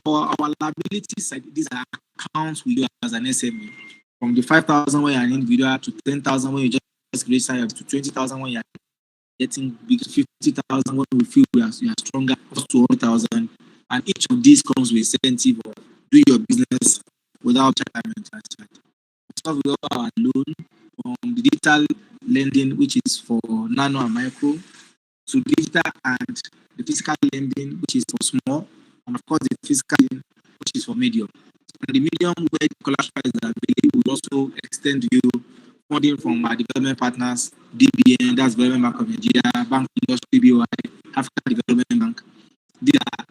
our liability side, these are accounts we do as an SME. From the 5,000 when you're an individual to 10,000 when you just register, to 20,000 when you're getting big, 50,000 when we feel you are stronger, up to 100,000. And each of these comes with incentive of do your business without charge. So we offer our loan from the digital lending, which is for nano and micro, to digital and the physical lending, which is for small, and of course the physical lending, which is for medium. And the medium where collateral is available will also extend you funding from our development partners, DBN, that's Development Bank of Nigeria, Bank Industry, BOI, African Development Bank. These are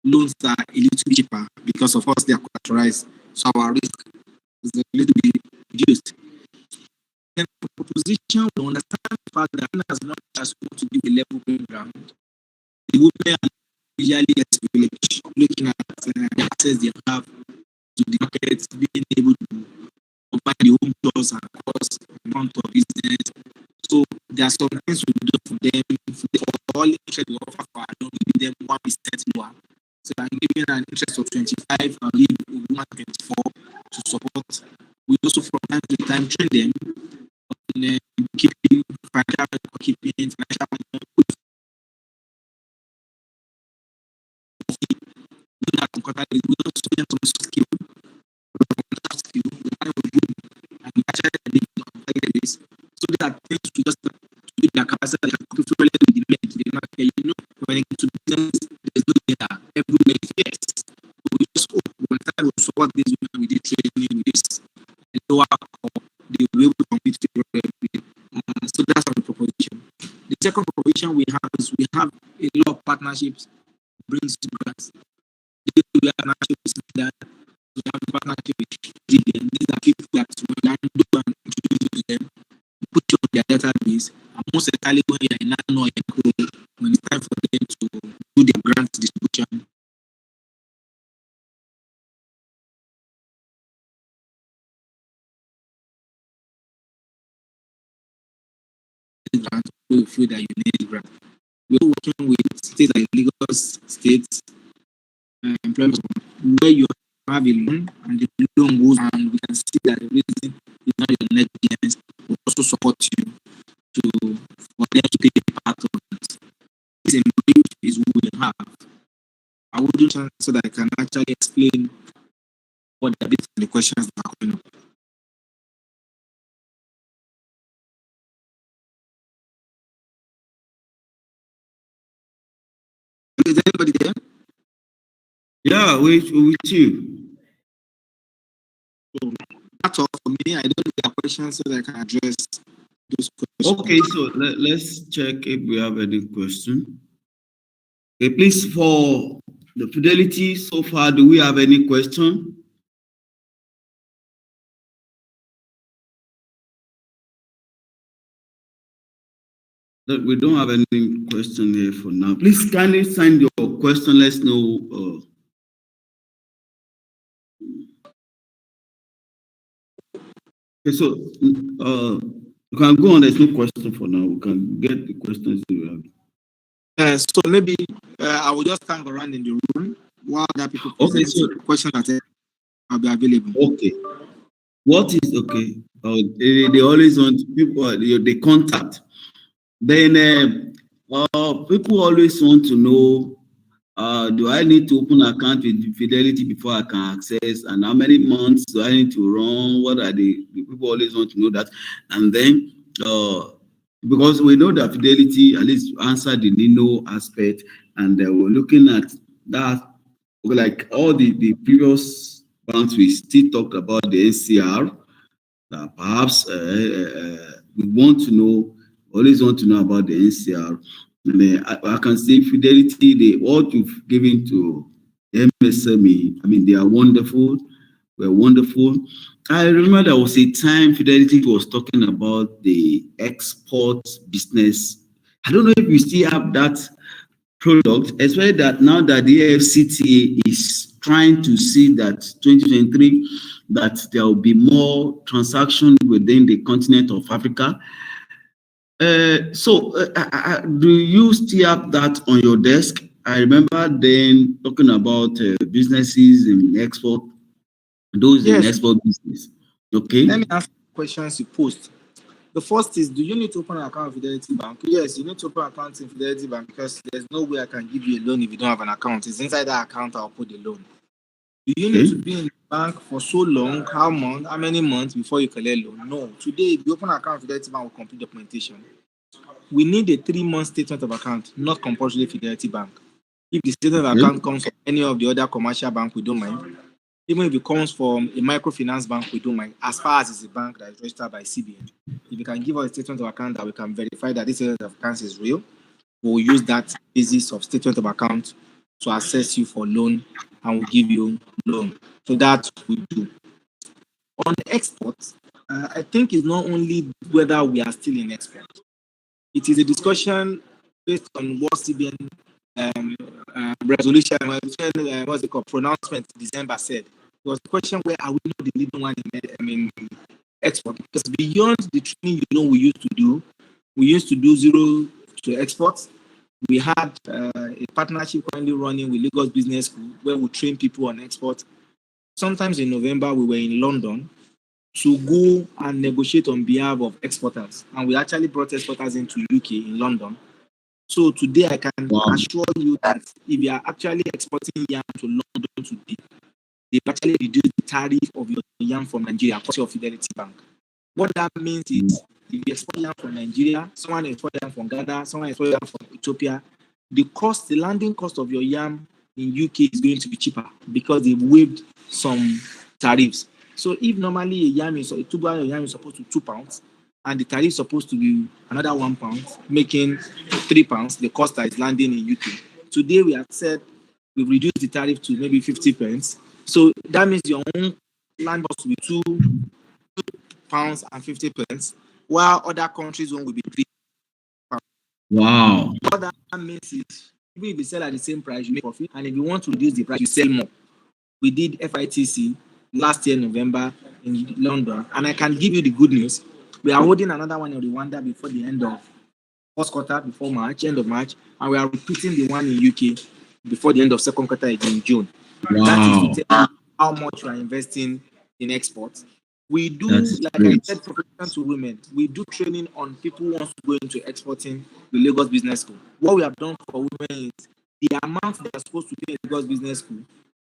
loans that are a little cheaper because of course they are collateralized, so our risk is a little bit reduced. And the proposition will understand the fact that as much as we want to give a level playing ground, the women are usually looking at the access they have to the market, being able to provide the home tours and costs amount of business. So there are some things we do for them. For all interest we offer for our loan, we give them 1% lower. So I'm giving an interest of 25, I'll give a woman 24 to support. We also from time to time train them on keeping financial keeping financial management. We also train some skill, and actually so there are things to just do their capacity with the market. You know, when it comes to business, there's no data everywhere. Yes, so we just hope one time we support this women with the training with this lower, they will be able to compete with. So that's our proposition. The second proposition we have is we have a lot of partnerships brings to grants. We have partnerships with that. We have a partnership with DBN. These are people that we can do and introduce them, put you on their database, and most certainly when you're in nano or when it's time for them to do their grant distribution. We feel that you need grant. We're working with states like Lagos State employment where you have a loan and the loan goes and we can see that the reason is not your negligence, will also support you for them to take a part of it. This in brief is what we have. I will do so that I can actually explain what the questions that are coming up. Is anybody there? Yeah, with you. So that's all for me. I don't know if there are questions so that I can address those questions. Okay, so let's check if we have any question. Okay, please, for the Fidelity so far, do we have any question? We don't have any question here for now. Please kindly send your question. Let's know. Okay, so you can go on. There's no question for now. We can get the questions you have. So maybe I will just stand around in the room while other people okay, so questions that will be available. Okay. What is okay? They always want people. They contact. Then people always want to know, do I need to open an account with Fidelity before I can access? And how many months do I need to run? What are the people always want to know that? And then, because we know that Fidelity at least answer the Nino aspect, and we're looking at that, like all the previous banks, we still talked about the NCR. Perhaps we want to know, always want to know about the NCR. And I can say Fidelity, what you've given to MSME, I mean, they are wonderful. We're wonderful. I remember there was a time Fidelity was talking about the export business. I don't know if you still have that product, especially that now that the AFCTA is trying to see that 2023, that there will be more transaction within the continent of Africa. Do you still have that on your desk? I remember then talking about businesses in export, those in Yes. export business. Okay. Let me ask questions you post. The first is, do you need to open an account with Fidelity Bank? Yes, you need to open an account in Fidelity Bank because there's no way I can give you a loan if you don't have an account. It's inside that account I'll put the loan. Do you need to be in the bank for so long? How many months before you collect loan? No. Today, if you open an account with Fidelity Bank with complete documentation, we need a 3-month statement of account, not compulsory Fidelity Bank. If the statement of account comes from any of the other commercial bank, we don't mind. Even if it comes from a microfinance bank, we don't mind, as far as it's a bank that is registered by CBN. If you can give us a statement of account that we can verify that this statement of account is real, we'll use that basis of statement of account to assess you for loan and we'll give you loan. So that's what we do. On exports, I think it's not only whether we are still in export. It is a discussion based on what CBN resolution, what's it called, pronouncement December said. It was a question where are we not the leading one in export? Because beyond the training we used to do zero to export. We had a partnership currently running with Lagos Business School where we train people on export. Sometimes in November, we were in London to go and negotiate on behalf of exporters. And we actually brought exporters into UK in London. So today I can assure you that if you are actually exporting yam to London today, they've actually reduced the tariff of your yam from Nigeria across your Fidelity Bank. What that means is if you export yam from Nigeria, someone export yam from Ghana, someone export yam from Ethiopia, the landing cost of your yam in UK is going to be cheaper because they've waived some tariffs. So if normally a 2 yam is supposed to be £2, and the tariff is supposed to be another £1, making £3, the cost that is landing in UK. Today we have said we've reduced the tariff to maybe 50 pence. So that means your own land cost will be £2 and 50 pence, while other countries' one will be £3. Wow. What that means is, even if you sell at the same price, you make profit, and if you want to reduce the price, you sell more. We did FITC last year, November, in London, and I can give you the good news. We are holding another one in Rwanda before the end of first quarter, before March, end of March, and we are repeating the one in UK before the end of second quarter in June. Wow. That is to tell you how much you are investing in exports. We do, I said, professional to women. We do training on people who want to go into exporting with Lagos Business School. What we have done for women is the amount they are supposed to pay in Lagos Business School,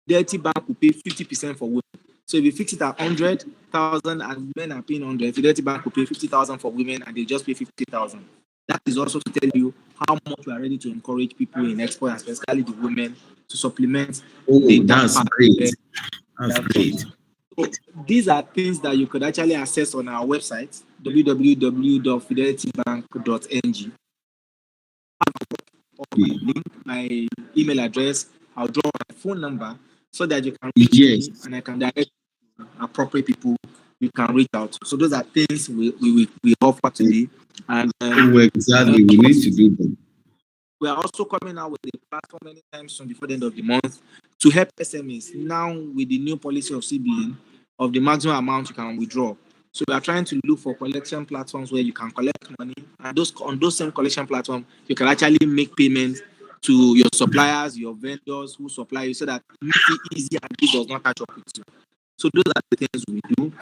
Fidelity Bank will pay 50% for women. So if you fix it at 100,000 and men are paying 100, Fidelity Bank will pay 50,000 for women and they just pay 50,000. That is also to tell you how much we are ready to encourage people in export, especially the women, to supplement. That's great. That's great. So these are things that you could actually access on our website, www.fidelitybank.ng. My email address, I'll draw my phone number so that you can reach me and I can direct appropriate people you can reach out. So those are things we offer today. And exactly, we need to do them. We are also coming out with a platform anytime soon before the end of the month to help SMEs. Now with the new policy of CBN of the maximum amount you can withdraw. So we are trying to look for collection platforms where you can collect money, and on those same collection platforms, you can actually make payments to your suppliers, your vendors who supply you, so that it makes it easy and it does not catch up with you. So those are the things we do.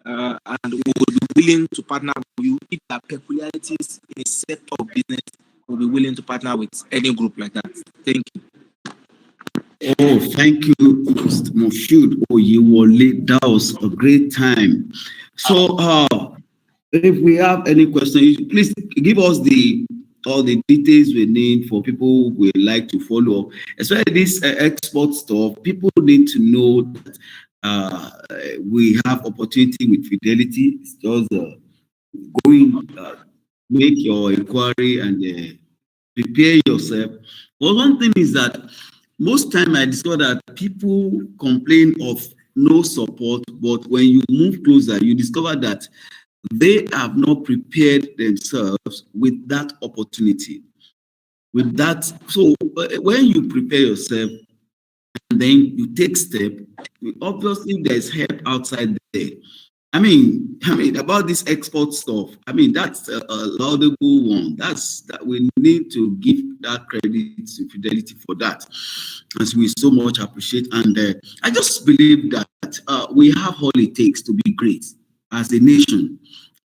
and we will be willing to partner with you if there are peculiarities in a sector of business. We'll be willing to partner with any group like that. Thank you. Oh, thank you, Mr. Moshood Oyewole. That was a great time. So, if we have any questions, please give us all the details we need for people who would like to follow up. Especially this export stuff, people need to know that we have opportunity with Fidelity. It's just going, make your inquiry and prepare yourself. But one thing is that most time I discover that people complain of no support, but when you move closer, you discover that they have not prepared themselves with that opportunity. With that, so when you prepare yourself and then you take step, obviously there's help outside there. I mean, about this export stuff. I mean, that's a laudable one. That we need to give that credit to Fidelity for that, as we so much appreciate. And I just believe that we have all it takes to be great as a nation,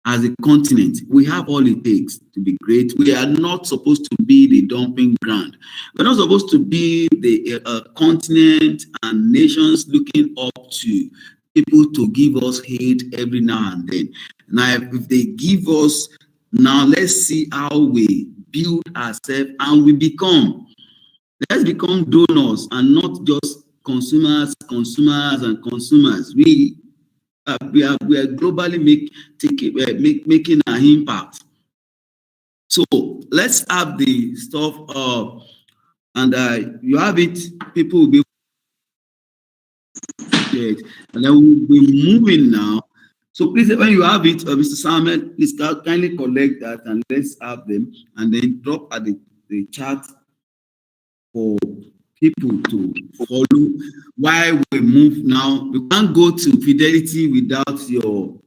as a continent. We have all it takes to be great. We are not supposed to be the dumping ground. We're not supposed to be the continent and nations looking up to people to give us hate every now and then. Now, if they give us, now let's see how we build ourselves and let's become donors and not just consumers. We are globally making an impact. So let's have the stuff, and you have it. People will be, and then we'll be moving now. So please, when you have it, Mr. Samuel, please kindly collect that and let's have them, and then drop at the chat for people to follow. While we move now, we can't go to Fidelity without your,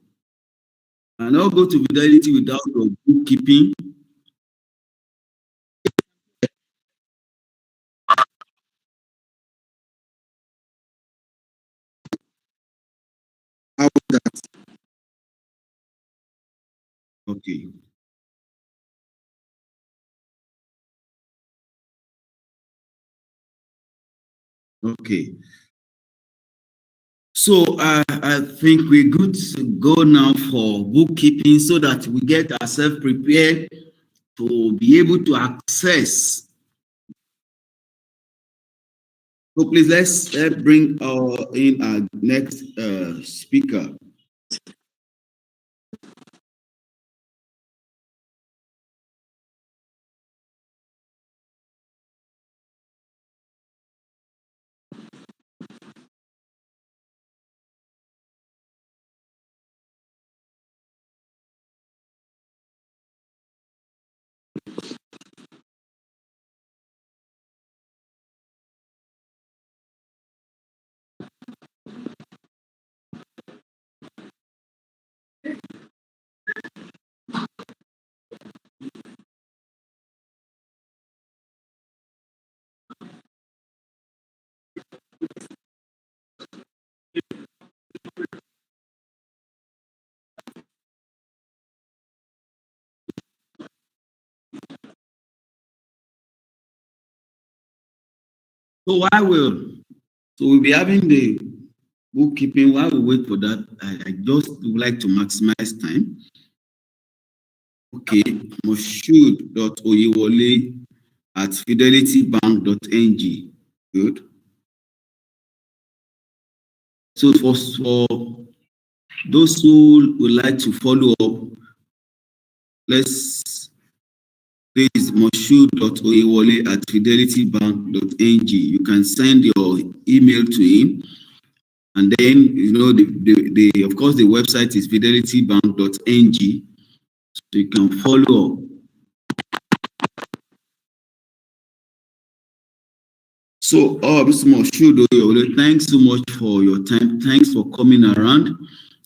and not go to Fidelity without your bookkeeping. How about that? Okay. Okay. So I think we're good to go now for bookkeeping so that we get ourselves prepared to be able to access. So please let's bring in our next speaker. So we'll be having the bookkeeping. While we wait for that, I just would like to maximize time. Okay, moshood.oyewole@fidelitybank.ng. Good. So for those who would like to follow up, let's please moshood.oyewole@fidelitybank.ng. You can send your email to him, and then the of course the website is fidelitybank.ng, so you can follow up. So, Mr. Moshood Oyewole, thanks so much for your time. Thanks for coming around,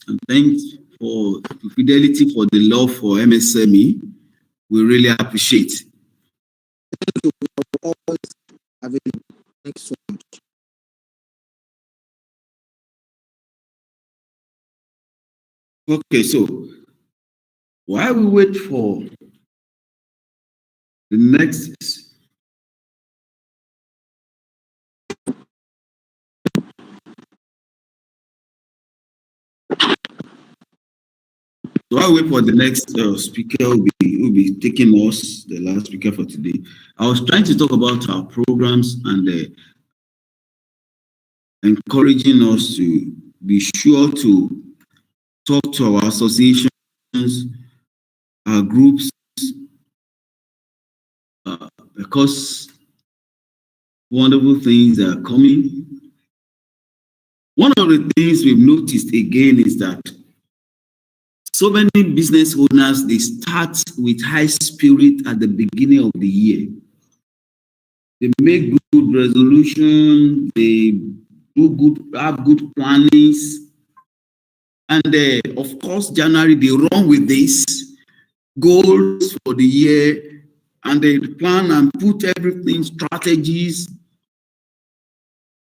and thanks for Fidelity for the love for MSME. We really appreciate. Thank you for always available. Thanks so much. Okay, so while we wait for the next, while we wait for the next speaker will be taking us, the last speaker for today, I was trying to talk about our programs and encouraging us to be sure to talk to our associations, our groups, because wonderful things are coming. One of the things we've noticed again is that so many business owners, they start with high spirit at the beginning of the year. They make good resolution, they have good plannings, and of course, January they run with this goals for the year, and they plan and put everything, strategies.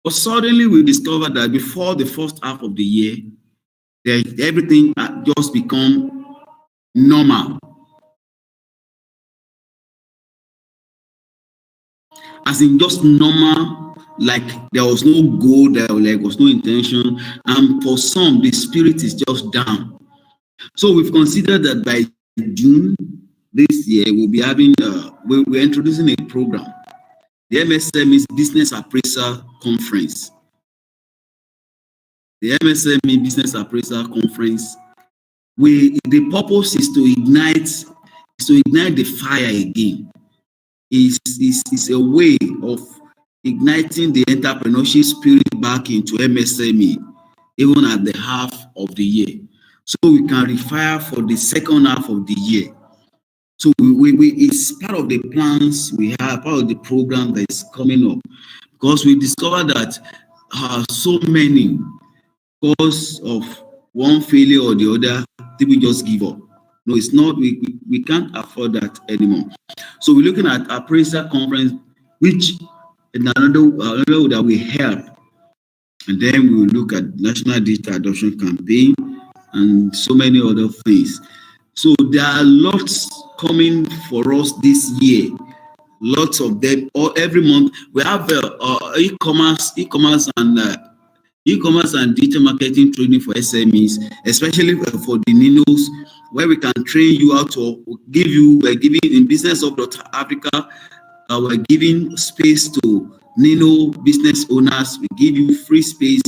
But suddenly we discovered that before the first half of the year, everything just become normal. As in just normal, like there was no goal, there was no intention, and for some, the spirit is just down. So we've considered that by June this year, we'll be having, we're introducing a program, the MSMEs Business Appraiser Conference. The MSME Business Appraiser Conference, the purpose is to ignite the fire again. Is a way of igniting the entrepreneurship spirit back into MSME, even at the half of the year, so we can refire for the second half of the year. So it's part of the plans we have, part of the program that is coming up, because we discovered that so many, because of one failure or the other, people just give up. No, it's not. We can't afford that anymore. So we're looking at appraiser conference, which another that we help, and then we will look at national digital adoption campaign and so many other things. So there are lots coming for us this year. Lots of them. Every month we have e-commerce and digital marketing training for SMEs, especially for the NINOs, where we can train you how to we're giving in Business of Africa, we're giving space to NINO business owners. We give you free space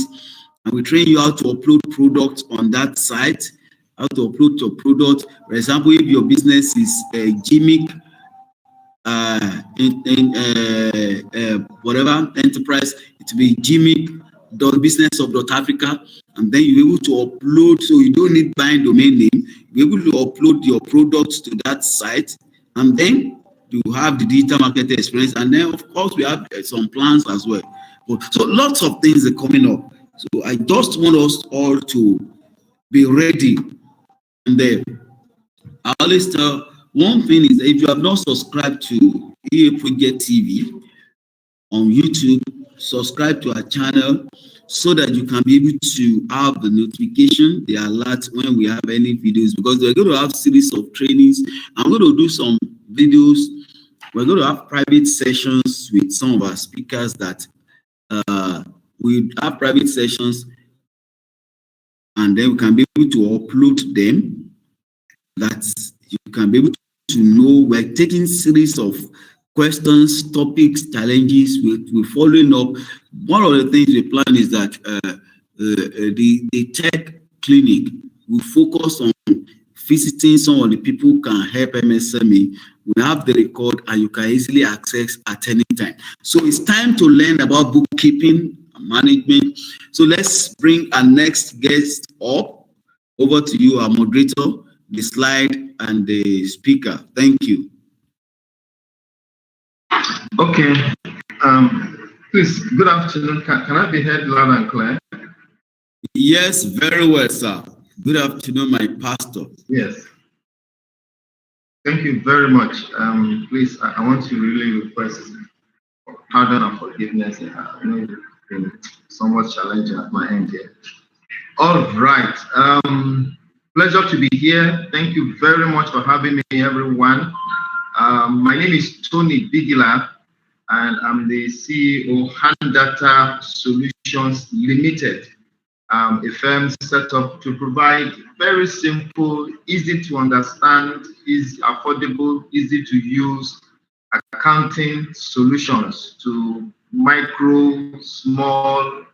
and we train you how to upload products on that site, how to upload your product. For example, if your business is a gimmick, whatever enterprise, it will be gimmick.business.africa, and then you're able to upload, so you don't need buying domain name. You're able to upload your products to that site, and then you have the digital marketing experience. And then of course we have some plans as well. So lots of things are coming up. So I just want us all to be ready. And then I always tell, one thing is, if you have not subscribed to EA Project TV on YouTube, subscribe to our channel so that you can be able to have the notification, the alert when we have any videos, because we're going to have series of trainings. I'm going to do some videos. We're going to have private sessions with some of our speakers that we have private sessions, and then we can be able to upload them. That you can be able to know we're taking series of questions, topics, challenges. We're following up. One of the things we plan is that the tech clinic will focus on visiting some of the people who can help MSME. We have the record and you can easily access at any time. So it's time to learn about bookkeeping and management. So let's bring our next guest up. Over to you, our moderator, the slide and the speaker. Thank you. Okay. Please, good afternoon. Can I be heard loud and clear? Yes, very well, sir. Good afternoon, my pastor. Yes. Thank you very much. Please, I want to really request pardon and forgiveness. I know it's been somewhat challenging at my end here. All right. Pleasure to be here. Thank you very much for having me, everyone. My name is Tony Bigila, and I'm the CEO of Hand Data Solutions Limited, a firm set up to provide very simple, easy to understand, affordable, easy to use accounting solutions to micro, small,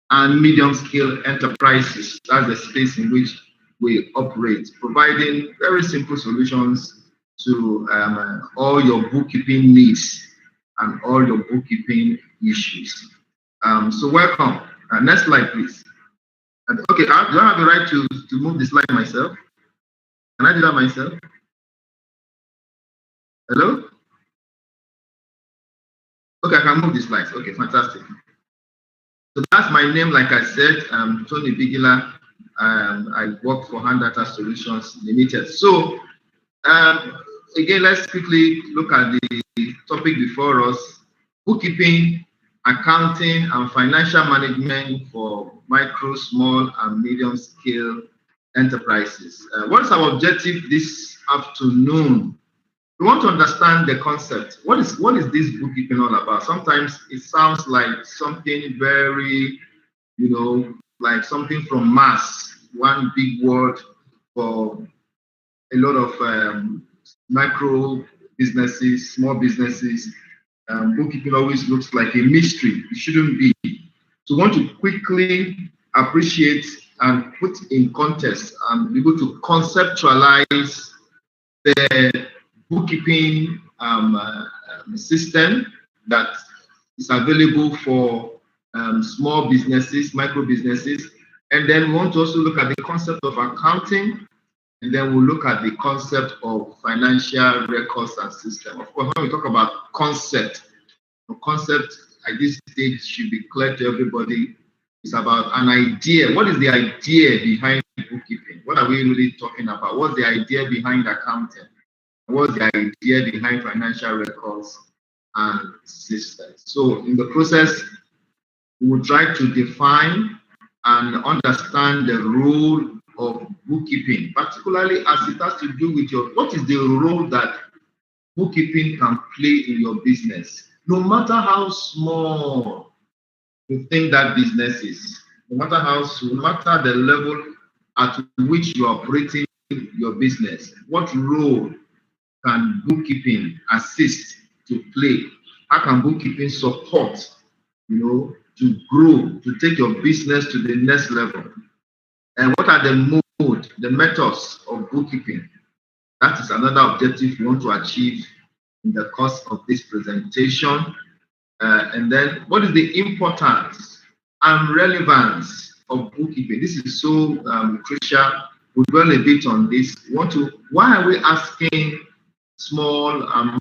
and medium scale enterprises. That's the space in which we operate, providing very simple solutions to all your bookkeeping needs and all your bookkeeping issues. So welcome. Next slide, please. Okay, do I have the right to move the slide myself? Can I do that myself? Hello? Okay, I can move the slides. Okay, fantastic. So that's my name, like I said, I'm Tony Bigila. I work for Hand Data Solutions Limited. So again, let's quickly look at the topic before us: bookkeeping, accounting, and financial management for micro, small, and medium scale enterprises. What is our objective this afternoon? We want to understand the concept. What is this bookkeeping all about? Sometimes it sounds like something very, like something from mass, one big word for a lot of micro businesses, small businesses. Bookkeeping always looks like a mystery. It shouldn't be. So we want to quickly appreciate and put in context and be able to conceptualize the bookkeeping system that is available for small businesses, micro businesses. And then we want to also look at the concept of accounting, and then we'll look at the concept of financial records and system. Of course, when we talk about concept, the concept at this stage should be clear to everybody. It's about an idea. What is the idea behind bookkeeping? What are we really talking about? What's the idea behind accounting? What's the idea behind financial records and systems? So in the process, we will try to define and understand the role of bookkeeping, particularly as it has to do with what is the role that bookkeeping can play in your business, no matter how small you think that business is, no matter the level at which you are operating your business, what role can bookkeeping assist to play? How can bookkeeping support, to grow, to take your business to the next level? And what are the methods of bookkeeping? That is another objective we want to achieve in the course of this presentation. And then what is the importance and relevance of bookkeeping? This is so crucial. We'll dwell a bit on this. Why are we asking small and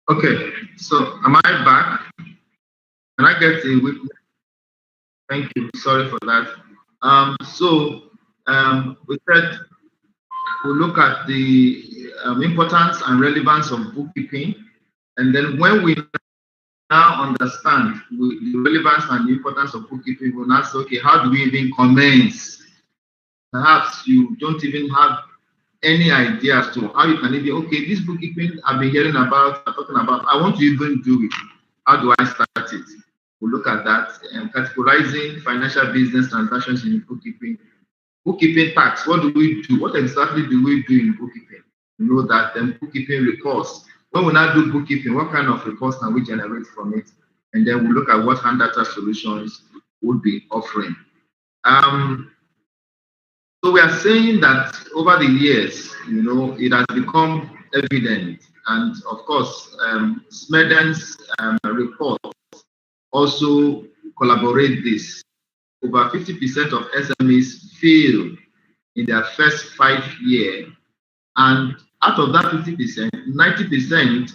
Okay, so am I back? Can I get a witness? Thank you. Sorry for that. We said we'll look at the importance and relevance of bookkeeping, and then when we now understand the relevance and the importance of bookkeeping, we'll now say, okay, how do we even commence? Perhaps you don't even have any idea as to how you can even, okay, this bookkeeping I've been hearing about, talking about, I want to even do it. How do I start it? We'll look at that and categorizing financial business transactions in bookkeeping. Bookkeeping tax, what do we do? What exactly do we do in bookkeeping? You know that then bookkeeping reports. When we now do bookkeeping, what kind of reports can we generate from it? And then we'll look at what hand data solutions would be offering. So we are saying that over the years, you know, it has become evident, and of course, Smeden's report also collaborate this. Over 50% of SMEs fail in their first 5 years, and out of that 50%, 90%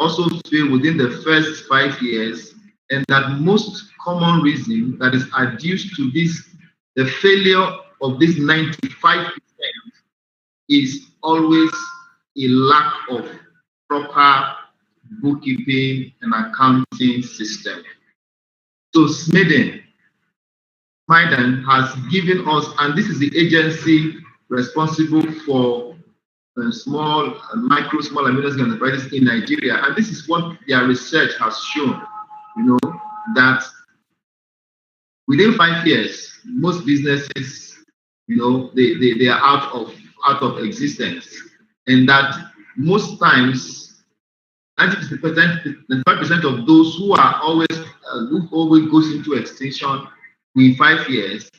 also fail within the first 5 years, and that most common reason that is adduced to this, the failure of this 95% is always a lack of proper bookkeeping and accounting system. So Smeden has given us, and this is the agency responsible for small and medium enterprises in Nigeria, and this is what their research has shown, you know, that within 5 years, most businesses, you know, they are out of existence, and that most times 95% of those who are always who always goes into extinction in 5 years,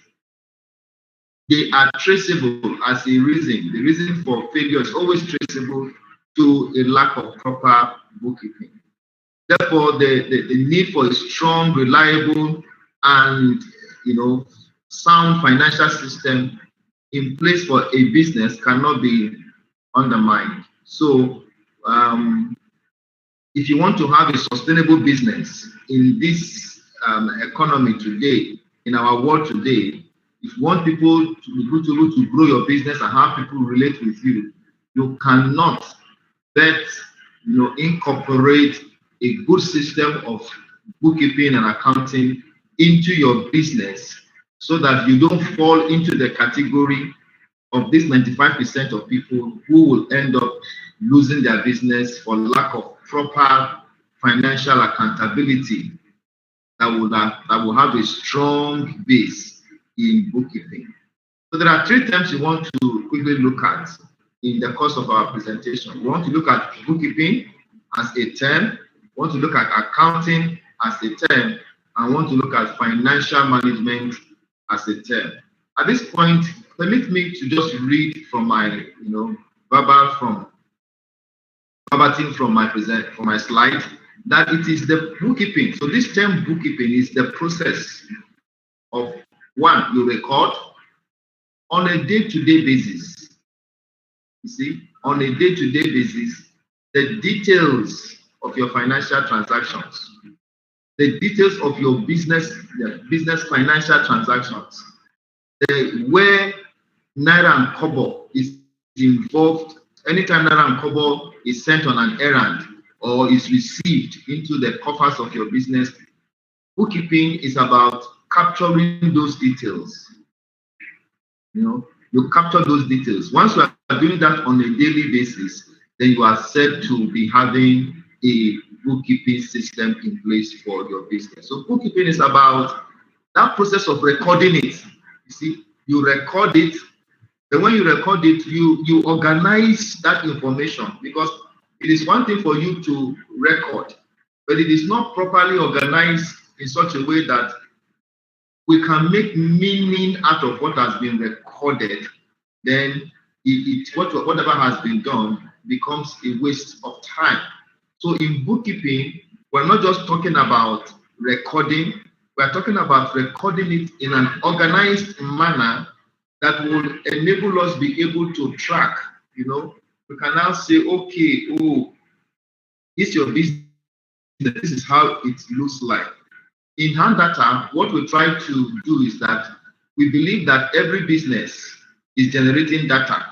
they are traceable as a reason. The reason for failure is always traceable to a lack of proper bookkeeping. Therefore, the need for a strong, reliable, and, you know, sound financial system in place for a business cannot be undermined. So, if you want to have a sustainable business in this economy today, in our world today, if you want people to be able to grow your business and have people relate with you, you cannot but, you know, incorporate a good system of bookkeeping and accounting into your business, so that you don't fall into the category of this 95% of people who will end up losing their business for lack of proper financial accountability that will have a strong base in bookkeeping. So there are 3 terms we want to quickly look at in the course of our presentation. We want to look at bookkeeping as a term, we want to look at accounting as a term, and we want to look at financial management as a term. At this point, permit me to just read from my, you know, verbatim from my slide, that it is the bookkeeping. So this term bookkeeping is the process of, one, you record on a day-to-day basis. You see, on a day-to-day basis, the details of your financial transactions, the details of your business financial transactions, where Naira and Kobo is involved. Anytime Naira and Kobo is sent on an errand or is received into the coffers of your business, bookkeeping is about capturing those details. You know, you capture those details. Once you are doing that on a daily basis, then you are said to be having a bookkeeping system in place for your business. So bookkeeping is about that process of recording it. You see, you record it. Then when you record it, you organize that information, because it is one thing for you to record, but it is not properly organized in such a way that we can make meaning out of what has been recorded. Then whatever has been done becomes a waste of time. So in bookkeeping, we're not just talking about recording, We are talking about recording it in an organized manner that will enable us be able to track. We can now say, okay, oh, this is your business. This is how it looks like. In hand data, what we try to do is that we believe that every business is generating data.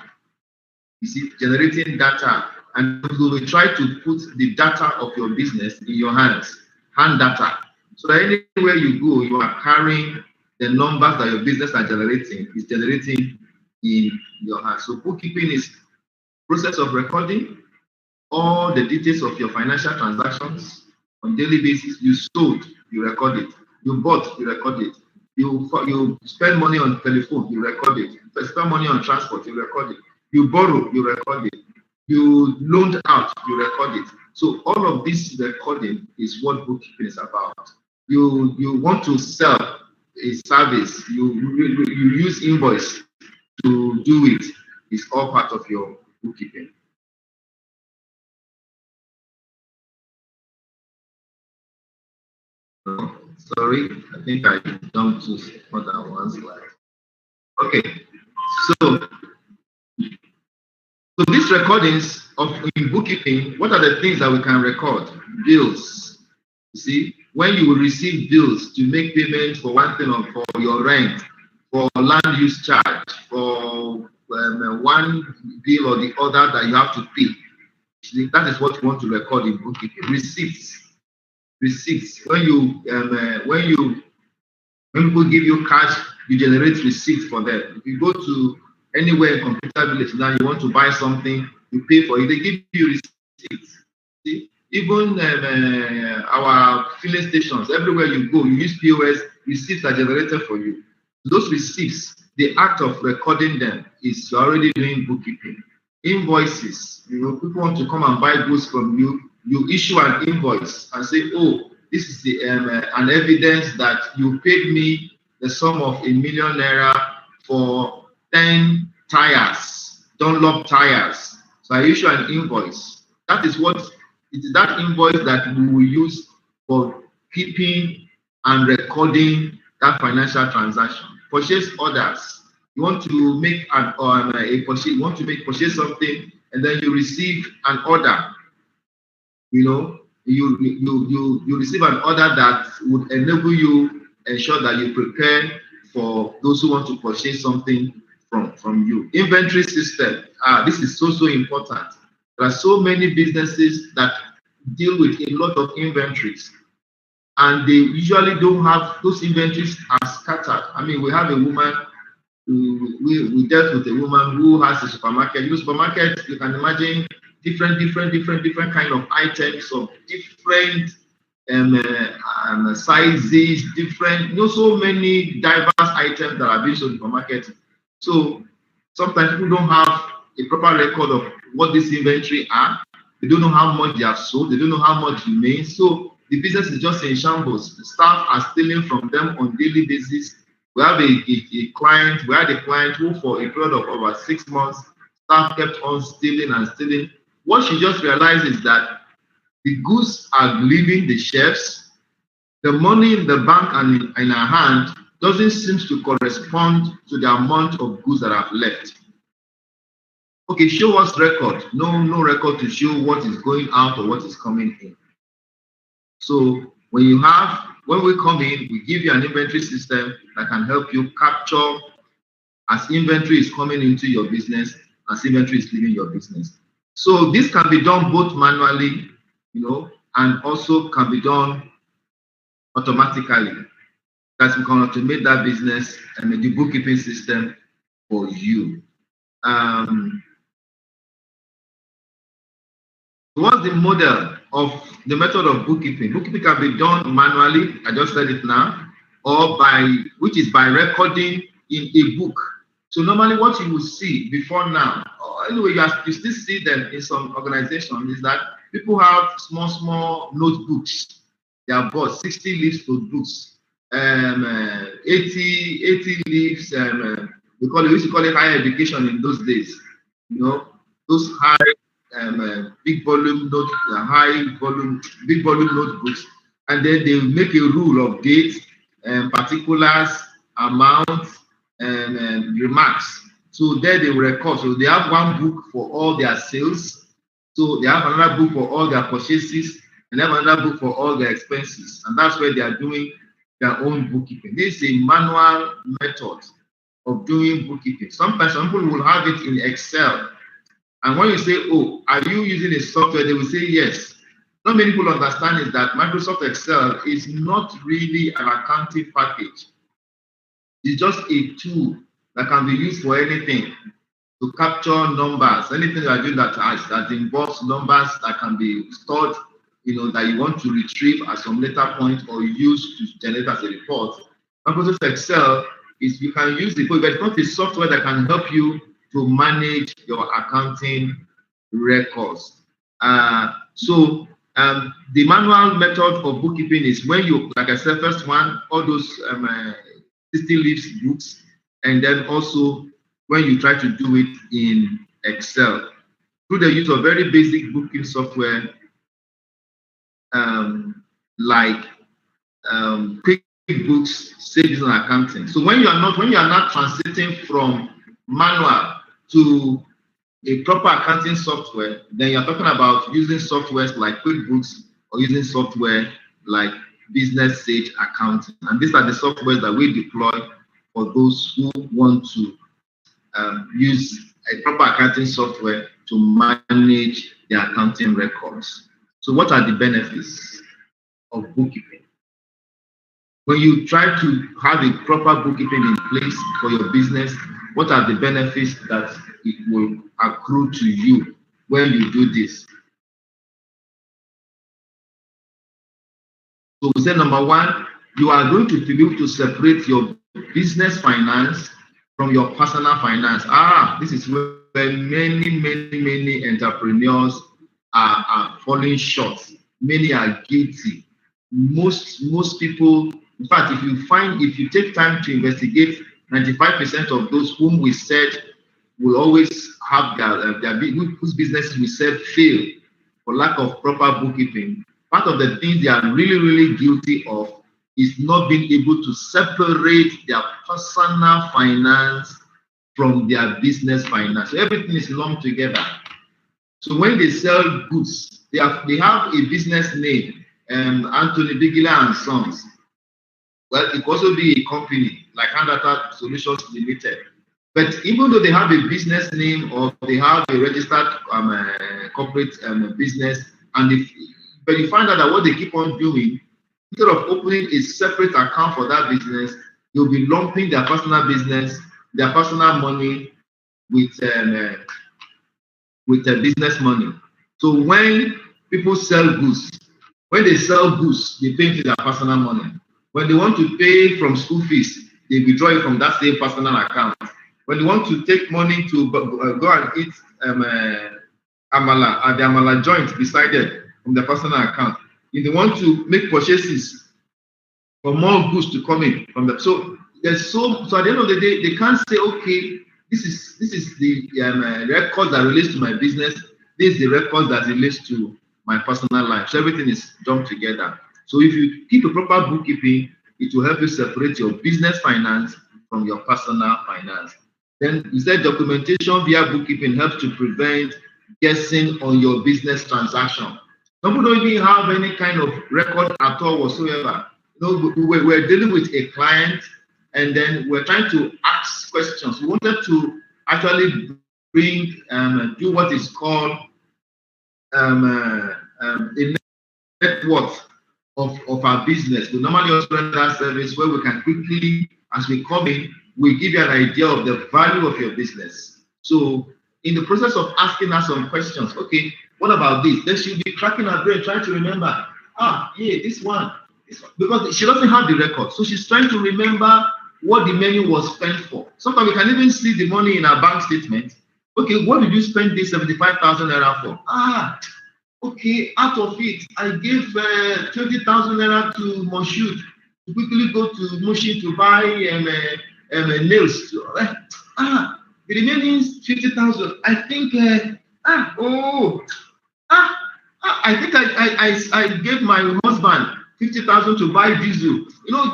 You see, generating data, and we will try to put the data of your business in your hands, hand data. So that anywhere you go, you are carrying the numbers that your business is generating in your hands. So bookkeeping is process of recording all the details of your financial transactions on daily basis. You sold, you record it. You bought, you record it. You spend money on telephone, you record it. You spend money on transport, you record it. You borrow, you record it. You loaned out, you record it. So all of this recording is what bookkeeping is about. You want to sell a service, you use invoice to do it. It's all part of your bookkeeping. Oh, sorry, I think I jumped to more than one slide. Okay, so these recordings of in bookkeeping, what are the things that we can record? Bills. You see, when you will receive bills to make payments for one thing or for your rent, for land use charge, for one bill or the other that you have to pay. See, that is what you want to record in bookkeeping. Receipts. When people give you cash, you generate receipts for them. If you go to anywhere in Computer Village now, you want to buy something, you pay for it, they give you receipts. See? Even our filling stations, everywhere you go, you use POS, receipts are generated for you. Those receipts, the act of recording them is already doing bookkeeping. Invoices, people want to come and buy goods from you, you issue an invoice and say, oh, this is the an evidence that you paid me the sum of ₦1 million for 10 tires, Dunlop tires. So I issue an invoice. That is what it is, that invoice that we will use for keeping and recording that financial transaction. Purchase orders. You want to make a purchase. You want to purchase something, and then you receive an order. You receive an order that would enable you ensure that you prepare for those who want to purchase something from you. Inventory system. This is so important. There are so many businesses that deal with a lot of inventories, and they usually don't have those inventories are scattered. I mean, we have a woman. We dealt with a woman who has a supermarket. Your supermarket, you can imagine different kind of items of different sizes, different, so many diverse items that are being sold in the supermarket. So sometimes people don't have a proper record of what this inventory are. They don't know how much they have sold. They don't know how much remains. So the business is just in shambles. The staff are stealing from them on daily basis. We have a client who for a period of over 6 months, staff kept on stealing and stealing. What she just realized is that the goods are leaving the shelves. The money in the bank and in her hand doesn't seem to correspond to the amount of goods that have left. Okay, show us record. No record to show what is going out or what is coming in. So when we come in, we give you an inventory system that can help you capture as inventory is coming into your business, as inventory is leaving your business. So this can be done both manually, and also can be done automatically. That we can automate that business and make the bookkeeping system for you. What's the model of the method of bookkeeping? Bookkeeping can be done manually, I just said it now, or which is by recording in a book. So normally what you will see before now, or anyway, you still see them in some organizations, is that people have small notebooks. They have bought 60 leaves notebooks, 80 leaves, we used to call it higher education in those days. Those high big volume notebooks, and then they make a rule of dates, particulars, amount, and remarks. So there they will record. So they have one book for all their sales. So they have another book for all their purchases, and they have another book for all their expenses. And that's where they are doing their own bookkeeping. This is a manual method of doing bookkeeping. Sometimes some people will have it in Excel. And when you say, oh, are you using a software? They will say yes. Not many people understand is that Microsoft Excel is not really an accounting package. It's just a tool that can be used for anything, to capture numbers, anything that you do that involves numbers that can be stored, that you want to retrieve at some later point or use to generate as a report. Microsoft Excel is, you can use it, but it's not a software that can help you to manage your accounting records. So the manual method of bookkeeping is when you, like I said, first one, all those 60 leaves books, and then also when you try to do it in Excel through the use of very basic bookkeeping software like QuickBooks, Savings and Accounting. So when you are not transiting from manual to a proper accounting software, then you're talking about using softwares like QuickBooks or using software like Business Sage Accounting. And these are the softwares that we deploy for those who want to use a proper accounting software to manage their accounting records. So what are the benefits of bookkeeping? When you try to have a proper bookkeeping in place for your business, what are the benefits that it will accrue to you when you do this? So we say number one, you are going to be able to separate your business finance from your personal finance. This is where many entrepreneurs are falling short. Many are guilty. Most people, in fact, if you take time to investigate, 95% of those whom we said will always have their whose businesses we said fail for lack of proper bookkeeping. Part of the things they are really guilty of is not being able to separate their personal finance from their business finance. So everything is lumped together. So when they sell goods, they have a business name, Anthony Bigila and Sons. Well, it could also be a company like Handata Solutions Limited. But even though they have a business name or they have a registered corporate business, but you find out that what they keep on doing, instead of opening a separate account for that business, they'll be lumping their personal business, their personal money with business money. So when people sell goods, when they sell goods, they pay into their personal money. When they want to pay from school fees, they withdraw it from that same personal account. When they want to take money to go and eat amala at the amala joint beside it from the personal account, if they want to make purchases for more goods to come in from that, so at the end of the day, they can't say, okay, this is the record that relates to my business. This is the record that relates to my personal life. So everything is dumped together. So if you keep a proper bookkeeping, it will help you separate your business finance from your personal finance. Then you said documentation via bookkeeping helps to prevent guessing on your business transaction. Some people don't even have any kind of record at all whatsoever. We're dealing with a client, and then we're trying to ask questions. We wanted to actually do what is called a net worth of our business. We normally also render that service where we can quickly, as we come in, we give you an idea of the value of your business. So in the process of asking us some questions, okay, what about this? Then she'll be cracking her brain, trying to remember, this one. Because she doesn't have the record. So she's trying to remember what the money was spent for. Sometimes we can even see the money in our bank statement. Okay, what did you spend this 75,000 naira for? Okay, out of it, I gave 20,000 naira to Moshood to quickly go to Mushin to buy nails. The remaining 50,000, I think, I think I gave my husband 50,000 to buy diesel.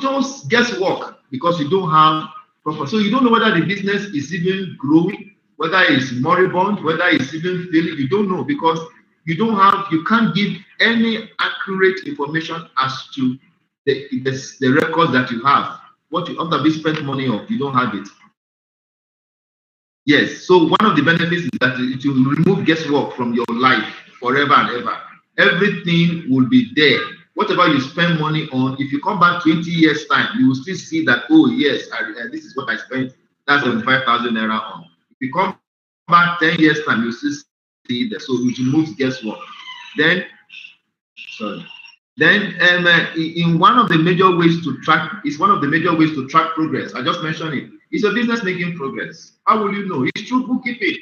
Just guesswork because you don't have proper. So you don't know whether the business is even growing, whether it's moribund, whether it's even failing. You don't know because you can't give any accurate information as to the records that you have. What you have to be spent money on, you don't have it. Yes, so one of the benefits is that it will remove guesswork from your life forever and ever. Everything will be there. Whatever you spend money on, if you come back 20 years time, you will still see that, oh yes, this is what I spent that 75,000 naira on. If you come back 10 years time, you still see that. So it removes guesswork. Then in one of the major ways to track, progress. I just mentioned it. It's a business making progress. How will you know? It's through bookkeeping.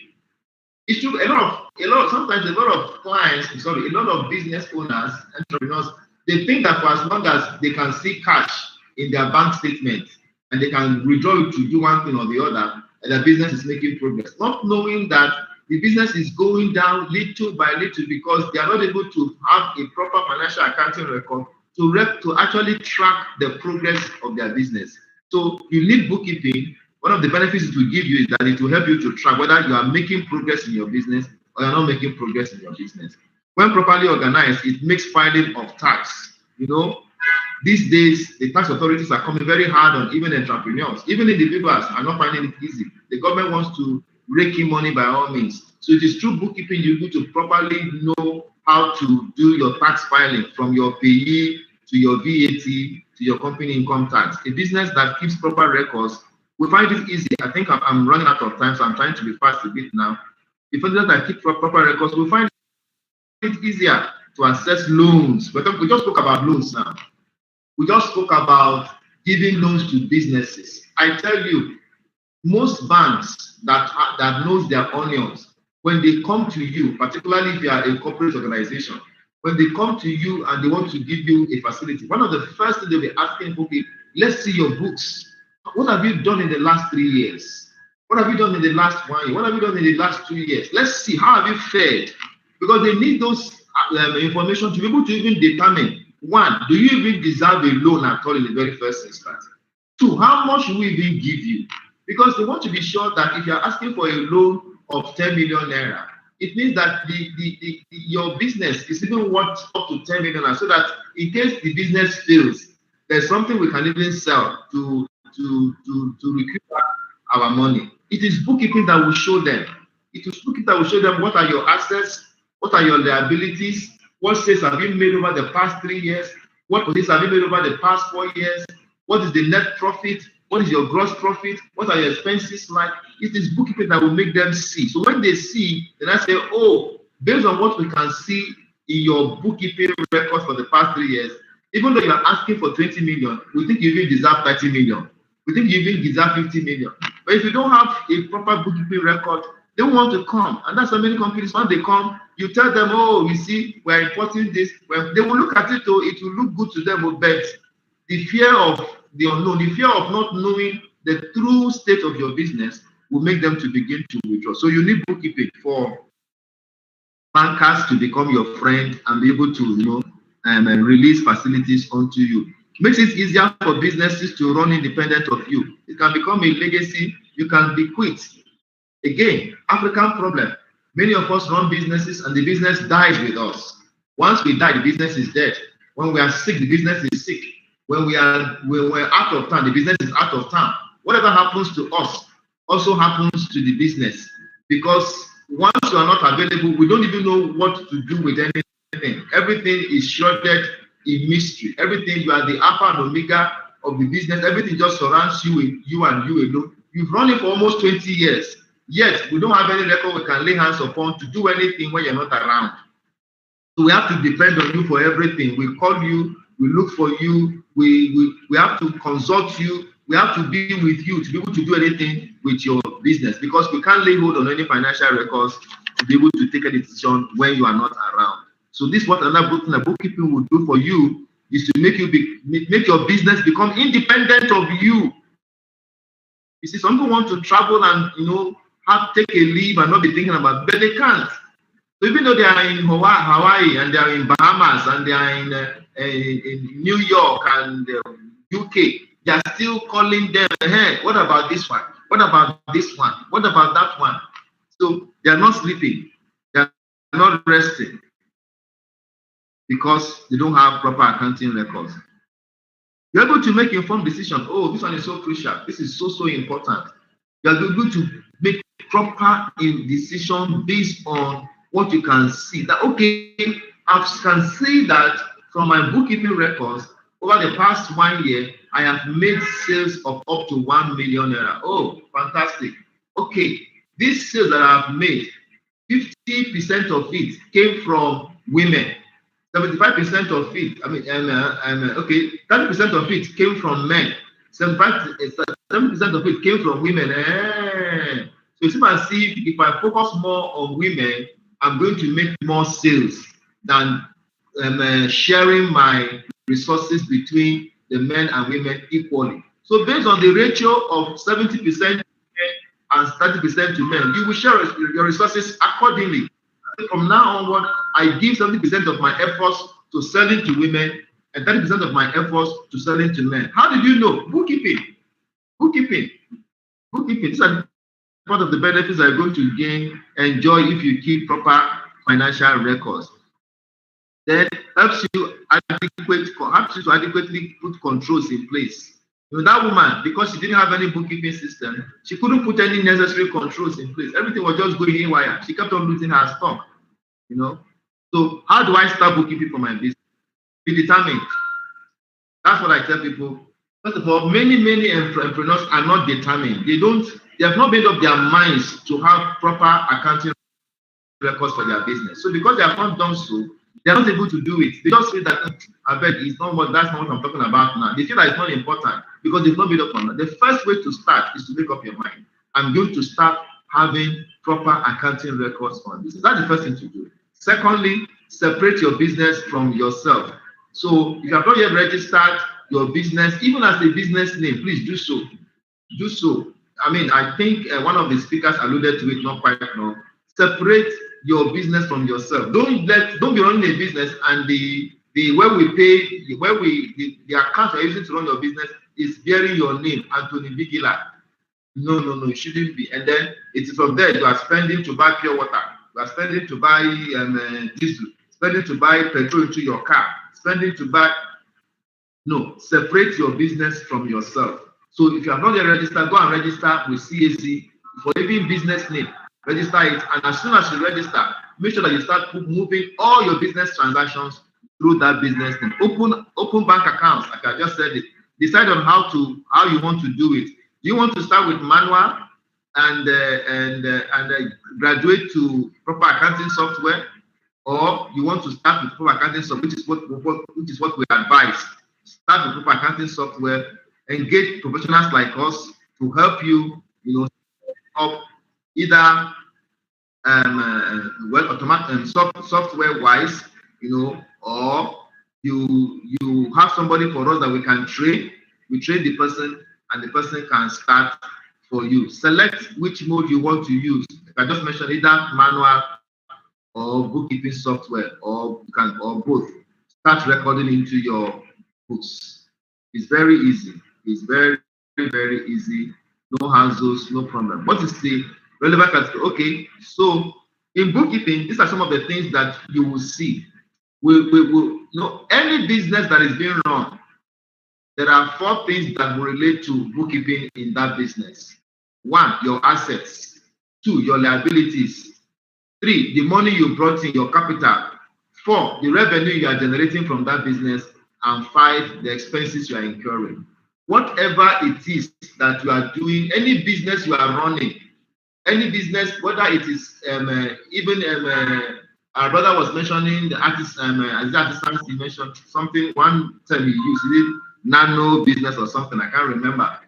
It's true. Sometimes a lot of business owners, entrepreneurs, they think that for as long as they can see cash in their bank statement and they can withdraw it to do one thing or the other, and their business is making progress. Not knowing that the business is going down little by little because they are not able to have a proper financial accounting record to actually track the progress of their business. So you need bookkeeping. One of the benefits it will give you is that it will help you to track whether you are making progress in your business or you're not making progress in your business. When properly organized, it makes filing of tax. These days, the tax authorities are coming very hard on even entrepreneurs. Even individuals are not finding it easy. The government wants to rake in money by all means. So it is through bookkeeping you need to properly know how to do your tax filing from your payee to your VAT to your company income tax. A business that keeps proper records, we find it easy. I think I'm running out of time, so I'm trying to be fast a bit now. If a business that keeps proper records, we find it easier to access loans. But we just spoke about loans now. We just spoke about giving loans to businesses. I tell you, most banks that knows their onions, when they come to you, particularly if you are a corporate organization, when they come to you and they want to give you a facility, one of the first things they'll be asking, okay, let's see your books. What have you done in the last 3 years? What have you done in the last 1 year? What have you done in the last 2 years? Let's see, how have you fared? Because they need those information to be able to even determine, one, do you even deserve a loan at all in the very first instance? Two, how much will we even give you? Because they want to be sure that if you're asking for a loan of 10 million naira, it means that your business is even worth up to 10 million, so that in case the business fails, there's something we can even sell to recoup our money. It is bookkeeping that will show them. It is bookkeeping that will show them what are your assets, what are your liabilities, what sales have been made over the past 3 years, what sales have been made over the past 4 years, what is the net profit, what is your gross profit, what are your expenses like. It is bookkeeping that will make them see. So when they see, then I say, oh, based on what we can see in your bookkeeping records for the past 3 years, even though you are asking for 20 million, we think you even deserve 30 million. We think you even deserve 50 million. But if you don't have a proper bookkeeping record, they won't want to come. And that's why many companies, when they come, you tell them, oh, you see, we're importing this. Well, they will look at it, oh, it will look good to them, but the fear of the unknown, the fear of not knowing the true state of your business will make them to begin to withdraw. So you need bookkeeping for bankers to become your friend and be able to, release facilities onto you. Makes it easier for businesses to run independent of you. It can become a legacy. You can bequeath. Again, African problem. Many of us run businesses and the business dies with us. Once we die, the business is dead. When we are sick, the business is sick. When we're out of town, the business is out of town. Whatever happens to us also happens to the business. Because once you are not available, we don't even know what to do with anything. Everything is shrouded in mystery. Everything, you are the alpha and omega of the business. Everything just surrounds you, you and you alone. You've run it for almost 20 years. Yet, we don't have any record we can lay hands upon to do anything when you're not around. So we have to depend on you for everything. We call you, we look for you, we have to consult you, we have to be with you to be able to do anything with your business, because we can't lay hold on any financial records to be able to take a decision when you are not around. So this is what another bookkeeping will do for you, is to make your business become independent of you. You see, some people want to travel and take a leave and not be thinking about it, but they can't. So even though they are in Hawaii and they are in Bahamas and they are in New York and UK, they are still calling them, hey, what about this one? What about this one? What about that one? So they are not sleeping. They are not resting because they don't have proper accounting records. You're able to make informed decisions. Oh, this one is so crucial. This is so important. You're able to make proper decision based on what you can see. That okay, I can see that from my bookkeeping records over the past 1 year, I have made sales of up to 1 million naira. Oh, fantastic. Okay, these sales that I have made, 50% of it came from women. 75% of it, 30% of it came from men. 70% of it came from women. So you see, I see if I focus more on women, I'm going to make more sales than sharing my resources between the men and women equally. So based on the ratio of 70% men and 30% to men, you will share your resources accordingly. From now onward, I give 70% of my efforts to selling to women and 30% of my efforts to selling to men. How did you know? Bookkeeping. These are part of the benefits are going to enjoy if you keep proper financial records. Then helps you to adequately put controls in place. You know, that woman, because she didn't have any bookkeeping system, she couldn't put any necessary controls in place. Everything was just going haywire. She kept on losing her stock. You know, so how do I start bookkeeping for my business? Be determined. That's what I tell people. First of all, many entrepreneurs are not determined. They have not made up their minds to have proper accounting records for their business. So because they have not done so, they are not able to do it. They just feel that I bet that's not what I'm talking about now. They feel that it's not important because they've not made up on that. The first way to start is to make up your mind. I'm going to start having proper accounting records on this. That's the first thing to do. Secondly, separate your business from yourself. So if you have not yet registered your business, even as a business name, please do so. Do so. I mean, I think one of the speakers alluded to it, not quite now. Separate your business from yourself. Don't be running a business and the account you're using to run your business is bearing your name, Anthony Bigila. No, it shouldn't be. And then it is from there you are spending to buy pure water. You are spending to buy diesel, spending to buy petrol into your car, spending to buy. No, separate your business from yourself. So if you have not yet registered, go and register with CAC for even business name. Register it, and as soon as you register, make sure that you start moving all your business transactions through that business name. Open bank accounts, like I just said it. Decide on how you want to do it. Do you want to start with manual and graduate to proper accounting software, or you want to start with proper accounting software, which is what we advise. Start with proper accounting software. Engage professionals like us to help you, up either software wise, or you have somebody for us that we can train. We train the person, and the person can start for you. Select which mode you want to use. I just mentioned either manual or bookkeeping software, or both. Start recording into your books. It's very easy. It's very, very easy. No hassles, no problem. What is the relevant category? Okay, so in bookkeeping, these are some of the things that you will see. Any business that is being run, there are 4 things that will relate to bookkeeping in that business. 1, your assets. 2, your liabilities. 3, the money you brought in, your capital. 4, the revenue you are generating from that business. And 5, the expenses you are incurring. Whatever it is that you are doing, any business you are running, any business, whether it is our brother was mentioning the artist, he mentioned something one time he used it, nano business or something, I can't remember.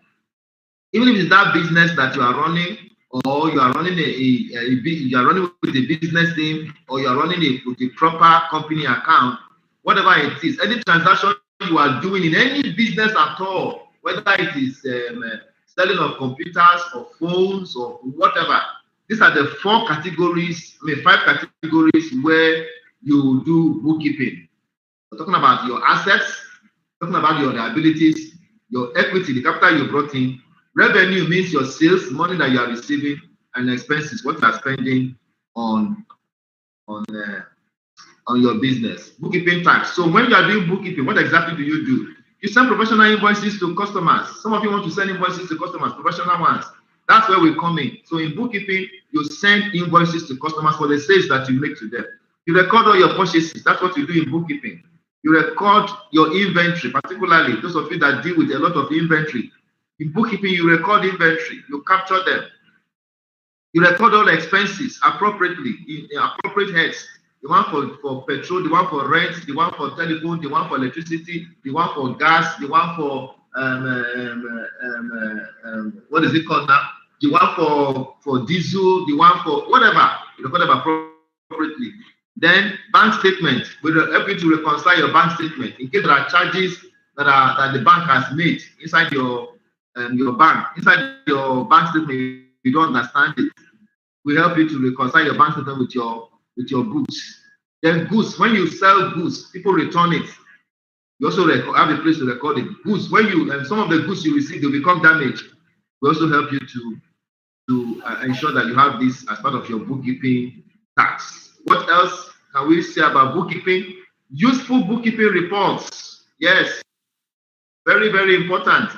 Even if it's that business that you are running, or you are running you are running with a business name, or you are running with a proper company account, whatever it is, any transaction you are doing in any business at all, whether it is selling of computers or phones or whatever, These are the 4 categories, 5 categories where you do bookkeeping. We're talking about your assets, talking about your liabilities, your equity, the capital you brought in. Revenue means your sales, money that you are receiving, and expenses, what you are spending on your business. Bookkeeping tax. So when you are doing bookkeeping, what exactly do you do? You send professional invoices to customers. Some of you want to send invoices to customers, professional ones. That's where we come in. So in bookkeeping, you send invoices to customers for the sales that you make to them. You record all your purchases. That's what you do in bookkeeping. You record your inventory, particularly those of you that deal with a lot of inventory. In bookkeeping, you record inventory. You capture them. You record all the expenses appropriately, in appropriate heads. The one for petrol, the one for rent, the one for telephone, the one for electricity, the one for gas, the one for what is it called now? The one for diesel, the one for whatever. You record them appropriately. Then bank statement will help you to reconcile your bank statement in case there are charges that the bank has made inside your bank. Inside your bank statement, you don't understand it. We help you to reconcile your bank statement with your goods. Then goods, when you sell goods, people return it. You also have a place to record it. Goods, when you some of the goods you receive, they become damaged. We also help you to ensure that you have this as part of your bookkeeping tax. What else can we say about bookkeeping? Useful bookkeeping reports. Yes, very, very important.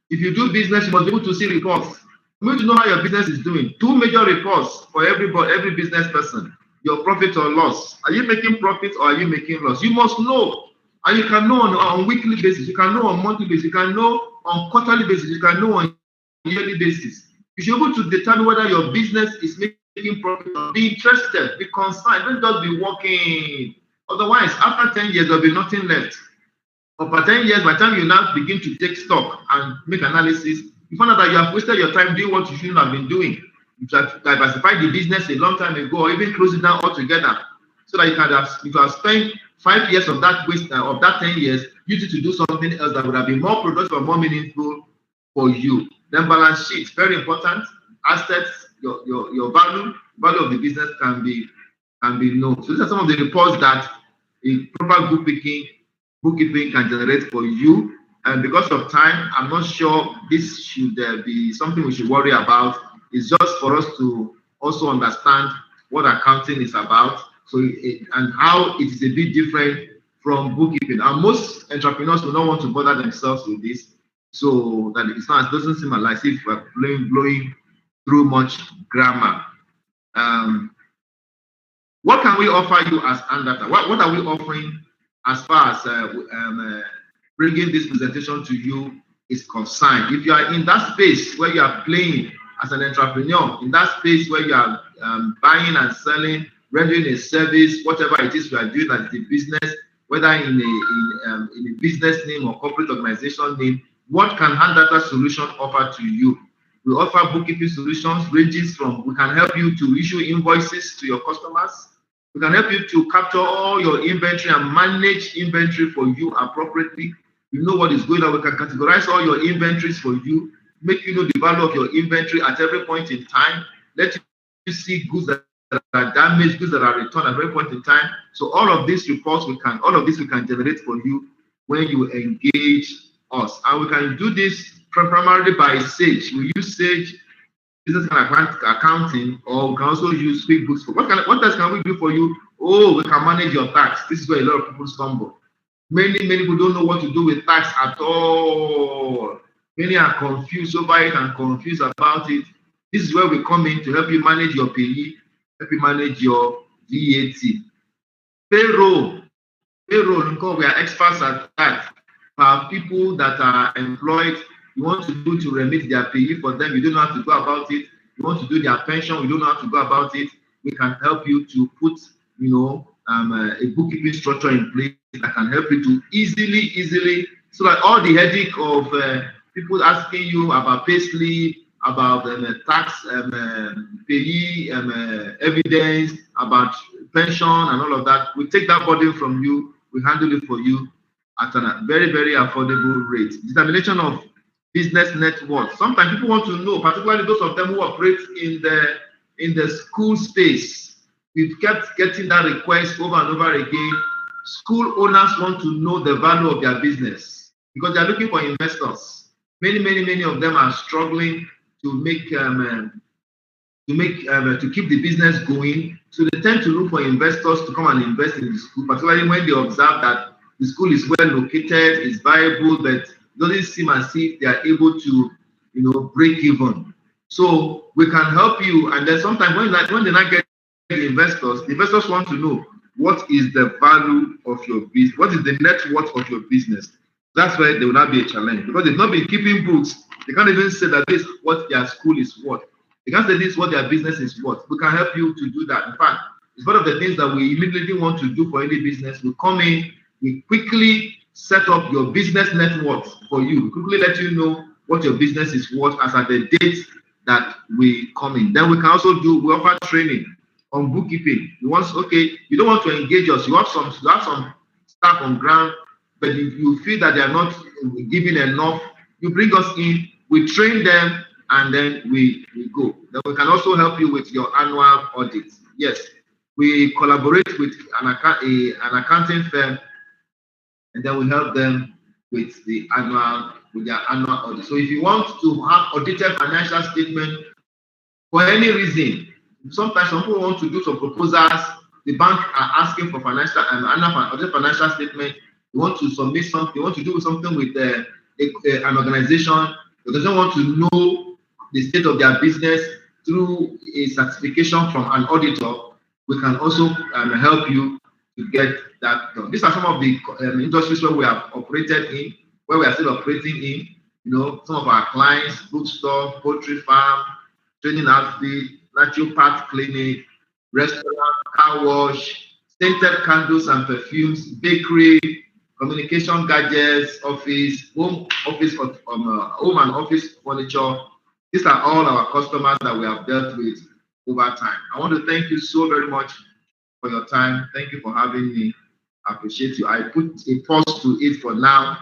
If you do business, you must be able to see reports. You need to know how your business is doing. 2 major reports for every business person. Your profit or loss. Are you making profit or are you making loss? You must know. And you can know on weekly basis. You can know on monthly basis. You can know on quarterly basis. You can know on yearly basis. You should be able to determine whether your business is making profit or be interested, be concerned. Don't just be working. Otherwise, after 10 years, there'll be nothing left. But for 10 years, by the time you now begin to take stock and make analysis, you find out that you have wasted your time doing what you shouldn't have been doing. You have diversified the business a long time ago, or even close it down altogether, so that you have spent 5 years of that waste of that 10 years, use it to do something else that would have been more productive or more meaningful for you. Then balance sheet, very important. Assets, your value of the business can be known. So these are some of the reports that a proper bookkeeping can generate for you. And because of time, I'm not sure this should be something we should worry about. It's just for us to also understand what accounting is about, and how it is a bit different from bookkeeping. And most entrepreneurs will not want to bother themselves with this, so that it doesn't seem as if we're blowing through much grammar. What can we offer you as Andata? What are we offering as far as bringing this presentation to you is concerned? If you are in that space where you are playing as an entrepreneur, in that space where you are buying and selling, rendering a service, whatever it is you are doing as the business, whether in a business name or corporate organization name, what can Handata Solution offer to you? We offer bookkeeping solutions, ranges from, we can help you to issue invoices to your customers. We can help you to capture all your inventory and manage inventory for you appropriately. You know what is going on. We can categorize all your inventories for you, make you know the value of your inventory at every point in time, let you see goods that are damaged, goods that are returned at every point in time. So all of these reports we can generate for you when you engage us. And we can do this primarily by Sage. We use Sage business accounting, or we can also use QuickBooks. What else can we do for you? Oh, we can manage your tax. This is where a lot of people stumble. Many people don't know what to do with tax at all. Many are confused over it and confused about it. This is where we come in to help you manage your payee, help you manage your VAT. Payroll, we are experts at that. People that are employed, you want to do to remit their payee for them, you don't know how to go about it. You want to do their pension, you don't know how to go about it. We can help you to put, a bookkeeping structure in place that can help you to easily, so that all the headache of people asking you about payslip, about tax, payee evidence, about pension and all of that, we take that burden from you, we handle it for you at a very, very affordable rate. Determination of business net worth. Sometimes people want to know, particularly those of them who operate in in the school space. We've kept getting that request over and over again. School owners want to know the value of their business because they're looking for investors. Many of them are struggling to make to keep the business going. So they tend to look for investors to come and invest in the school, particularly when they observe that the school is well located, is viable, but it doesn't seem as if they are able to, break even. So we can help you. And then sometimes when they not get the investors want to know what is the value of your business, what is the net worth of your business. That's why there will not be a challenge because they've not been keeping books. They can't even say that this is what their school is worth. They can't say this is what their business is worth. We can help you to do that. In fact, it's one of the things that we immediately want to do for any business. We come in, we quickly set up your business net worth for you. We quickly let you know what your business is worth as at the date that we come in. Then we can also we offer training on bookkeeping. You don't want to engage us. You have some staff on ground, but you feel that they are not giving enough. You bring us in, we train them, and then we go. Then we can also help you with your annual audit. Yes, we collaborate with an accounting firm, and then we help them with their annual audit. So if you want to have audited financial statement for any reason, sometimes some people want to do some proposals. The bank are asking for audited financial statement. You want to submit something. You want to do something with an organization. They doesn't want to know the state of their business through a certification from an auditor. We can also help you to get that done. These are some of the industries where we have operated in, where we are still operating in. Some of our clients: bookstore, poultry farm, training outfit, naturopath clinic, restaurant, car wash, scented candles and perfumes, bakery, communication gadgets, home and office furniture. These are all our customers that we have dealt with over time. I want to thank you so very much for your time. Thank you for having me. I appreciate you. I put a pause to it for now,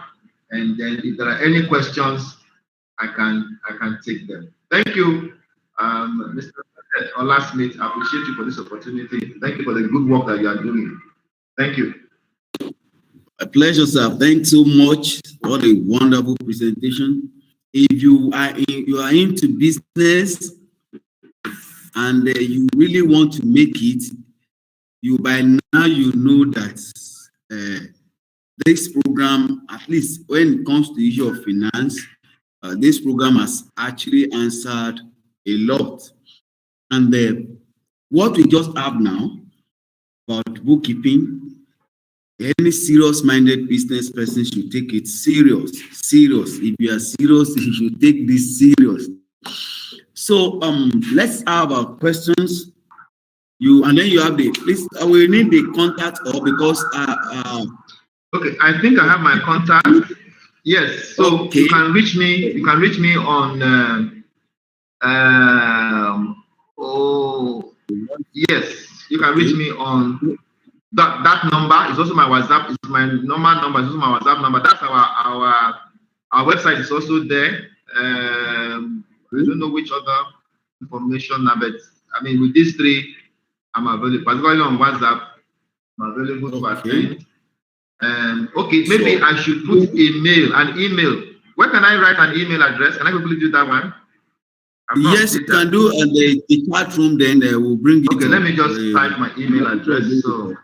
and then if there are any questions, I can take them. Thank you, Mr. Olasmith. I appreciate you for this opportunity. Thank you for the good work that you are doing. Thank you. A pleasure, sir. Thanks so much. What a wonderful presentation. If you are into business and you really want to make it, by now you know that this program, at least when it comes to the issue of finance, this program has actually answered a lot. And what we just have now about bookkeeping, any serious-minded business person should take it serious. If you are serious, you should take this serious. So let's have our questions. And then you have please. I will need the contact because okay, I think I have my contact. Yes, so okay. You can reach me. You can reach me on. Yes, you can reach me on. That number is also my WhatsApp. It's my normal number. It's also my WhatsApp number. That's our website is also there. I don't know which other information, but I mean with these three, I'm available. Particularly on WhatsApp, I'm available to attend. Okay, maybe I should put an email. Where can I write an email address? Can I quickly do that one? Yes, you can do, and the chat room then will bring it. Okay, let me just type my email address. So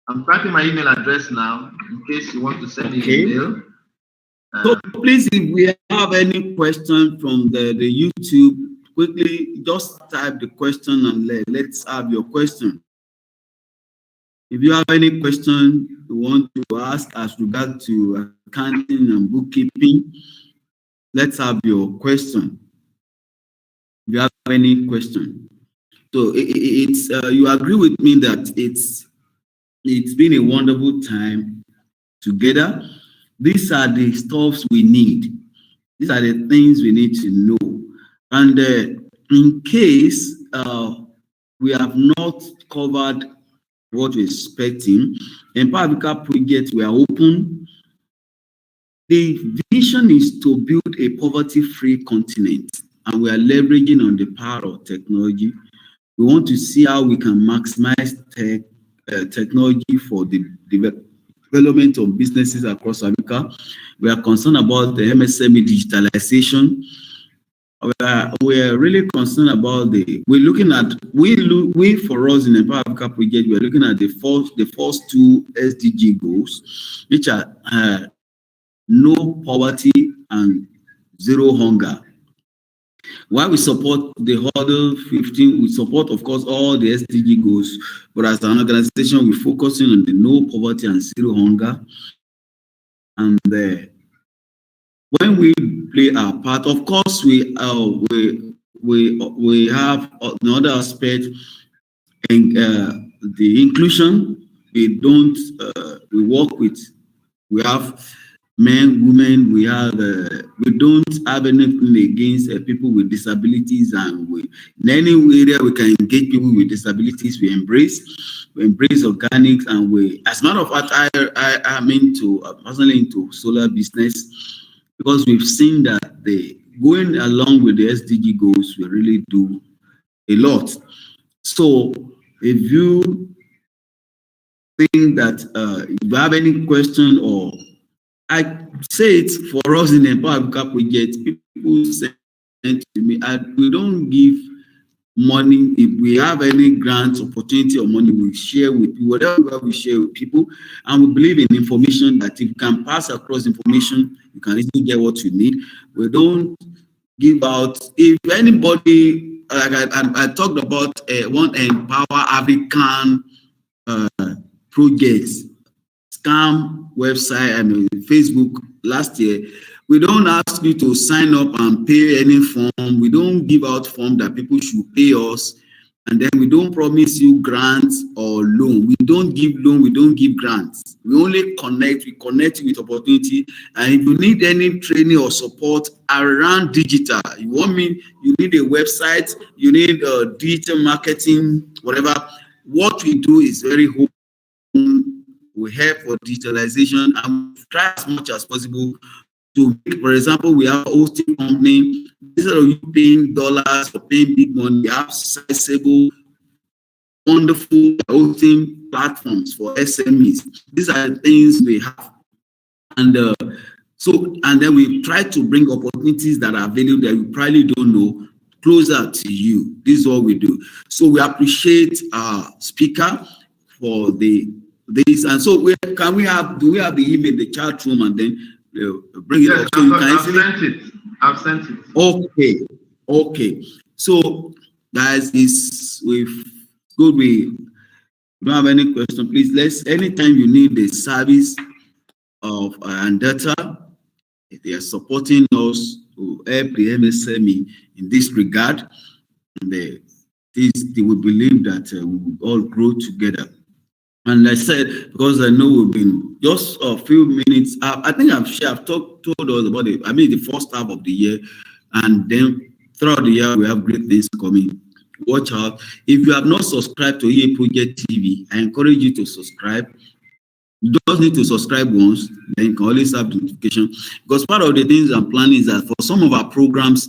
I'm typing my email address now in case you want to send me an email. So please, if we have any question from the YouTube, quickly just type the question and let's have your question. If you have any question you want to ask as regard to accounting and bookkeeping, let's have your question. If you have any question. So it's you agree with me that it's been a wonderful time together. These are the stuffs we need. These are the things we need to know. And in case we have not covered what we're expecting, Empower Africa project, we are open. The vision is to build a poverty-free continent. and we are leveraging on the power of technology. We want to see how we can maximize technology for the development of businesses across Africa. We are concerned about the MSME digitalization. We are really concerned about we're looking at, for us in Empower Africa project, we're looking at the first two SDG goals, which are no poverty and zero hunger. While we support the other 15, we support, of course, all the SDG goals, but as an organization, we're focusing on the no poverty and zero hunger. And when we play our part, of course, we have another aspect, and the inclusion. We have men, women. We don't have anything against people with disabilities, and in any area we can engage people with disabilities. We embrace organics, and as a matter of fact, I am personally into solar business, because we've seen that going along with the SDG goals, we really do a lot. So if you think that if you have any question, or I say it for us in the Empower Africa project, people say to me, we don't give money. If we have any grant opportunity or money, we share with people, whatever we share with people. And we believe in information, that if you can pass across information, you can easily get what you need. We don't give out. If anybody, like I talked about one Empower African projects, scam website, Facebook last year, we don't ask you to sign up and pay any form. We don't give out form that people should pay us, and then we don't promise you grants or loan. We don't give loan, we don't give grants. We only connect. We connect you with opportunity. And if you need any training or support around digital, you need a website, you need digital marketing, whatever. What we do is very open. We help for digitalization, and we try as much as possible to, for example, we have a hosting company. Instead of you paying dollars or paying big money, we have sizable, wonderful hosting platforms for SMEs. These are the things we have. And then we try to bring opportunities that are available that you probably don't know closer to you. This is what we do. So we appreciate our speaker for this. And so do we have the email, the chat room, and then bring it up. So I've sent it. Okay. So guys, we don't have any question. Please, anytime you need the service of and data, they are supporting us to help the MSME in this regard. And they will believe that we will all grow together. And I said, because I know we've been just a few minutes. I think I've told us about the first half of the year, and then throughout the year we have great things coming. Watch out. If you have not subscribed to EA Project TV, I encourage you to subscribe. You don't need to subscribe once, then you can always have the notification. Because part of the things I'm planning is that for some of our programs,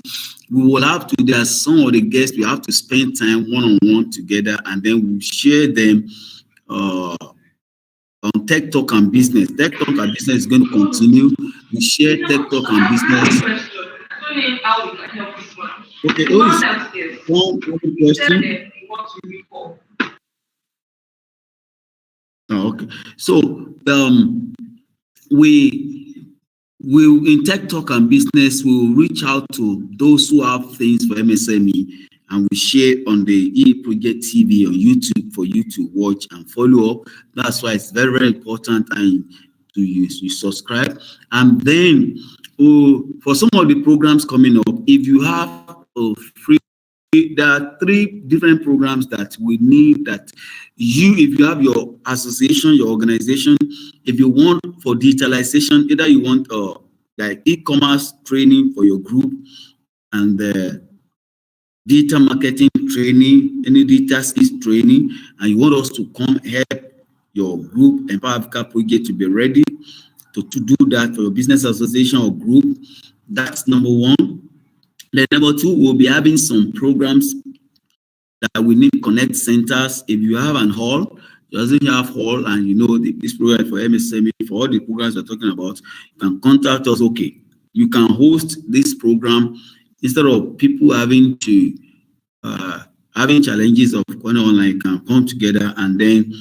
we will have to, there are some of the guests we have to spend time one-on-one together, and then we'll share them on Tech Talk and Business. Tech Talk and Business is going to continue. We share Tech Talk and Business. Okay, one question. Oh, okay. So we will, in Tech Talk and Business, we will reach out to those who have things for MSME, and we share on the EA Project TV on YouTube for you to watch and follow up. That's why it's very, very important and to use. You subscribe, and then for some of the programs coming up, if you have a free, there are 3 different programs that we need that if you have your association, your organization, if you want for digitalization, either you want like e-commerce training for your group, and digital marketing training, any digital skills training, and you want us to come help your group, Empower Africa project, to be ready to do that for your business association or group, that's number 1. Then number two, we'll be having some programs that we need connect centers. If you have an hall, doesn't have hall, and you know this program for MSME, for all the programs we're talking about, you can contact us. Okay, you can host this program instead of people having to having challenges of going online, can come together, and then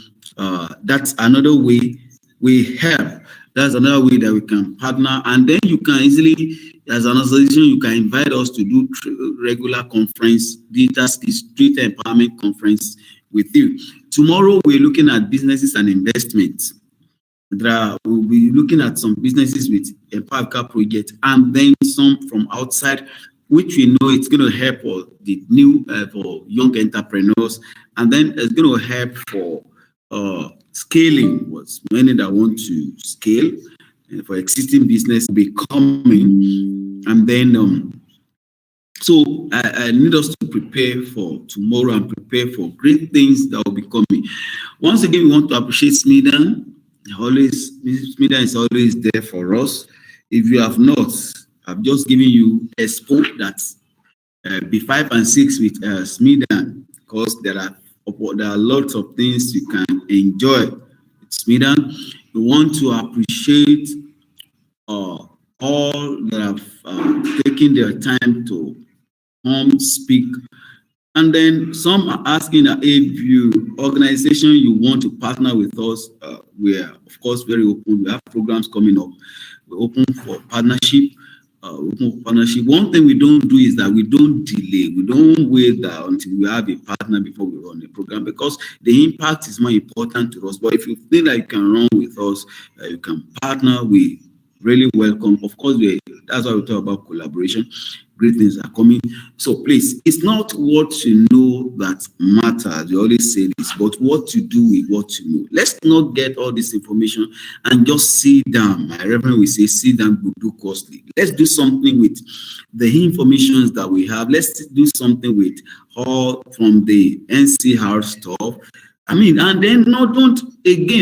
that's another way we help. That's another way that we can partner, and then you can easily, as an association, you can invite us to do regular conference, digital skills, street empowerment conference with you. Tomorrow, we're looking at businesses and investments. We'll be looking at some businesses with a PAVCA project, and then some from outside, which we know it's going to help for the new for young entrepreneurs, and then it's going to help for scaling. What's many that want to scale, and for existing business be coming, and then so I need us to prepare for tomorrow and prepare for great things that will be coming. Once again, we want to appreciate SMEDAN. SMEDAN is always there for us. If you have not, I've just given you a spot that B5 and 6 with SMEDAN, because there are lots of things you can enjoy with SMEDAN. We want to appreciate all that have taken their time to come speak. And then some are asking that if you organization you want to partner with us, we are of course very open. We have programs coming up. We're open for partnership. One thing we don't do is that we don't delay. We don't wait until we have a partner before we run the program, because the impact is more important to us. But if you think that you can run with us, you can partner, we really welcome. Of course, that's why we talk about collaboration. Great things are coming. So please, it's not what you know that matters. We always say this, but what you do with what you know. Let's not get all this information and just sit down. My reverend will say, sit down, go do costly. Let's do something with the information that we have. Let's do something with all from the NCR stuff. I mean, and then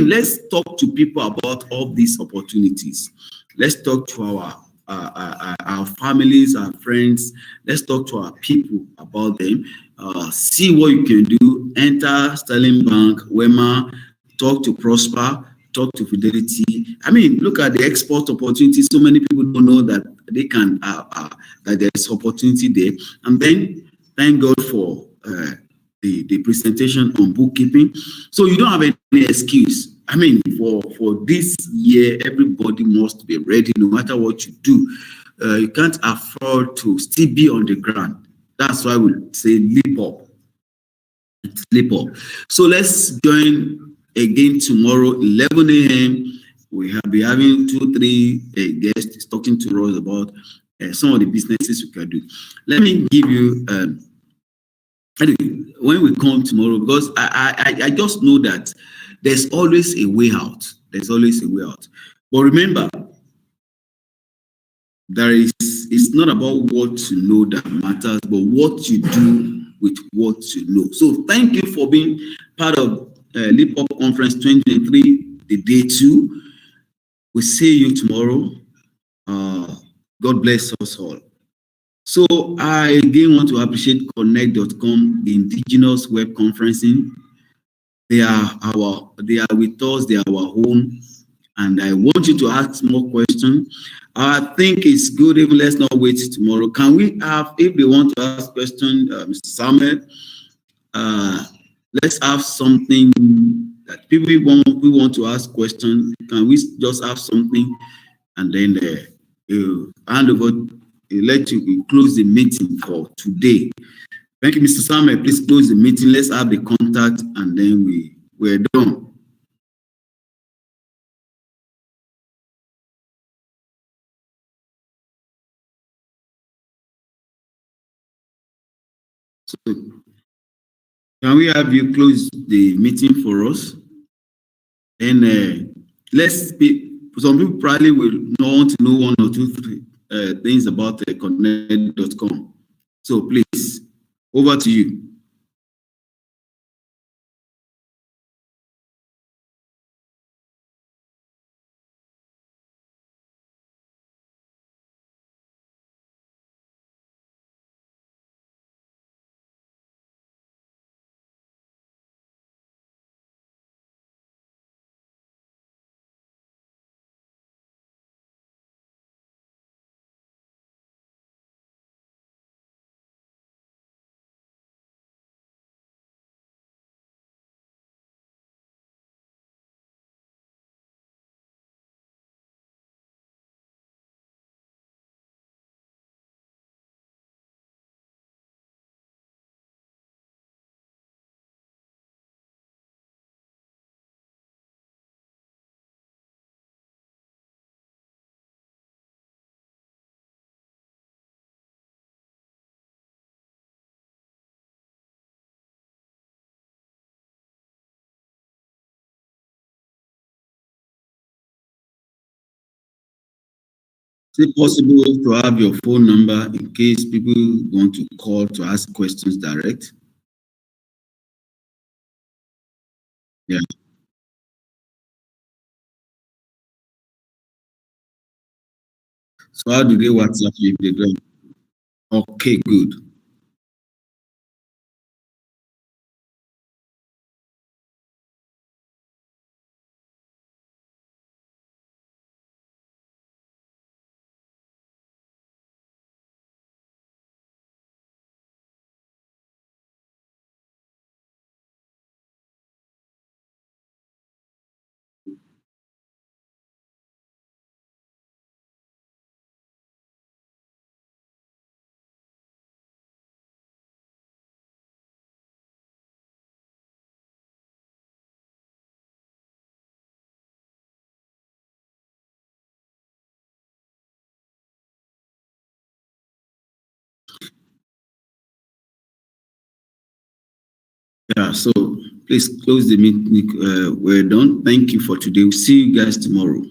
let's talk to people about all these opportunities. Let's talk to our families, our friends. Let's talk to our people about them. See what you can do. Enter Sterling Bank, WEMA, talk to PROSPA, talk to Fidelity. I mean, look at the export opportunities. So many people don't know that they can, that there's opportunity there. And then thank God for the presentation on bookkeeping. So you don't have any excuse. I mean, for this year, everybody must be ready no matter what you do. You can't afford to still be on the ground. That's why we say leap up. Leap up. So let's join again tomorrow, 11 a.m. We have been having 2-3 guests talking to us about some of the businesses we can do. Let me give you, anyway, when we come tomorrow, because I just know that there's always a way out. There's always a way out. But remember, it's not about what you know that matters, but what you do with what you know. So thank you for being part of Leap Up Conference 2023, the day 2. We'll see you tomorrow. God bless us all. So I again want to appreciate Connect.com, the indigenous web conferencing. They are with us, they are our own, and I want you to ask more questions. I think it's good if let's not wait tomorrow. Can we have, if they want to ask questions, Mr. Samuel, let's have something that people we want to ask questions. Can we just have something, and then hand over, let you close the meeting for today. Thank you, Mr. Samuel. Please close the meeting. Let's have the contact, and then we're done. So, can we have you close the meeting for us? And let's speak. Some people probably will not want to know 1 or 2 things about Connect.com. So please, over to you. Is it possible to have your phone number in case people want to call to ask questions direct? Yeah. So how do they WhatsApp you if they don't? Okay, good. Yeah, so please close the meeting. We're done. Thank you for today. We'll see you guys tomorrow.